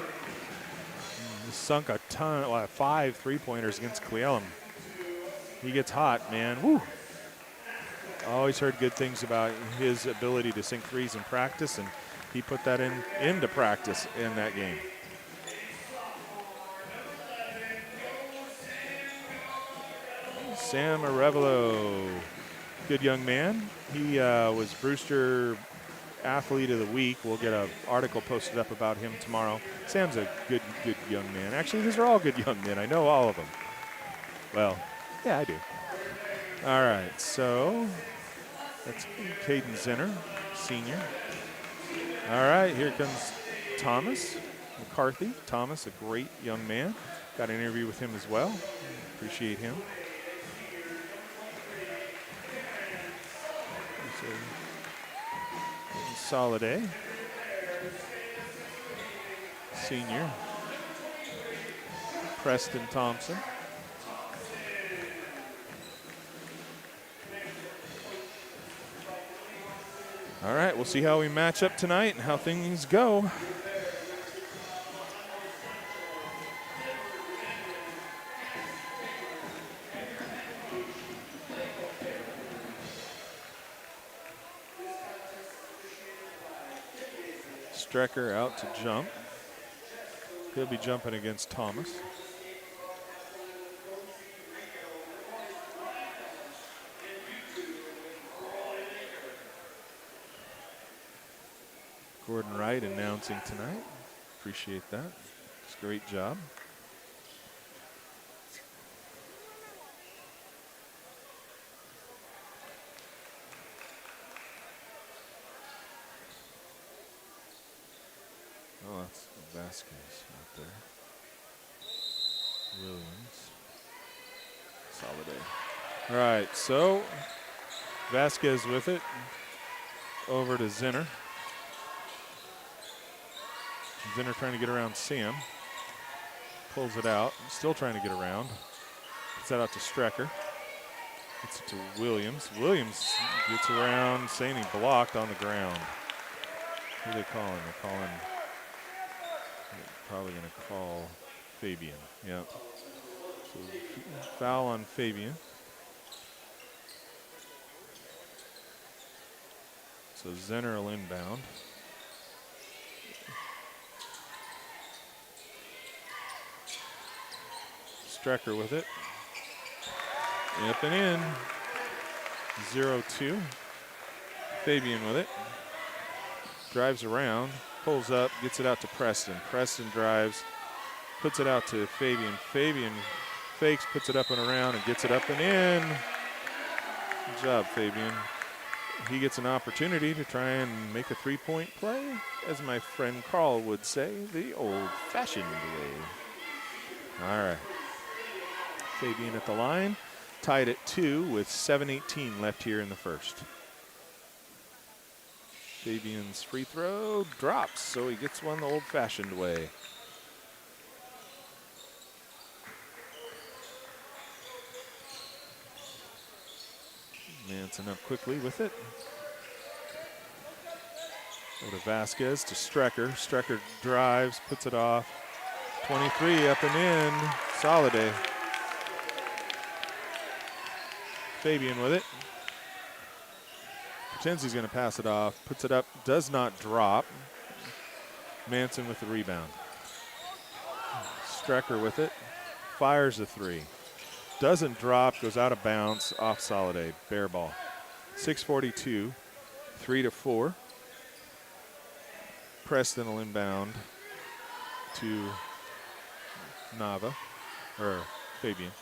Sunk a ton, 5 3-pointers against Cleellum. He gets hot, man. Woo. Always heard good things about his ability to sink threes in practice, and he put that into practice in that game. Sam Arevalo, good young man. He was Brewster Athlete of the Week. We'll get an article posted up about him tomorrow. Sam's a good young man. Actually, these are all good young men. I know all of them. Well, yeah, I do. All right, so that's Caden Zinner, senior. All right, here comes Thomas McCarthy. Thomas, a great young man. Got an interview with him as well. Appreciate him. Soliday, senior. Preston Thompson. All right, we'll see how we match up tonight and how things go. Strecker out to jump. He'll be jumping against Thomas. Gordon Wright announcing tonight. Appreciate that. It's a great job. Oh, that's Vasquez out there. Williams. Soliday. All right, so Vasquez with it. Over to Zinner. Zinner trying to get around Sam. Pulls it out. Still trying to get around. Gets that out to Strecker. Gets it to Williams. Williams gets around, saying he blocked on the ground. Who are they calling? They're calling. They're probably going to call Fabian. Yep. So foul on Fabian. So Zenner will inbound. Strecker with it. Up and in. 0-2. Fabian with it. Drives around. Pulls up. Gets it out to Preston. Preston drives. Puts it out to Fabian. Fabian fakes. Puts it up and around and gets it up and in. Good job, Fabian. He gets an opportunity to try and make a three-point play, as my friend Carl would say, the old-fashioned way. All right. Fabian at the line, tied at 2 with 7:18 left here in the first. Fabian's free throw drops, so he gets one the old-fashioned way. Manson up quickly with it. Over to Vasquez to Strecker. Strecker drives, puts it off. 23 up and in. Soliday. Fabian with it. Pretends he's going to pass it off. Puts it up. Does not drop. Manson with the rebound. Strecker with it. Fires a three. Doesn't drop. Goes out of bounds. Off Soliday. Bare ball. 6:42. 3-4. Preston will inbound to Nava. Or Fabian.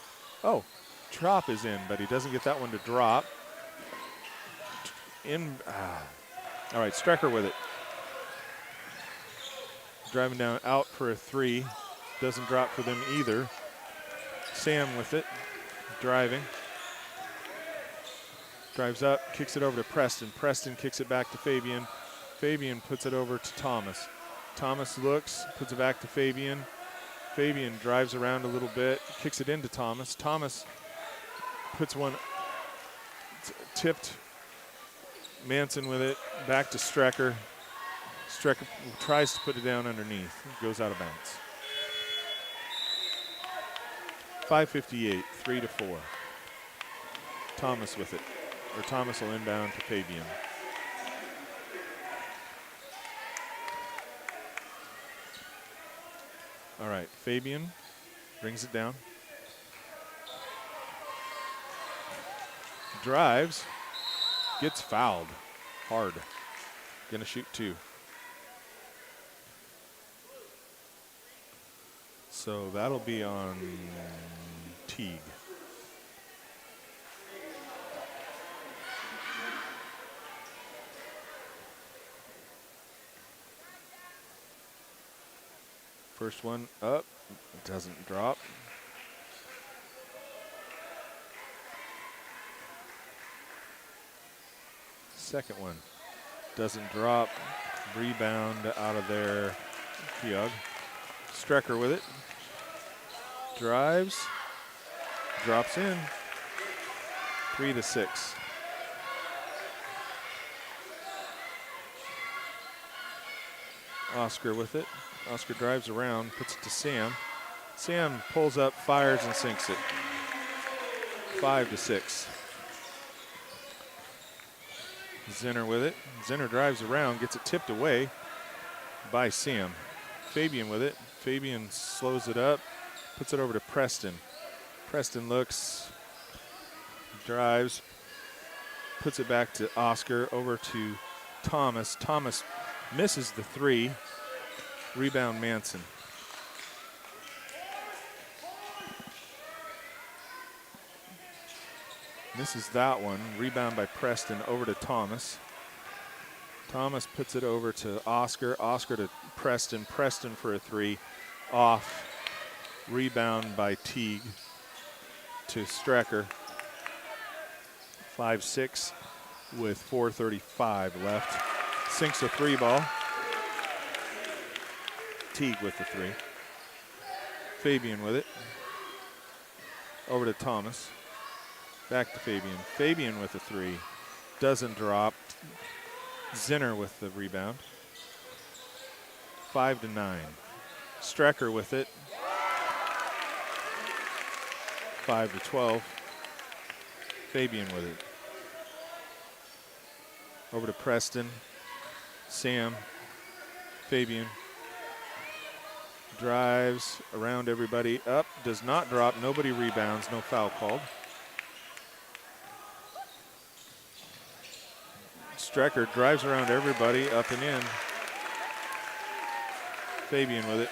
Oh. Drop is in, but he doesn't get that one to drop. All right, Strecker with it. Driving down out for a three. Doesn't drop for them either. Sam with it. Driving. Drives up, kicks it over to Preston. Preston kicks it back to Fabian. Fabian puts it over to Thomas. Thomas looks, puts it back to Fabian. Fabian drives around a little bit, kicks it into Thomas. Thomas puts one tipped. Manson with it, back to Strecker. Strecker tries to put it down underneath. Goes out of bounds. 5:58, 3-4. Thomas with it. Or Thomas will inbound to Fabian. All right, Fabian brings it down. Drives, gets fouled hard. Gonna shoot two. So that'll be on Teague. First one up, doesn't drop. Second one doesn't drop. Rebound out of there. Keogh. Strecker with it. Drives. Drops in. 3-6. Oscar with it. Oscar drives around, puts it to Sam. Sam pulls up, fires, and sinks it. 5-6. Zenner with it. Zenner drives around, gets it tipped away by Sam. Fabian with it. Fabian slows it up, puts it over to Preston. Preston looks, drives, puts it back to Oscar, over to Thomas. Thomas misses the three. Rebound Manson. Misses that one. Rebound by Preston over to Thomas. Thomas puts it over to Oscar. Oscar to Preston. Preston for a three. Off. Rebound by Teague to Strecker. 5-6 with 4:35 left. Sinks a three ball. Teague with the three. Fabian with it. Over to Thomas. Back to Fabian. Fabian with a 3. Doesn't drop. Zinner with the rebound. 5-9. Strecker with it. 5-12. Fabian with it. Over to Preston. Sam. Fabian. Drives around everybody. Up. Does not drop. Nobody rebounds. No foul called. Strecker drives around everybody. Up and in. Fabian with it.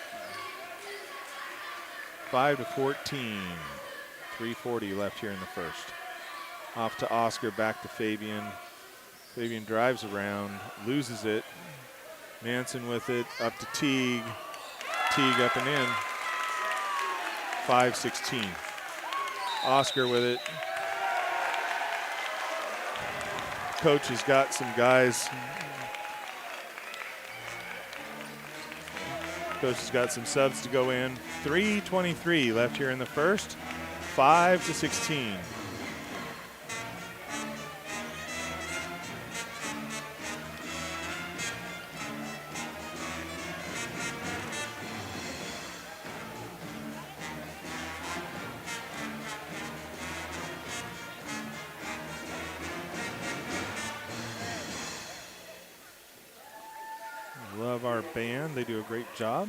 5-14. 3:40 left here in the first. Off to Oscar, back to Fabian. Fabian drives around, loses it. Manson with it, up to Teague. Teague up and in. 5-16. Oscar with it. Coach has got some guys. Coach has got some subs to go in. 3:23 left here in the first. 5-16. Love our band. They do a great job.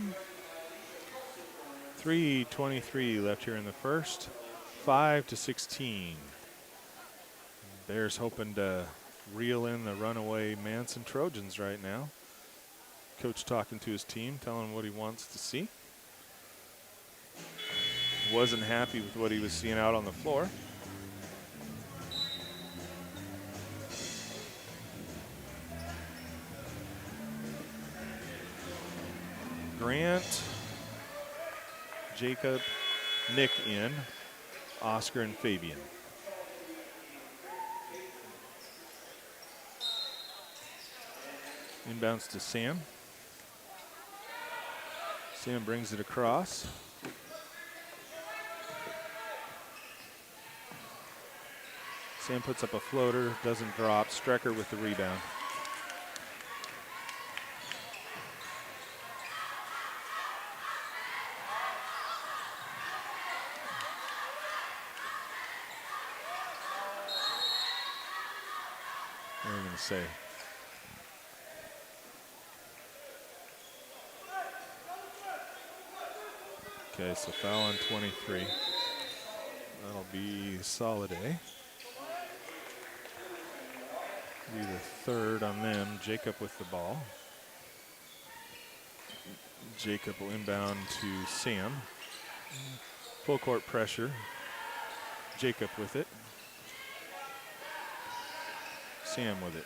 3:23 left here in the first. 5-16. Bears hoping to reel in the runaway Manson Trojans right now. Coach talking to his team, telling him what he wants to see. Wasn't happy with what he was seeing out on the floor. Grant, Jacob, Nick in, Oscar and Fabian. Inbounds to Sam. Sam brings it across. Sam puts up a floater, doesn't drop. Strecker with the rebound. What are you going to say? Okay, so foul on 23. That'll be solid A. Be the third on them. Jacob with the ball. Jacob will inbound to Sam. Full court pressure. Jacob with it. Sam with it.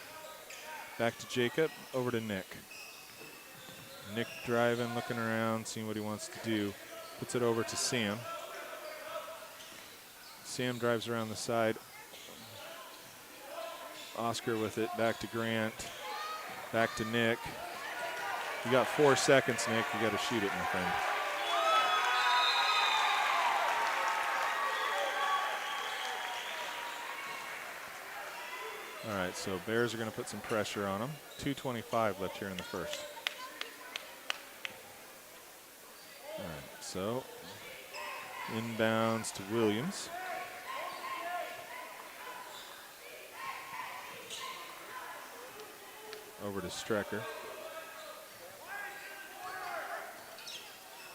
Back to Jacob, over to Nick. Nick driving, looking around, seeing what he wants to do. Puts it over to Sam. Sam drives around the side. Oscar with it, back to Grant. Back to Nick. You got 4 seconds, Nick. You got to shoot it, my friend. All right, so Bears are going to put some pressure on them. 2:25 left here in the first. All right, so inbounds to Williams. Over to Strecker.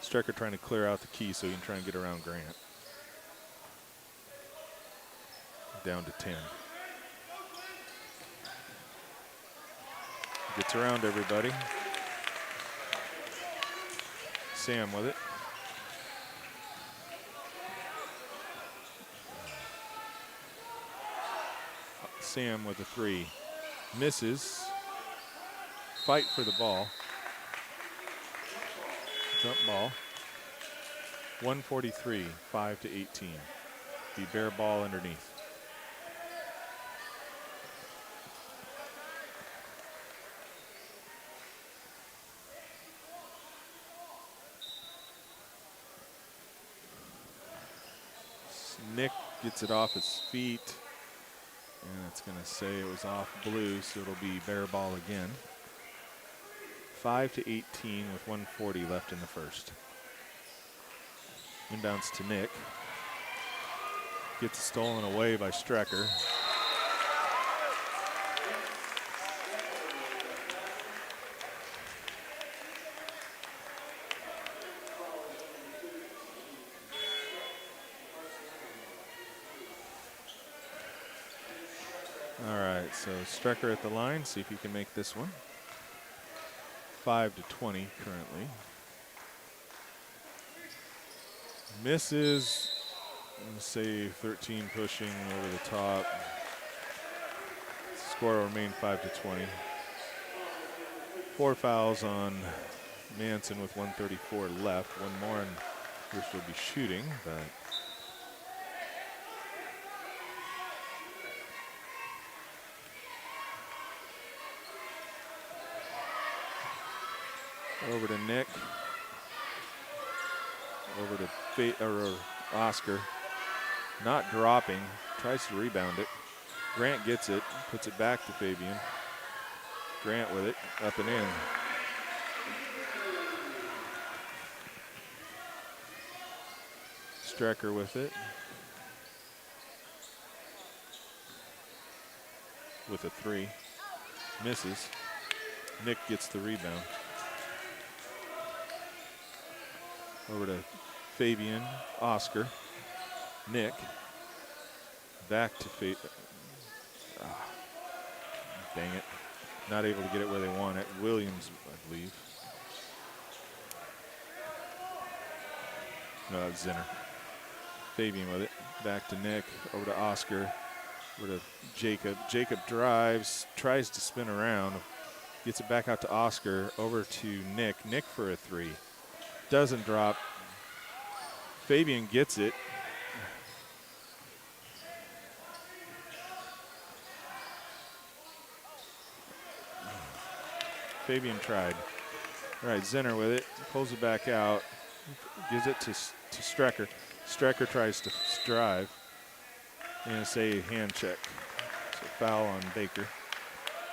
Strecker trying to clear out the key so he can try and get around Grant. Down to 10. Gets around everybody. Sam with it. Sam with a 3. Misses. Fight for the ball. Jump ball. 143, 5-18. The Bear ball underneath. Nick gets it off his feet, and it's going to say it was off blue, so it'll be bear ball again. 5-18 with 1:40 left in the first. Inbounds to Nick. Gets stolen away by Strecker. All right, so Strecker at the line. See if he can make this one. 5-20 currently. Misses. Let's say 13 pushing over the top. Score will remain 5-20. 4 fouls on Manson with 1:34 left. One more and Bruce will be shooting, but over to Nick. Over to Oscar. Not dropping. Tries to rebound it. Grant gets it. Puts it back to Fabian. Grant with it. Up and in. Strecker with it. With a 3. Misses. Nick gets the rebound. Over to Fabian, Oscar, Nick, back to Fabian. Dang it. Not able to get it where they want it. Williams, I believe. No, that's Zinner. Fabian with it. Back to Nick, over to Oscar, over to Jacob. Jacob drives, tries to spin around, gets it back out to Oscar, over to Nick. Nick for a 3. Doesn't drop. Fabian gets it. Fabian tried. All right, Zinner with it. Pulls it back out. Gives it to Strecker. Strecker tries to drive. And say hand check. So foul on Baker.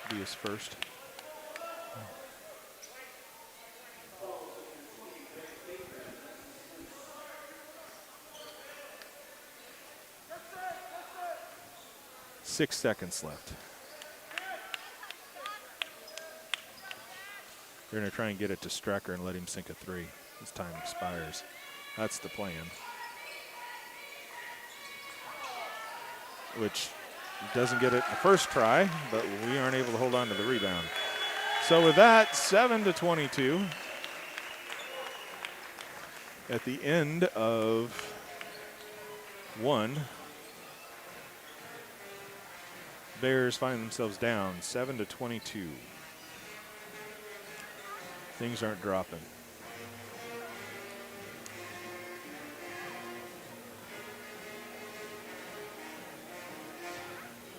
Be his first. Six seconds left. They're going to try and get it to Strecker and let him sink a 3 as time expires. That's the plan. Which doesn't get it the first try, but we aren't able to hold on to the rebound. So with that, 7-22 at the end of 1. Bears find themselves down 7-22. Things aren't dropping.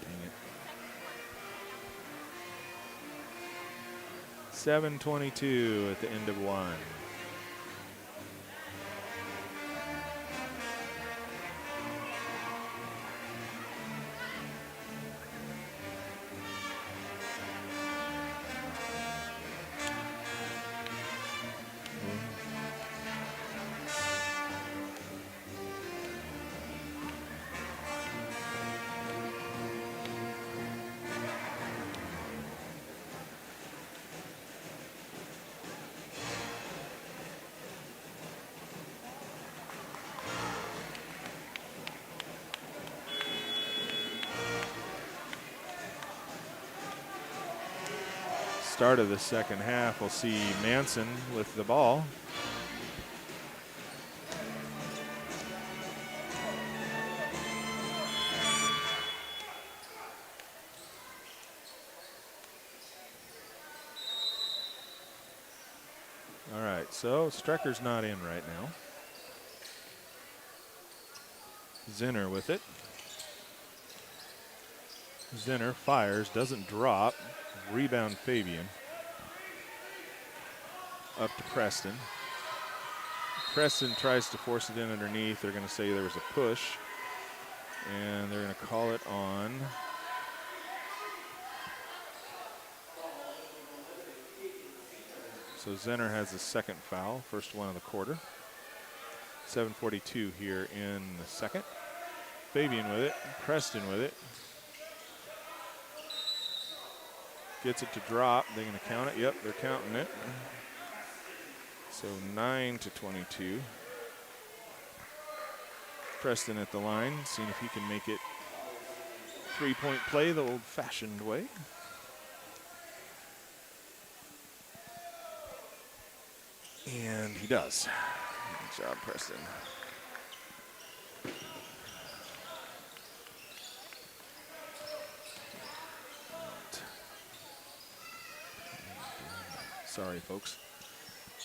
Dang it. 7:22 at the end of 1. Start of the second half, we'll see Manson with the ball. All right, so Strecker's not in right now. Zinner with it. Zinner fires, doesn't drop. Rebound Fabian. Up to Preston. Preston tries to force it in underneath. They're going to say there was a push. And they're going to call it on so Zenner has the second foul, first one of the quarter. 7:42 here in the second. Fabian with it, Preston with it. Gets it to drop. They're going to count it. Yep, they're counting it. So 9-22. Preston at the line, seeing if he can make it three-point play the old-fashioned way. And he does. Good job, Preston. Sorry, folks.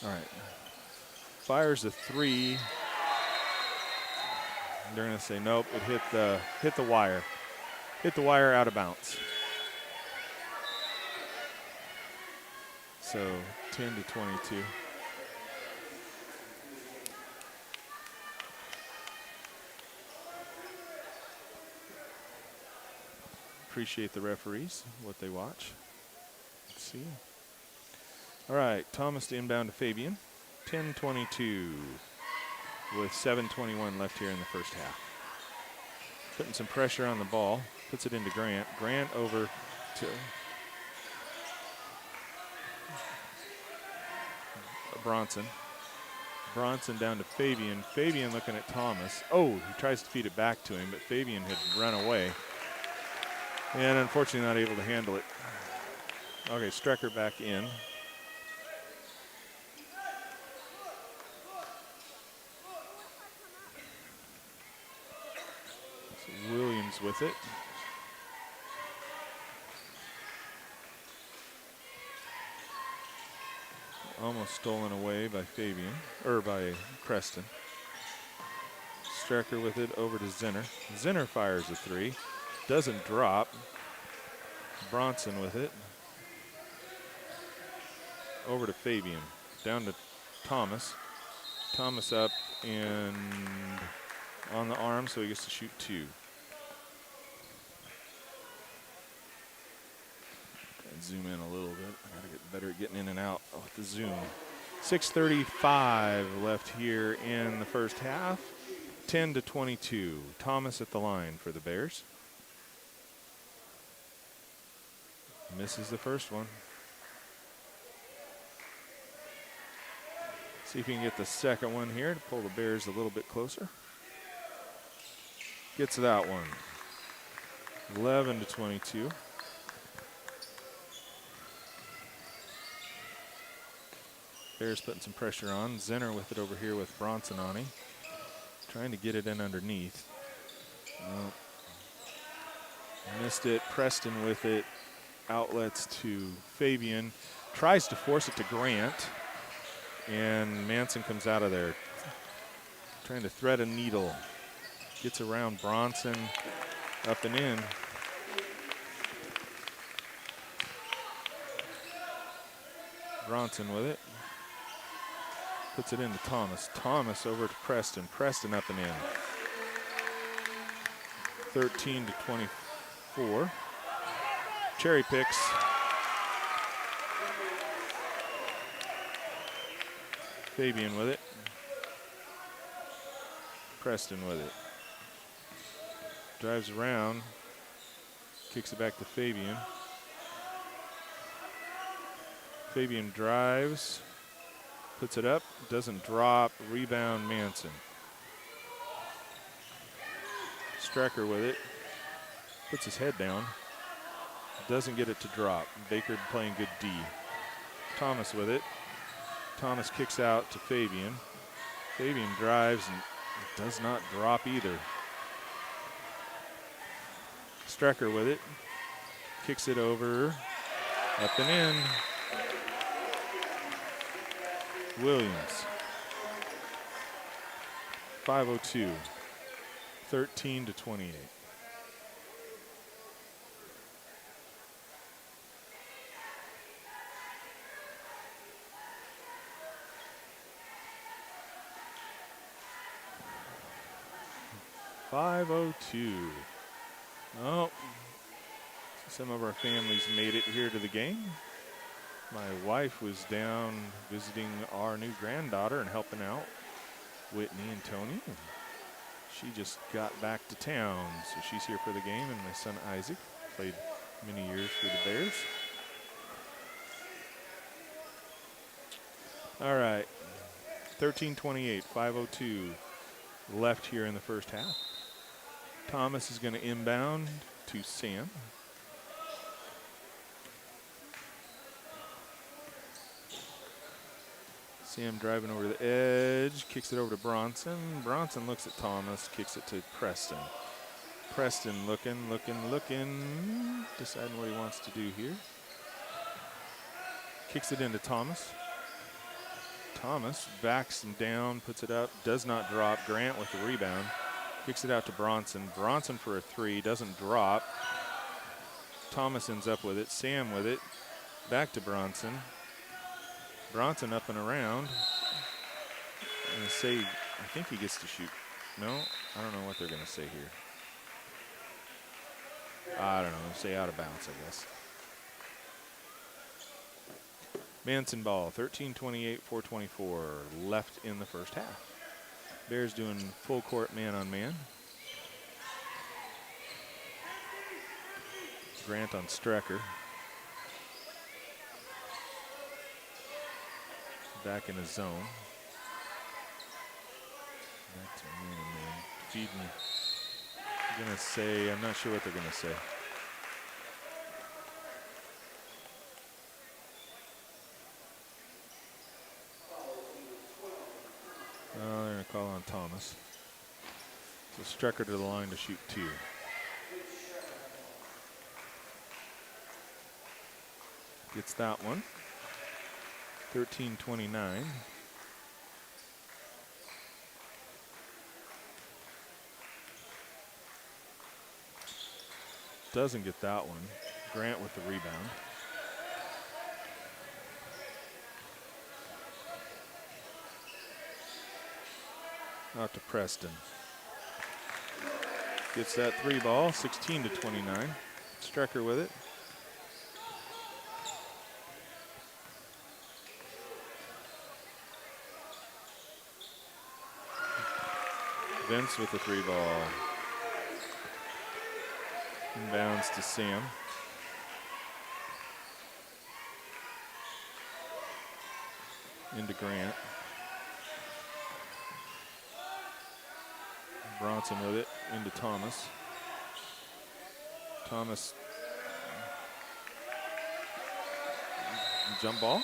All right. Fires a three. They're going to say nope. It hit the wire. Hit the wire out of bounds. So 10-22. Appreciate the referees, what they watch. Let's see. All right, Thomas to inbound to Fabian. 10-22 with 7:21 left here in the first half. Putting some pressure on the ball. Puts it into Grant. Grant over to Bronson. Bronson down to Fabian. Fabian looking at Thomas. Oh, he tries to feed it back to him, but Fabian had run away. And unfortunately not able to handle it. Okay, Strecker back in. So Williams with it. Almost stolen away by Fabian, or by Preston. Strecker with it over to Zinner. Zinner fires a three. Doesn't drop. Bronson with it. Over to Fabian. Down to Thomas. Thomas up and on the arm, so he gets to shoot two. And zoom in a little bit. I gotta get better at getting in and out with the zoom. 6:35 left here in the first half. 10-22. Thomas at the line for the Bears. Misses the first one. See if he can get the second one here to pull the Bears a little bit closer. Gets that one. 11-22. Bears putting some pressure on. Zenner with it over here with Bronson on him. Trying to get it in underneath. Nope. Missed it. Preston with it. Outlets to Fabian. Tries to force it to Grant. And Manson comes out of there. Trying to thread a needle. Gets around Bronson. Up and in. Bronson with it. Puts it into Thomas. Thomas over to Preston. Preston up and in. 13-24. Cherry picks. Fabian with it. Preston with it. Drives around. Kicks it back to Fabian. Fabian drives. Puts it up. Doesn't drop. Rebound Manson. Strecker with it. Puts his head down. Doesn't get it to drop. Baker playing good D. Thomas with it. Thomas kicks out to Fabian. Fabian drives and does not drop either. Strecker with it. Kicks it over. Up and in. Williams. 5:02. 13-28. 5:02. Oh, some of our families made it here to the game. My wife was down visiting our new granddaughter and helping out Whitney and Tony. She just got back to town, so she's here for the game. And my son Isaac played many years for the Bears. All right, 13:28, 5:02 left here in the first half. Thomas is going to inbound to Sam. Sam driving over the edge, kicks it over to Bronson. Bronson looks at Thomas, kicks it to Preston. Preston looking, deciding what he wants to do here. Kicks it into Thomas. Thomas backs him down, puts it up, does not drop. Grant with the rebound. Kicks it out to Bronson. Bronson for a three, doesn't drop. Thomas ends up with it. Sam with it. Back to Bronson. Bronson up and around. I'm going to say, I think he gets to shoot. No, I don't know what they're going to say here. I don't know. Say out of bounds, I guess. Manson ball, 13:28, 4:24 left in the first half. Bears doing full court man-on-man. Grant on Strecker. Back in his zone. Back to man-on-man. Feed me. I'm going to say, I'm not sure what they're going to say. Oh, they're going to call on Thomas. So Strecker to the line to shoot two. Gets that one. 13:29. Doesn't get that one. Grant with the rebound. Out to Preston. Gets that three ball, 16-29. Strecker with it. Vince with the three ball. Inbounds to Sam. Into Grant. Bronson with it, into Thomas. Thomas, jump ball.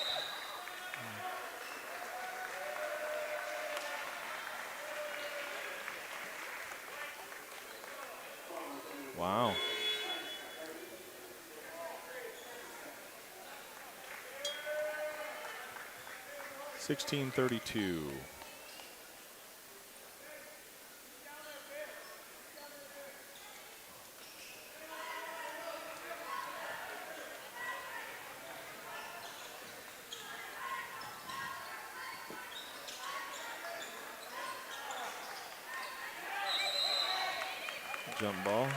Wow. $16:32. Jump ball.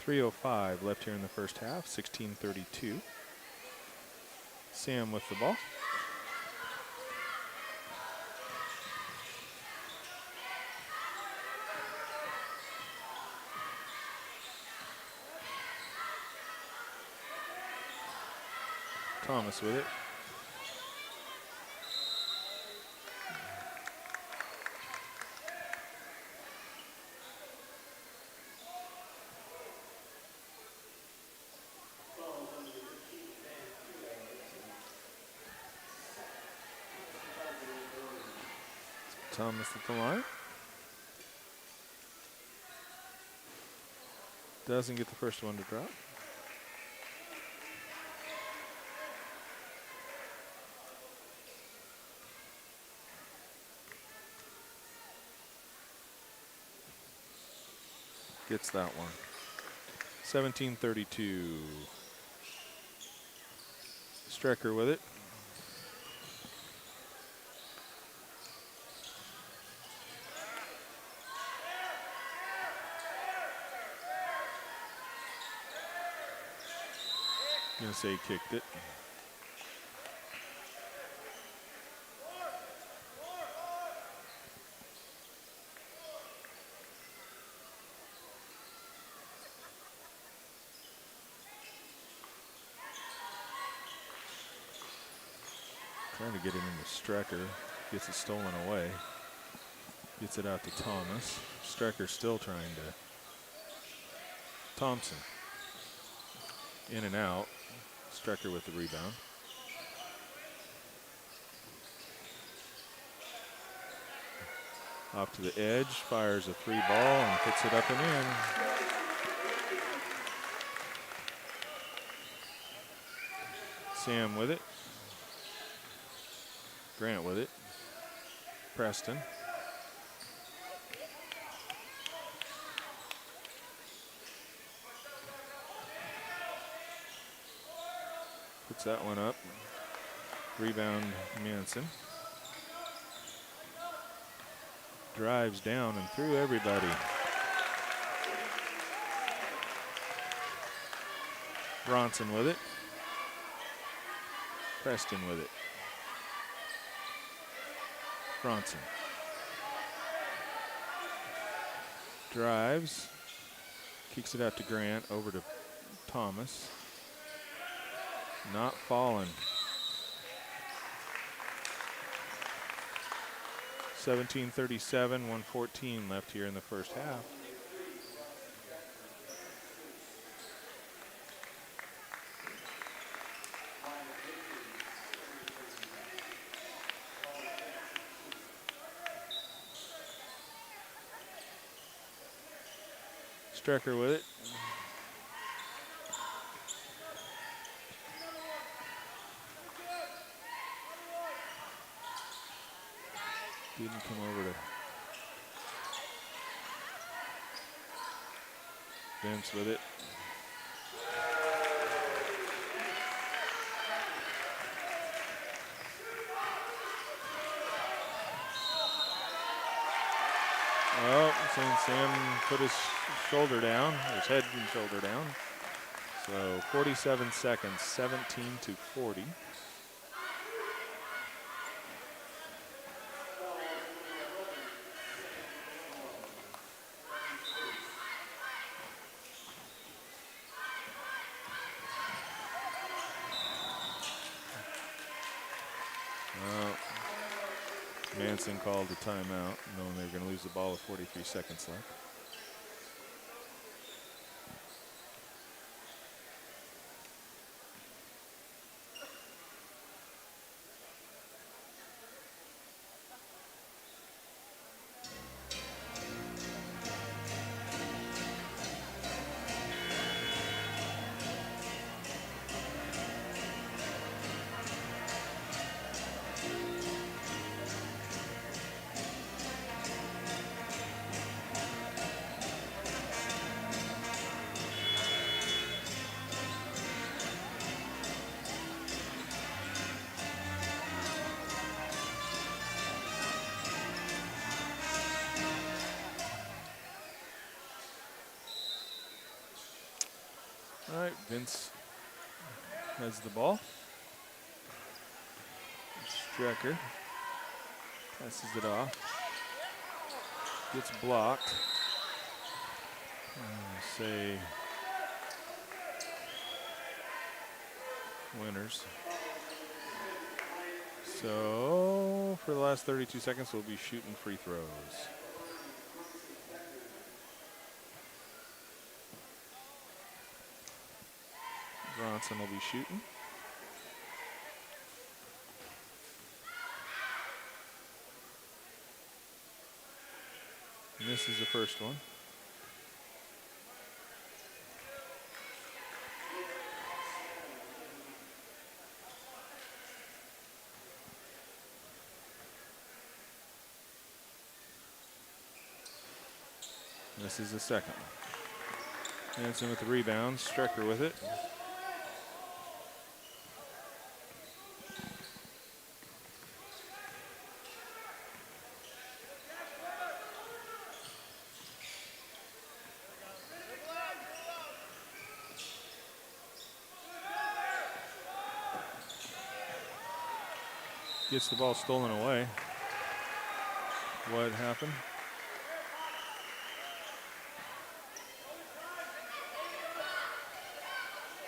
.305 left here in the first half, 16:32. Sam with the ball. Thomas with it. Thomas at the line. Doesn't get the first one to drop. Gets that one. 17:32. Strecker with it. Gonna say he kicked it. Trying to get it into Strecker. Gets it stolen away. Gets it out to Thomas. Strecker still trying to. Thompson. In and out. Strecker with the rebound. Off to the edge. Fires a 3 ball and puts it up and in. Sam with it. Grant with it. Preston. Puts that one up. Rebound Manson. Drives down and through everybody. Bronson with it. Preston with it. Bronson. Drives. Kicks it out to Grant. Over to Thomas. Not falling. 17:37, 1:14 left here in the first half. Strecker with it. Didn't come over to Vince with it. Oh, Sam put his shoulder down, his head and shoulder down. So 47 seconds, 17-40. Manson called a timeout, knowing they were going to lose the ball with 43 seconds left. All right, Vince has the ball. Strecker passes it off. Gets blocked. Say winners. So for the last 32 seconds, we'll be shooting free throws. Bronson will be shooting. And this is the first one. And this is the second one. Manson with the rebound, Strecker with it. gets the ball stolen away. What happened?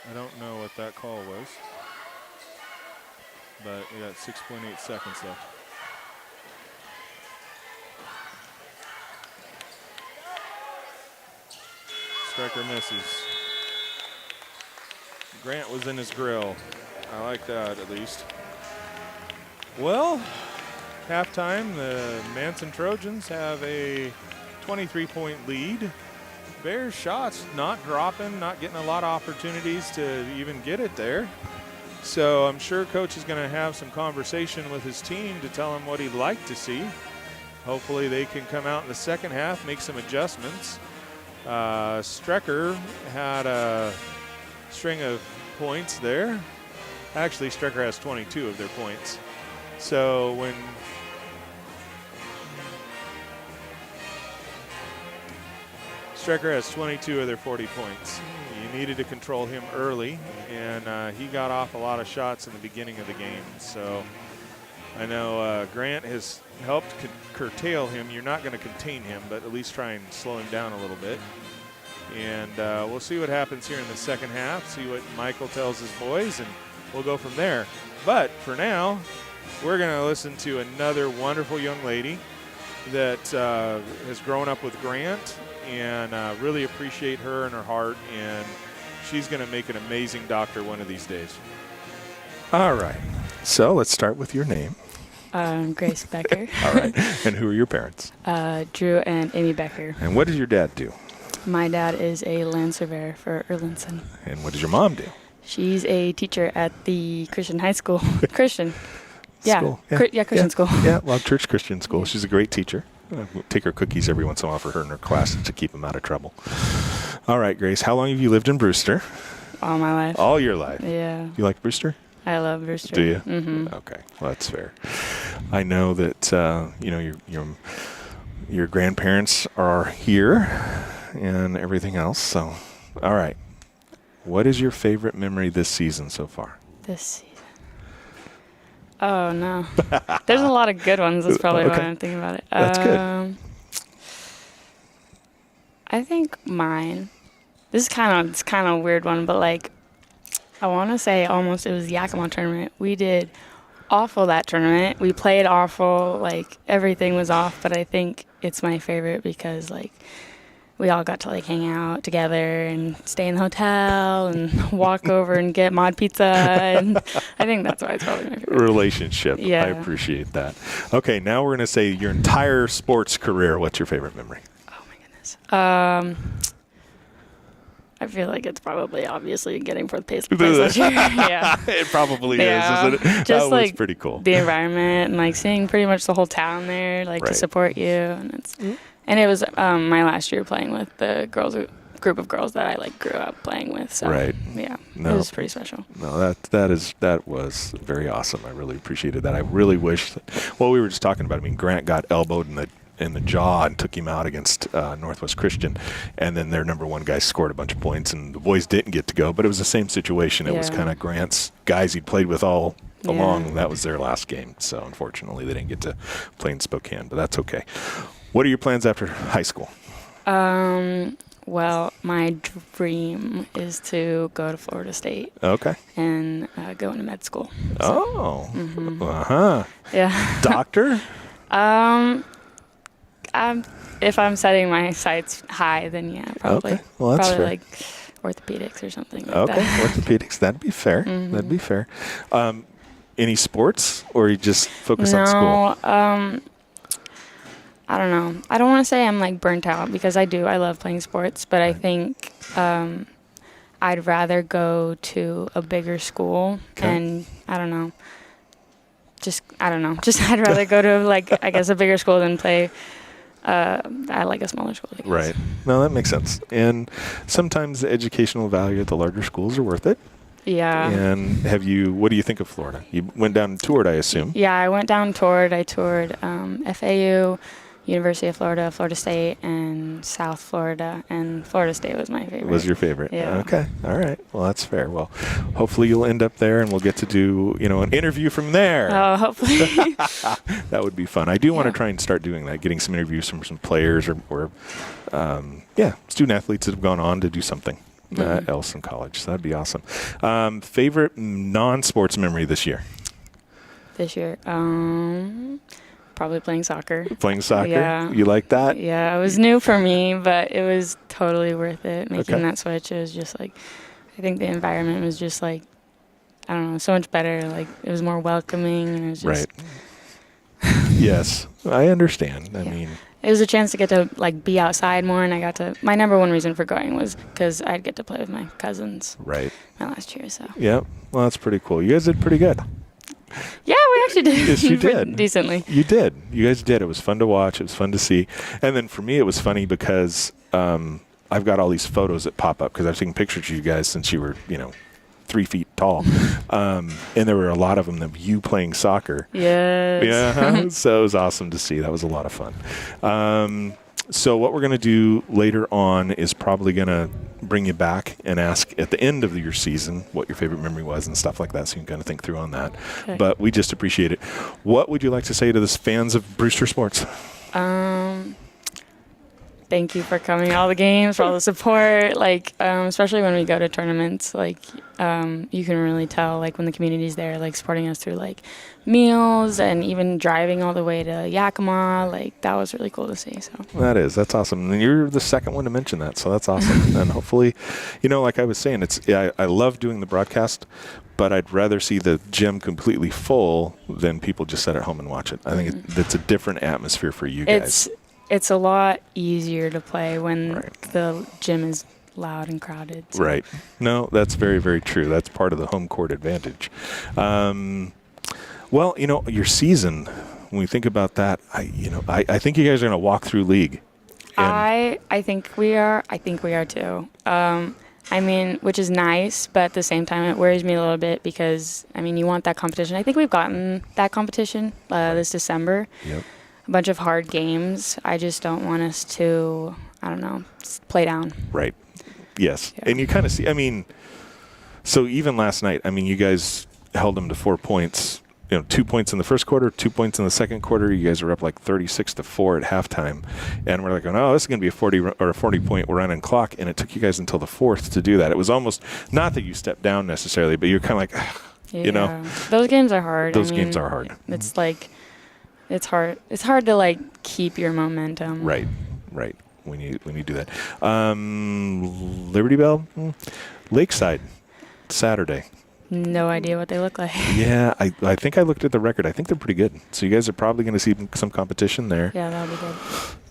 I don't know what that call was, but we got 6.8 seconds left. Striker misses. Grant was in his grill. I like that at least. Well, halftime, the Manson Trojans have a 23-point lead. Bears shots not dropping, not getting a lot of opportunities to even get it there. So I'm sure Coach is going to have some conversation with his team to tell him what he'd like to see. Hopefully they can come out in the second half, make some adjustments. Strecker had a string of points there. Actually, Strecker has 22 of their points. So when Strecker has 22 of their 40 points. You needed to control him early, and he got off a lot of shots in the beginning of the game. So I know Grant has helped curtail him. You're not going to contain him, but at least try and slow him down a little bit. And we'll see what happens here in the second half, see what Michael tells his boys, and we'll go from there. But for now, we're going to listen to another wonderful young lady that has grown up with Grant, and really appreciate her and her heart, and she's going to make an amazing doctor one of these days. All right. So let's start with your name. Grace Becker. All right. And who are your parents? Drew and Amy Becker. And what does your dad do? My dad is a land surveyor for Erlinson. And what does your mom do? She's a teacher at the Christian high school. Christian. Yeah. School. Christian school. Yeah, Love Church Christian School. She's a great teacher. We'll take her cookies every once in a while for her in her classes to keep them out of trouble. All right, Grace, how long have you lived in Brewster? All my life. All your life? Yeah. You like Brewster? I love Brewster. Do you? Mm-hmm. Okay, well, that's fair. I know that your grandparents are here and everything else. So, all right. What is your favorite memory this season so far? This season. Oh, no. There's a lot of good ones. That's probably why I'm thinking about it. That's good. I think mine. This is kind of a weird one, but like, I want to say almost it was the Yakima tournament. We did awful that tournament. We played awful. Like, everything was off, but I think it's my favorite because, like, we all got to, like, hang out together and stay in the hotel and walk over and get mod pizza. And I think that's why it's probably my favorite. Relationship. Yeah. I appreciate that. Okay, now we're going to say your entire sports career. What's your favorite memory? Oh, my goodness. I feel like it's probably obviously getting fourth place last year. Yeah. It probably Yeah. is, isn't it? Just that was like pretty cool. The environment and like seeing pretty much the whole town there, like Right. to support you, and it's and it was my last year playing with the group of girls that I like grew up playing with. So Right. yeah, No. it was pretty special. No, that was very awesome. I really appreciated that. I really wish that, well, we were just talking about it. I mean, Grant got elbowed in the jaw and took him out against Northwest Christian, and then their number one guy scored a bunch of points, and the boys didn't get to go, but it was the same situation. It was Yeah. kind of Grant's guys he'd played with all along. Yeah. That was their last game, so unfortunately they didn't get to play in Spokane, but that's okay. What are your plans after high school? Well, my dream is to go to Florida State Okay. and go into med school. Oh. Uh-huh. Yeah. Doctor? If I'm setting my sights high, then yeah, probably. Okay. Well, that's probably fair. like orthopedics or something like Okay, that. orthopedics. That'd be fair. Mhm. That'd be fair. Any sports, or you just focus on school? I don't know. I don't want to say I'm like burnt out because I do. I love playing sports, but I think I'd rather go to a bigger school, Okay. and I don't know. Just I'd rather go to like I guess a bigger school than play at like a smaller school. I guess. Right. No, that makes sense. And sometimes the educational value at the larger schools are worth it. Yeah. And what do you think of Florida? You went down and toured, I assume. Yeah, I went down and toured. I toured FAU, University of Florida, Florida State, and South Florida, and Florida State was my favorite. Was your favorite? Yeah. Okay. All right. Well, that's fair. Well, hopefully you'll end up there, and we'll get to do an interview from there. Oh, hopefully. That would be fun. I do want to try and start doing that, getting some interviews from some players or student athletes that have gone on to do something else in college. So that'd be awesome. Favorite non-sports memory this year? This year, probably playing soccer. Playing soccer? Yeah. You like that? Yeah, it was new for me, but it was totally worth it. Making Okay. that switch, it was just like, I think the environment was just like, I don't know, so much better. Like, it was more welcoming, and it was just. Right. Yes, I understand. I Yeah. mean, It was a chance to get to like be outside more, and I got to. My number one reason for going was because I'd get to play with my cousins right. my last year. So Yep. Well, that's pretty cool. You guys did pretty good. yeah, we actually did. Yes, you did. Decently. You did. You guys did. It was fun to watch. It was fun to see. And then for me, it was funny because I've got all these photos that pop up because I've taken pictures of you guys since you were, 3 feet tall. And there were a lot of them of you playing soccer. Yes. Yeah. So it was awesome to see. That was a lot of fun. So what we're going to do later on is probably going to bring you back and ask at the end of your season what your favorite memory was and stuff like that, so you can kind of think through on that. Okay. But we just appreciate it. What would you like to say to the fans of Brewster Sports? Thank you for coming to all the games, for all the support. Like, especially when we go to tournaments, like, you can really tell, like, when the community's there, like, supporting us through, like, meals and even driving all the way to Yakima. Like, that was really cool to see. So That's awesome. And you're the second one to mention that, so that's awesome. And hopefully, like I was saying, I love doing the broadcast, but I'd rather see the gym completely full than people just sit at home and watch it. I think it's a different atmosphere for you guys. It's a lot easier to play when Right. the gym is loud and crowded. So. Right. No, that's very, very true. That's part of the home court advantage. Well, your season, when we think about that, I think you guys are going to walk through league. And I think we are. I think we are too. Which is nice, but at the same time, it worries me a little bit because, you want that competition. I think we've gotten that competition this December. Yep. A bunch of hard games. I just don't want us to, play down. Right. Yes. Yeah. And you kind of see, so even last night, you guys held them to 4 points, 2 points in the first quarter, 2 points in the second quarter. You guys were up like 36-4 at halftime. And we're like, oh, this is going to be a 40-point running clock. And it took you guys until the fourth to do that. It was almost not that you stepped down necessarily, but you're kind of like, Those games are hard. Those games are hard. It's like, it's hard. It's hard to like keep your momentum. Right. When you do that. Liberty Bell, Lakeside, Saturday. No idea what they look like. Yeah, I think I looked at the record. I think they're pretty good. So you guys are probably going to see some competition there. Yeah, that'll be good.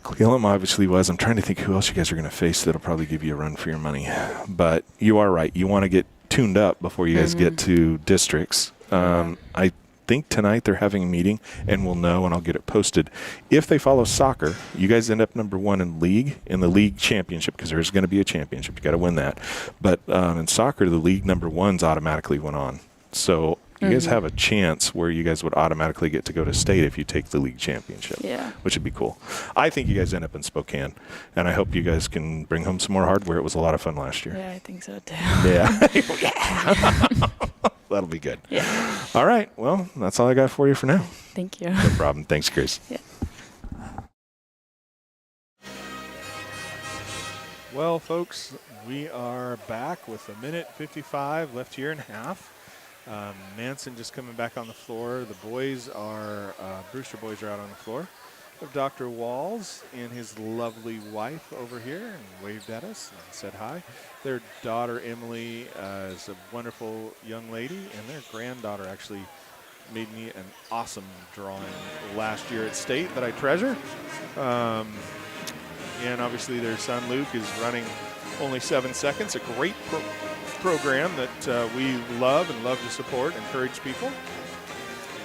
Cleveland obviously was. I'm trying to think who else you guys are going to face that'll probably give you a run for your money. But you are right. You want to get tuned up before you guys get to districts. I think tonight they're having a meeting, and we'll know, and I'll get it posted. If they follow soccer, you guys end up number one in the league championship, because there's going to be a championship. You got to win that. But in soccer, the league number one's automatically went on. So you guys have a chance where you guys would automatically get to go to state if you take the league championship, which would be cool. I think you guys end up in Spokane, and I hope you guys can bring home some more hardware. It was a lot of fun last year. Yeah, I think so too. Yeah. That'll be good. Yeah. All right. Well, that's all I got for you for now. Thank you. No problem. Thanks, Grace. Yeah. Well, folks, we are back with 1:55 left here in half. Manson just coming back on the floor. The boys are, Brewster boys are out on the floor. We have Dr. Walls and his lovely wife over here and waved at us and said hi. Their daughter, Emily, is a wonderful young lady, and their granddaughter actually made me an awesome drawing last year at state that I treasure. And obviously their son, Luke, is running only 7 seconds, a great program that we love to support, encourage people.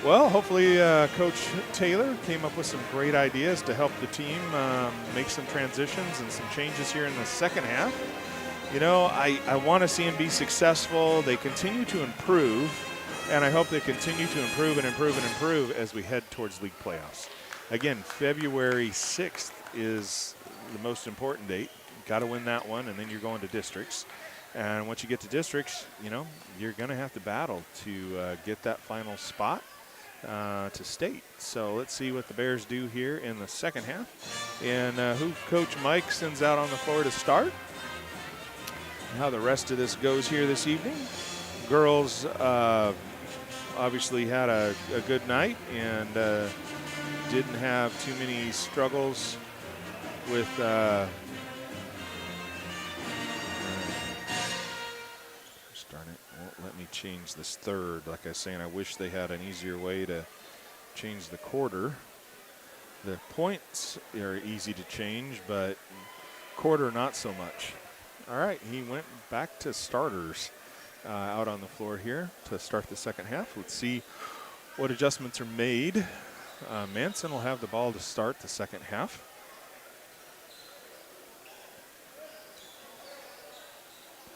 Well, hopefully Coach Taylor came up with some great ideas to help the team make some transitions and some changes here in the second half. I want to see them be successful. They continue to improve, and I hope they continue to improve and improve and improve as we head towards league playoffs. Again, February 6th is the most important date. Got to win that one, and then you're going to districts. And once you get to districts, you know, you're going to have to battle to get that final spot to state. So let's see what the Bears do here in the second half. And who Coach Mike sends out on the floor to start. And how the rest of this goes here this evening. Girls obviously had a good night and didn't have too many struggles with darn it, won't let me change this third. Like I was saying, I wish they had an easier way to change the quarter. The points are easy to change, but quarter not so much. All right, he went back to starters out on the floor here to start the second half. Let's see what adjustments are made. Manson will have the ball to start the second half.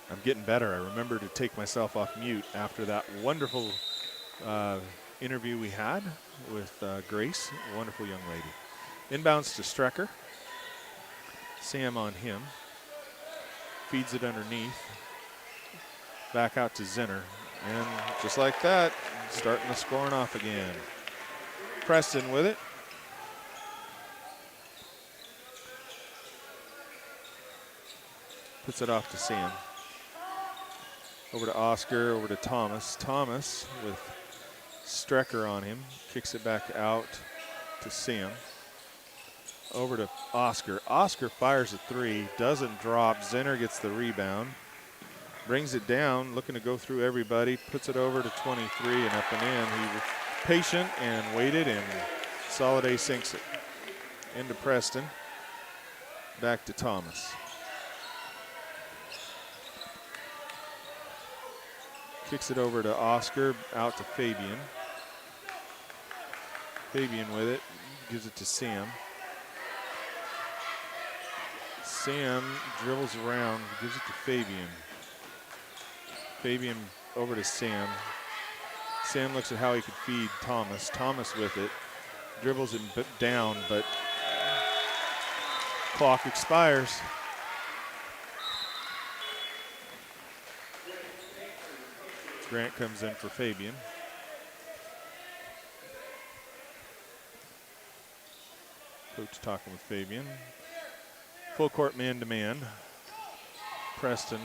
I'm getting better. I remember to take myself off mute after that wonderful interview we had with Grace, a wonderful young lady. Inbounds to Strecker. Sam on him. Feeds it underneath. Back out to Zinner. And just like that, starting the scoring off again. Preston with it. Puts it off to Sam. Over to Oscar, over to Thomas. Thomas with Strecker on him. Kicks it back out to Sam. Over to Oscar. Oscar fires a three, doesn't drop. Zinner gets the rebound. Brings it down, looking to go through everybody. Puts it over to 23 and up and in. He was patient and waited, and Soliday sinks it. Into Preston. Back to Thomas. Kicks it over to Oscar, out to Fabian. Fabian with it, gives it to Sam. Sam dribbles around, gives it to Fabian. Fabian over to Sam. Sam looks at how he could feed Thomas. Thomas with it, dribbles it down, but clock expires. Grant comes in for Fabian. Coach talking with Fabian. Full court man-to-man. Preston.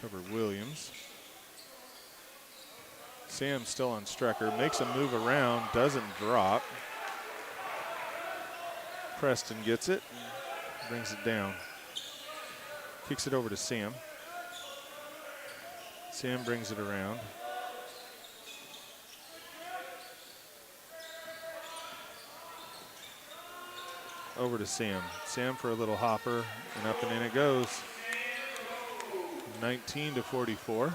Cover Williams. Sam still on Strecker. Makes a move around. Doesn't drop. Preston gets it. Brings it down. Kicks it over to Sam. Sam brings it around. Over to Sam. Sam for a little hopper, and up and in it goes. 19-44.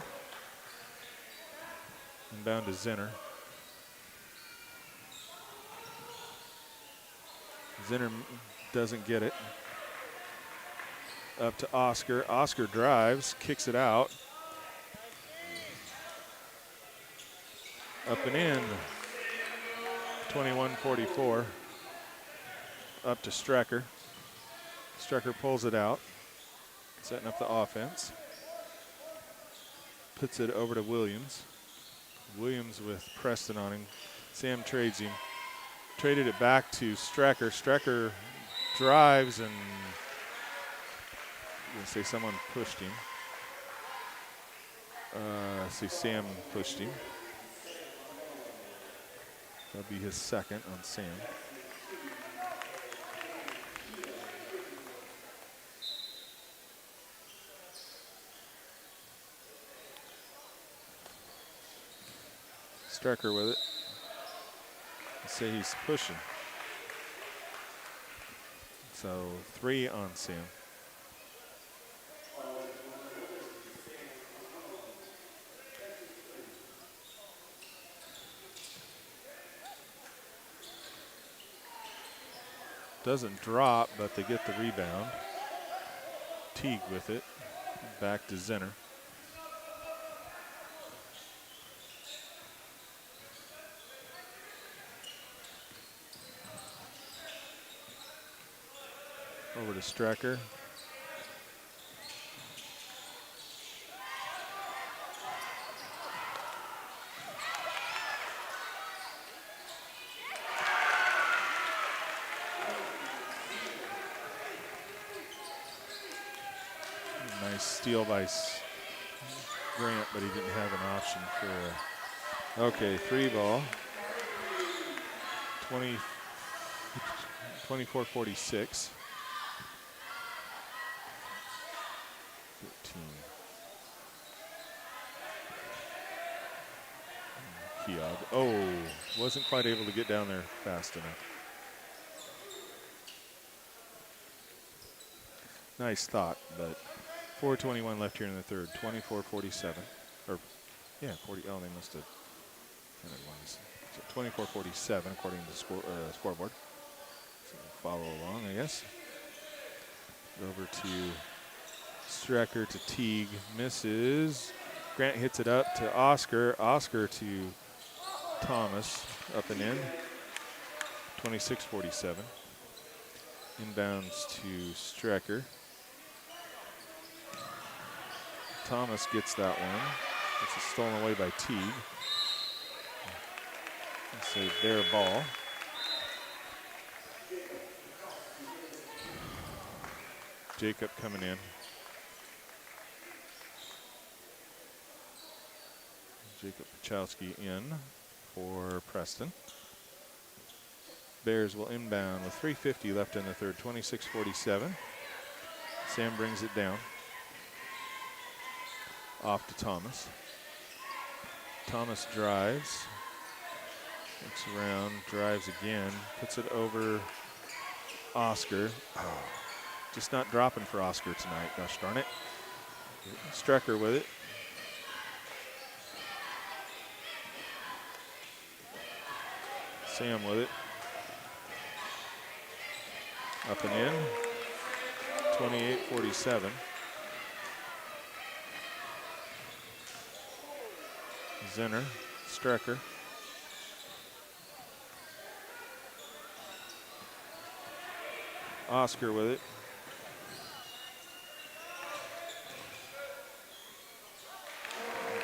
Inbound to Zinner. Zinner doesn't get it. Up to Oscar. Oscar drives, kicks it out. Up and in. 21-44. Up to Strecker. Strecker pulls it out, setting up the offense. Puts it over to Williams. Williams with Preston on him. Sam trades him. Traded it back to Strecker. Strecker drives and I'm gonna say someone pushed him. See, Sam pushed him. That'll be his second on Sam. Strecker with it. Let's say he's pushing. So 3 on Sam. Doesn't drop, but they get the rebound. Teague with it. Back to Zinner. Over to Strecker. Nice steal by Grant, but he didn't have an option for okay, 3 ball. 24-46. 13. Keogh. Oh, wasn't quite able to get down there fast enough. Nice thought, but 4:21 left here in the third. 24-47. Or, yeah, 40. Oh, they must have. So 24-47 according to the scoreboard. So we'll follow along, I guess. Over to Strecker to Teague. Misses. Grant hits it up to Oscar. Oscar to Thomas. Up and in. 26-47. Inbounds to Strecker. Thomas gets that one. It's stolen away by Teague. It's a their ball. Jacob coming in. Jacob Pachowski in for Preston. Bears will inbound with 3:50 left in the third, 26-47. Sam brings it down. Off to Thomas. Thomas drives. Looks around, drives again, puts it over Oscar. Oh, just not dropping for Oscar tonight, gosh darn it. Strecker with it. Sam with it. Up and in. 28-47. Zinner, Strecker. Oscar with it.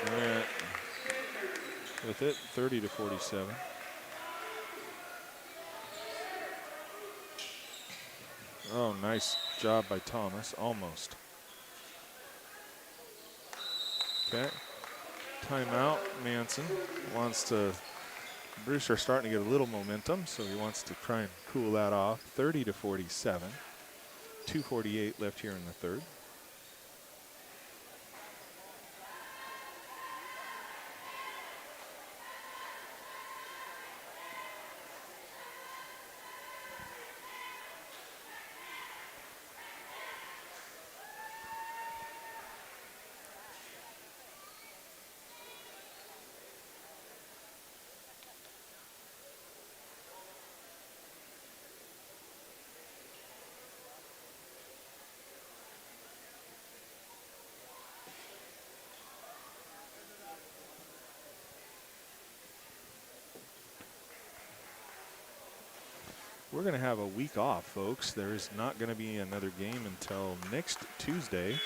Grant with it, 30-47. Oh, nice job by Thomas, almost. Okay, timeout. Manson wants to, Brewster starting to get a little momentum, so he wants to try and cool that off. 30-47, 2:48 left here in the third. We're going to have a week off, folks. There is not going to be another game until next Tuesday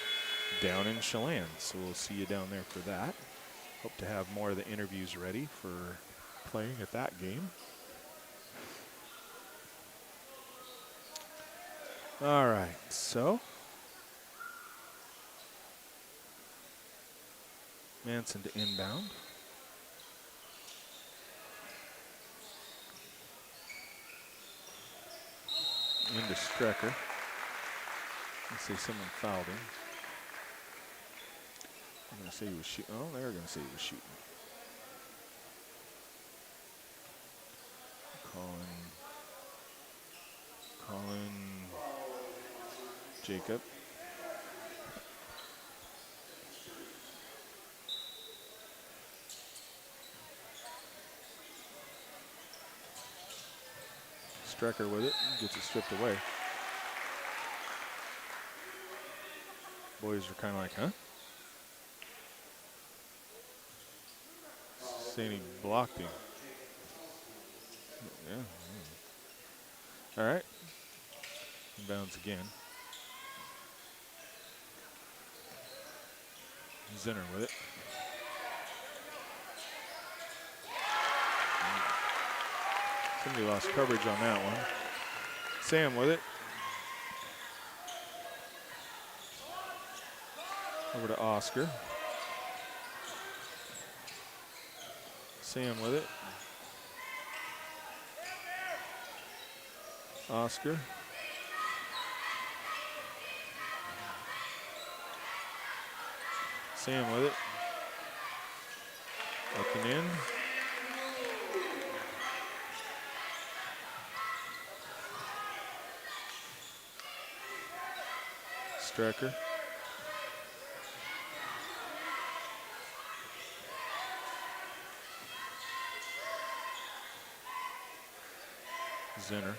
down in Chelan. So we'll see you down there for that. Hope to have more of the interviews ready for playing at that game. All right, so Manson to inbound. Into Strecker. Let's say someone fouled him. I'm going to say he was shooting. Oh, they're going to say he was shooting. Calling Jacob. Strecker with it, gets it stripped away. Boys are kind of like, huh? Saying he blocked him. Yeah. All right. Inbounds again. Zinner with it. Somebody lost coverage on that one. Sam with it. Over to Oscar. Sam with it. Oscar. Sam with it. Up and in. Strecker. Zinner.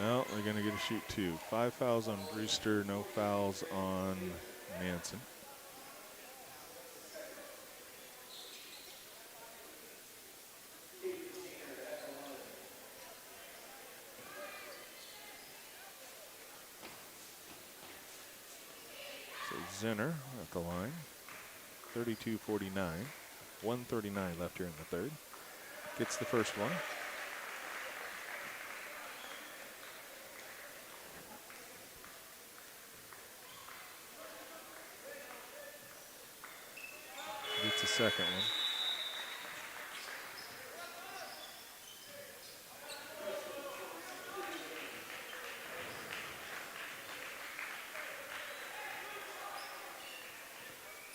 Well, they're going to get a shoot two. 5 fouls on Brewster, no fouls on Manson. So Zinner at the line. 32-49. 1:39 left here in the third. Gets the first one. Gets the second one.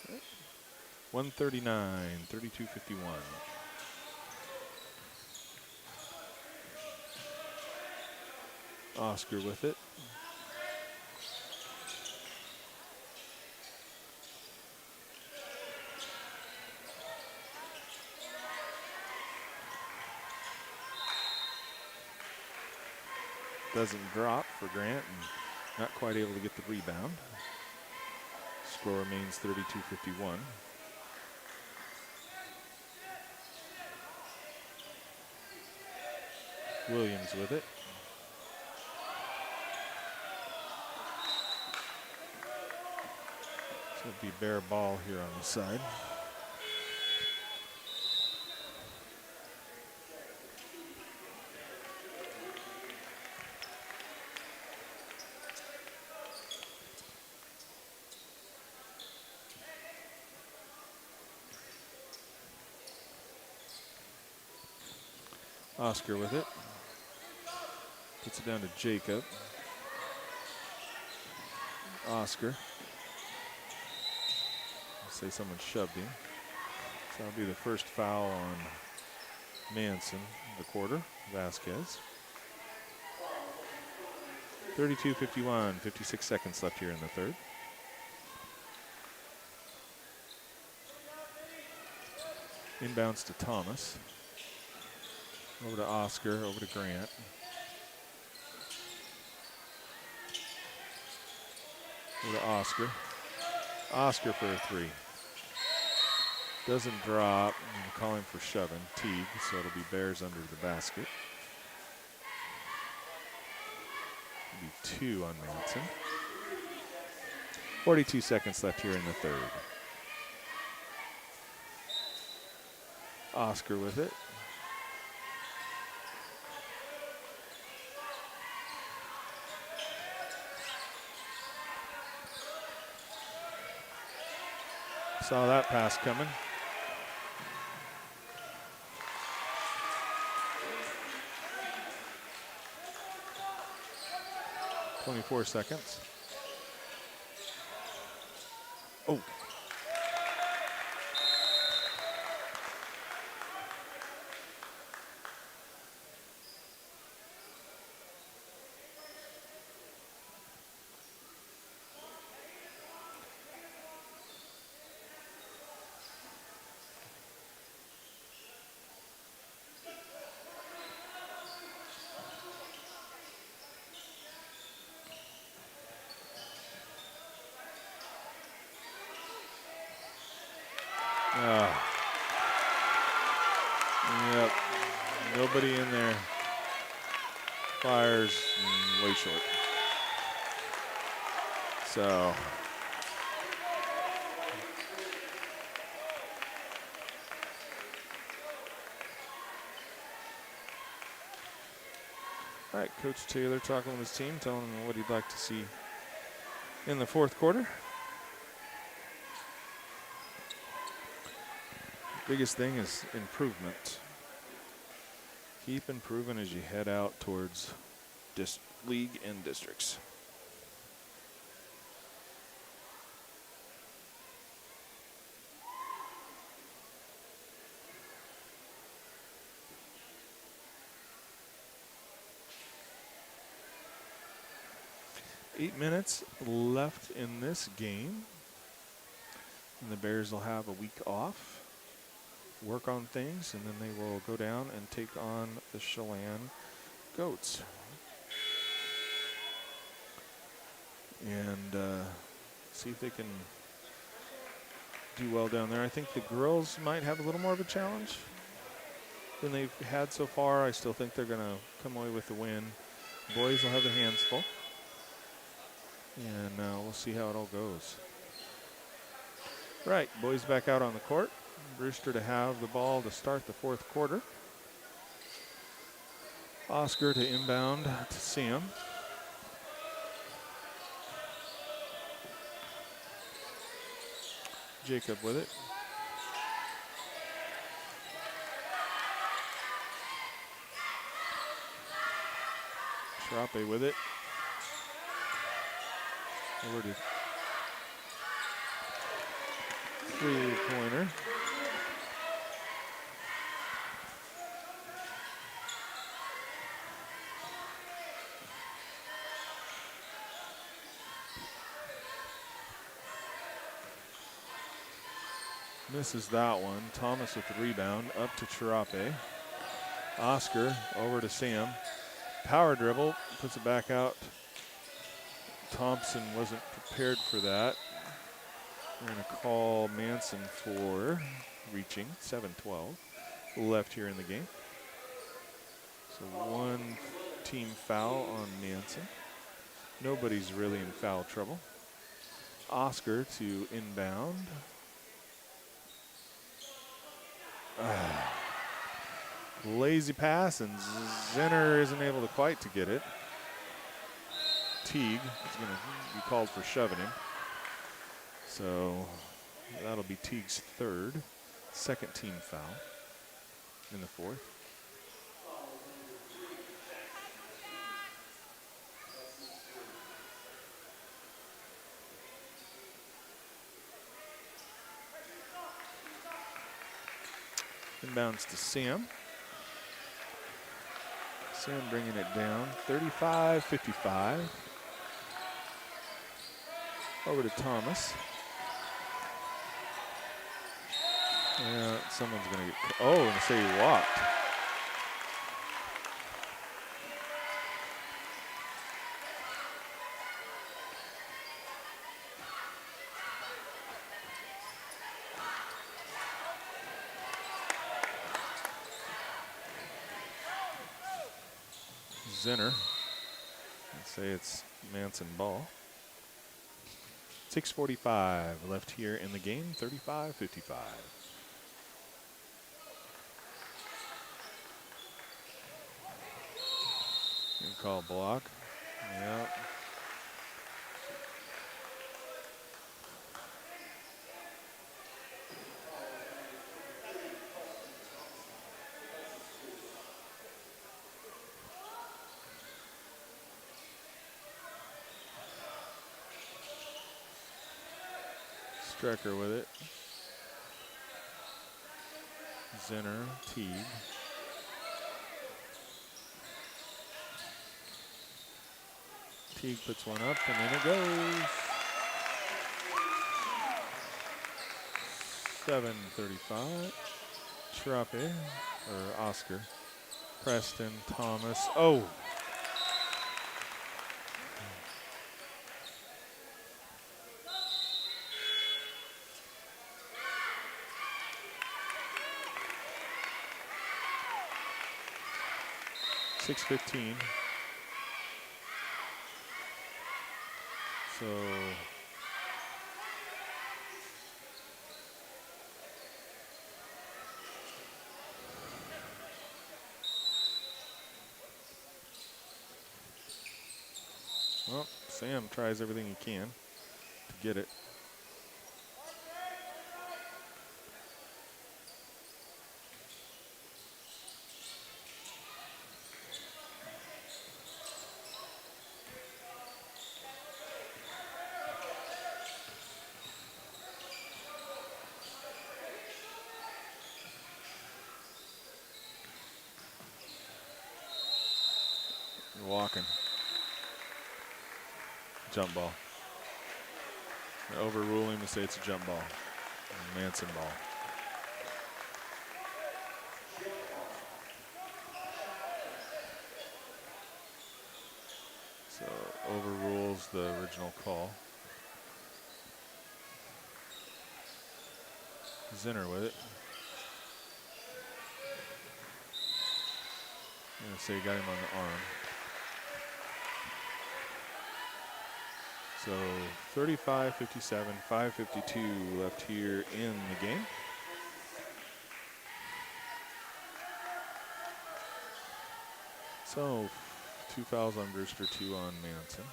Okay. 139, 32-51. Oscar with it. Doesn't drop for Grant and not quite able to get the rebound. Score remains 32-51. Williams with it. So it'll be bare ball here on the side. Oscar with it. Puts it down to Jacob. Oscar. Let's say someone shoved him. So that'll be the first foul on Manson, the quarter. Vasquez. 32-51, 56 seconds left here in the third. Inbounds to Thomas. Over to Oscar, over to Grant. Over to Oscar. Oscar for a three. Doesn't drop. I'm calling for shoving. Teague, so it'll be Bears under the basket. It'll be two on Manson. 42 seconds left here in the third. Oscar with it. Saw that pass coming. .24 seconds. Oh. Yep. Nobody in there. Fires way short. So all right, Coach Taylor talking with his team, telling them what he'd like to see in the fourth quarter. Biggest thing is improvement. Keep improving as you head out towards league and districts. Eight minutes left in this game. And the Bears will have a week off, work on things, and then they will go down and take on the Chelan Goats. And see if they can do well down there. I think the girls might have a little more of a challenge than they've had so far. I still think they're going to come away with the win. Boys will have their hands full. And we'll see how it all goes. Right, boys back out on the court. Brewster to have the ball to start the fourth quarter. Oscar to inbound to Sam. Jacob with it. Shrape with it. Over to three-pointer. Misses that one. Thomas with the rebound. Up to Charape. Oscar over to Sam. Power dribble. Puts it back out. Thompson wasn't prepared for that. We're going to call Manson for reaching. 7-12 left here in the game. So one team foul on Manson. Nobody's really in foul trouble. Oscar to inbound. Lazy pass, and Zinner isn't able to quite to get it. Teague is going to be called for shoving him. So that'll be Teague's second team foul in the fourth. Inbounds to Sam. Sam bringing it down, 35-55. Over to Thomas. Yeah, someone's going to get, and say he walked. Zinner. I'd say it's Manson ball. 6:45 left here in the game, 35-55. Good call block. Yep. Strecker with it. Zinner, Teague. Teague puts one up, and then it goes. 7:35. Schrappe, or Oscar. Preston, Thomas. Oh! 6:15. So well, Sam tries everything he can to get it. Walking. Jump ball. They overrule him to say it's a jump ball. Manson ball. So overrules the original call. Zinner with it. I'm going to say he got him on the arm. So 35-57, 5:52 left here in the game. So 2 fouls on Brewster, 2 on Manson.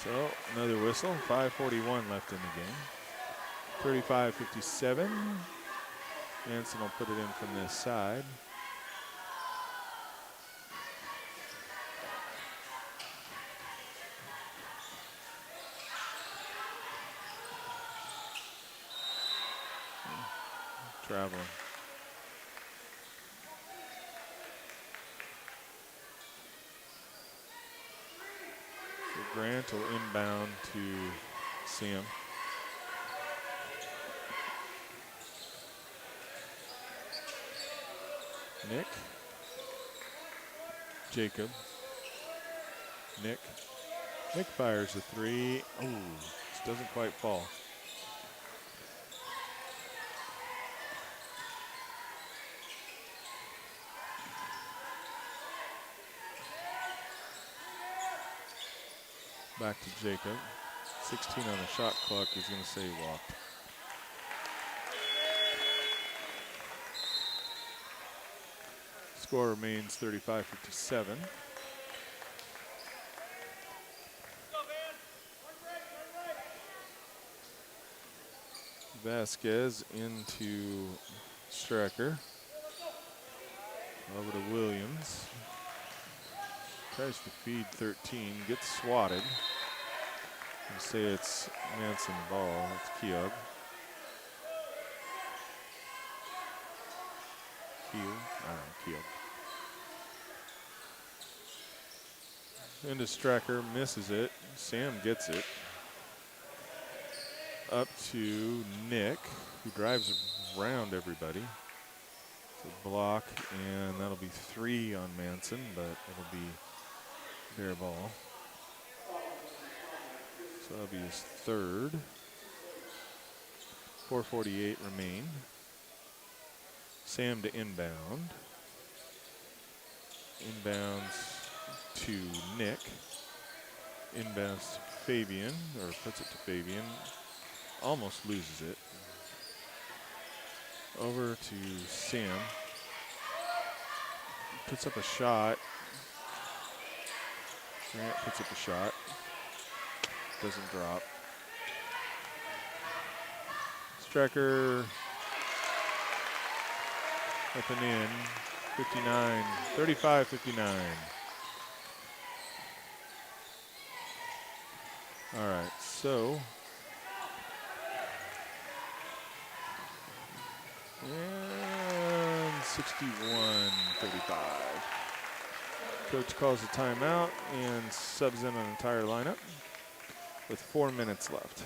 So another whistle, 5:41 left in the game. 35-57. Manson will put it in from this side. Traveling. So Grant will inbound to Sam. Nick. Jacob. Nick. Nick fires a 3. Oh, this doesn't quite fall. Back to Jacob. 16 on the shot clock. He's going to say he walked. Score remains 35-57. Vasquez into Strecker. Over to Williams. Tries to feed 13, gets swatted. You say it's Manson ball, it's Keogh. Keogh. Into Strecker, misses it. Sam gets it. Up to Nick, who drives around everybody. It's a block, and that'll be 3 on Manson, but it'll be their ball. So that'll be his third. 4:48 remain. Sam to inbound. Inbounds to Nick. Inbounds to Fabian, or puts it to Fabian. Almost loses it. Over to Sam. Puts up a shot. Grant puts up a shot. Doesn't drop. Strecker up and in. 59, 35-59. All right, so. And 61-35. Coach calls a timeout and subs in an entire lineup with 4 minutes left.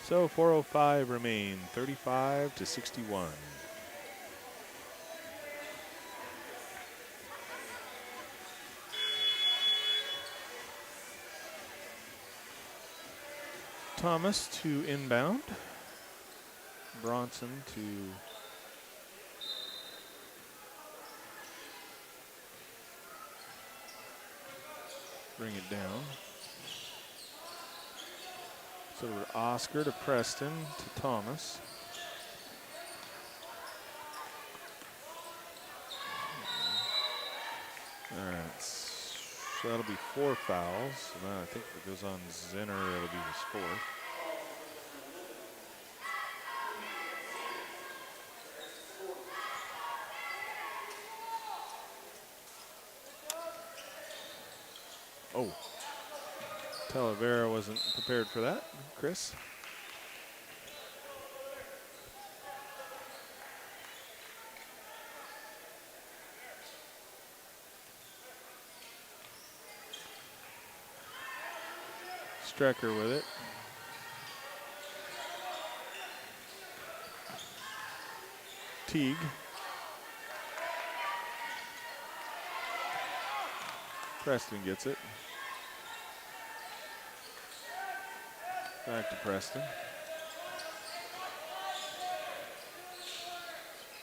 So 4:05 remain, 35-61. Thomas to inbound. Bronson to bring it down. So we're Oscar to Preston to Thomas. All right, so that'll be 4 fouls. Well, I think if it goes on Zinner, it'll be his 4th. Oh, Talavera wasn't prepared for that. Chris? Strecker with it. Teague. Preston gets it. Back to Preston.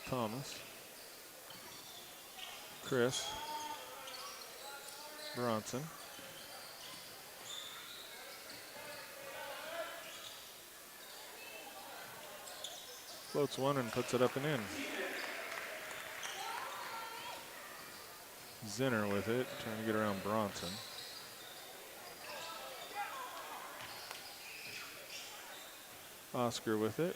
Thomas. Chris. Bronson. Floats one and puts it up and in. Zinner with it, trying to get around Bronson. Oscar with it.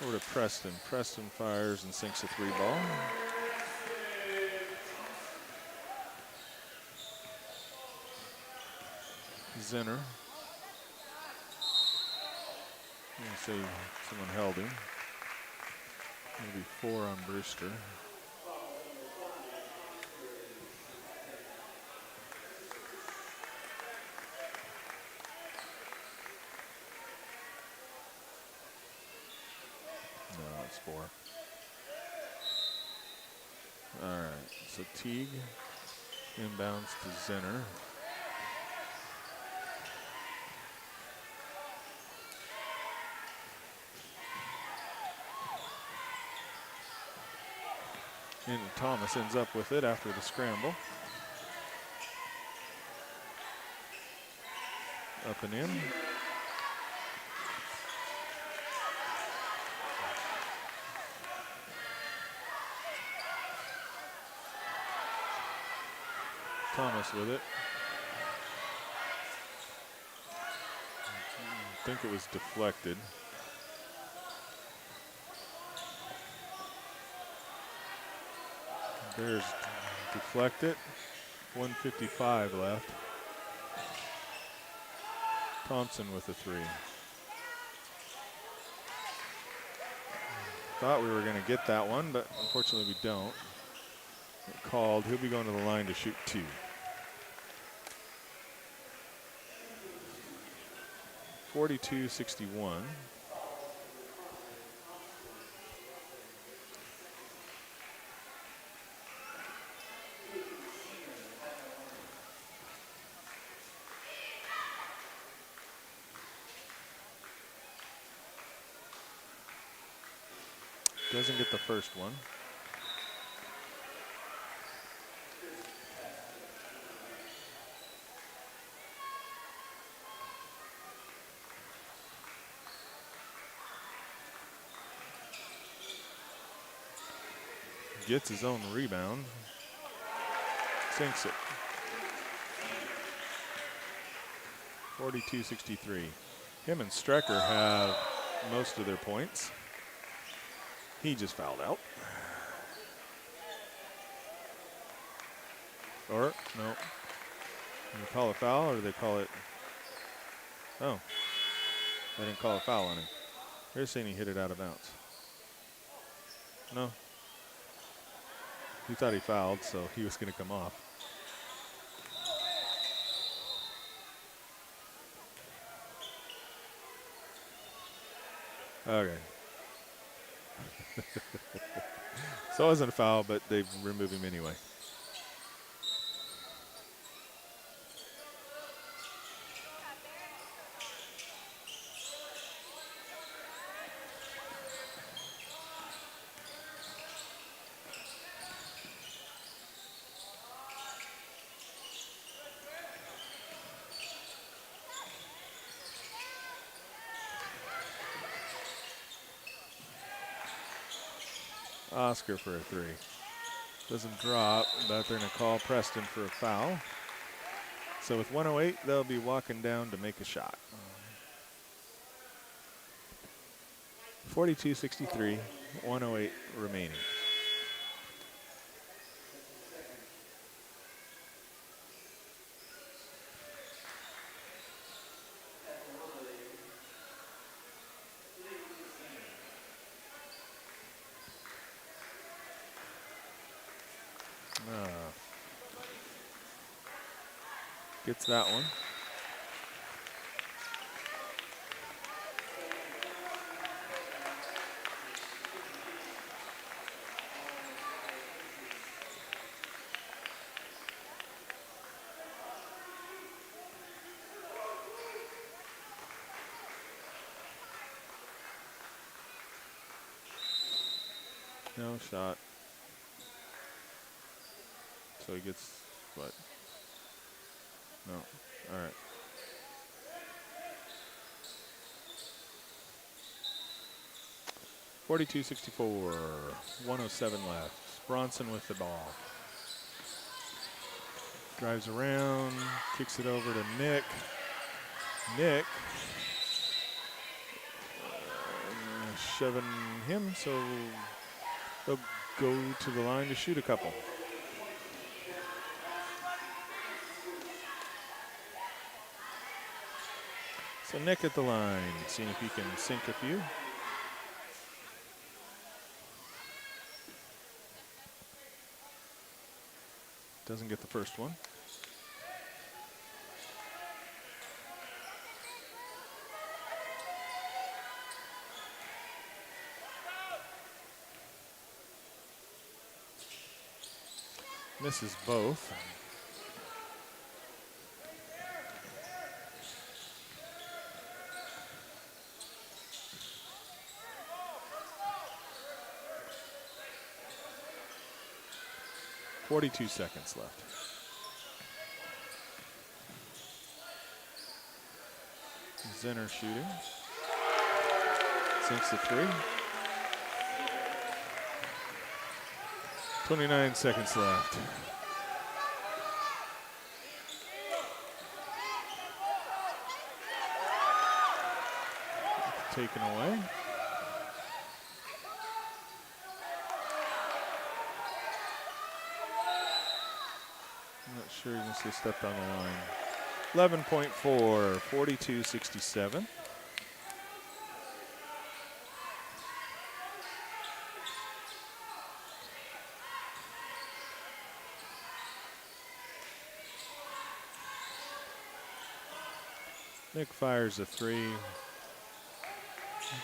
Over to Preston. Preston fires and sinks a 3-ball. Zinner. I'm going to say someone held him. Maybe 4 on Brewster. No, it's 4. All right, so Teague inbounds to Zinner. And Thomas ends up with it after the scramble. Up and in. Thomas with it. I think it was deflected. Bears deflect it. 1:55 left. Thompson with a 3. Thought we were going to get that one, but unfortunately we don't. Called. He'll be going to the line to shoot 2. (42-61). Doesn't get the first one. Gets his own rebound. Sinks it. 42-63. Him and Strecker have most of their points. He just fouled out. Or, no. They call a foul, or do they call it? Oh. They didn't call a foul on him. They're saying he hit it out of bounds. No. He thought he fouled, so he was going to come off. Okay. So it wasn't a foul, but they remove him anyway. Oscar for a 3. Doesn't drop, but they're going to call Preston for a foul. So with 1:08, they'll be walking down to make a shot. 42-63, 1:08 remaining. Gets that one. No shot. So he gets what? No. All right. (42-64), 1:07 left. Bronson with the ball. Drives around, kicks it over to Nick. Nick shoving him, so they'll go to the line to shoot a couple. So Nick at the line, seeing if he can sink a few. Doesn't get the first one. Misses both. (42 seconds left. Zinner shooting. Sinks the 3. 29 seconds left. Taken away. I'm not sure even say stepped on the line. 11.4, 42-67. Nick fires a 3.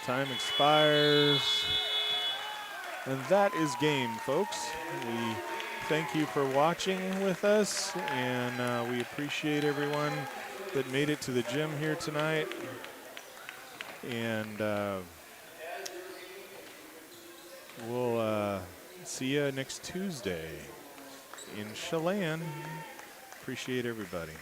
Time expires. And that is game, folks. We thank you for watching with us, and we appreciate everyone that made it to the gym here tonight. And we'll see you next Tuesday in Chelan. Appreciate everybody.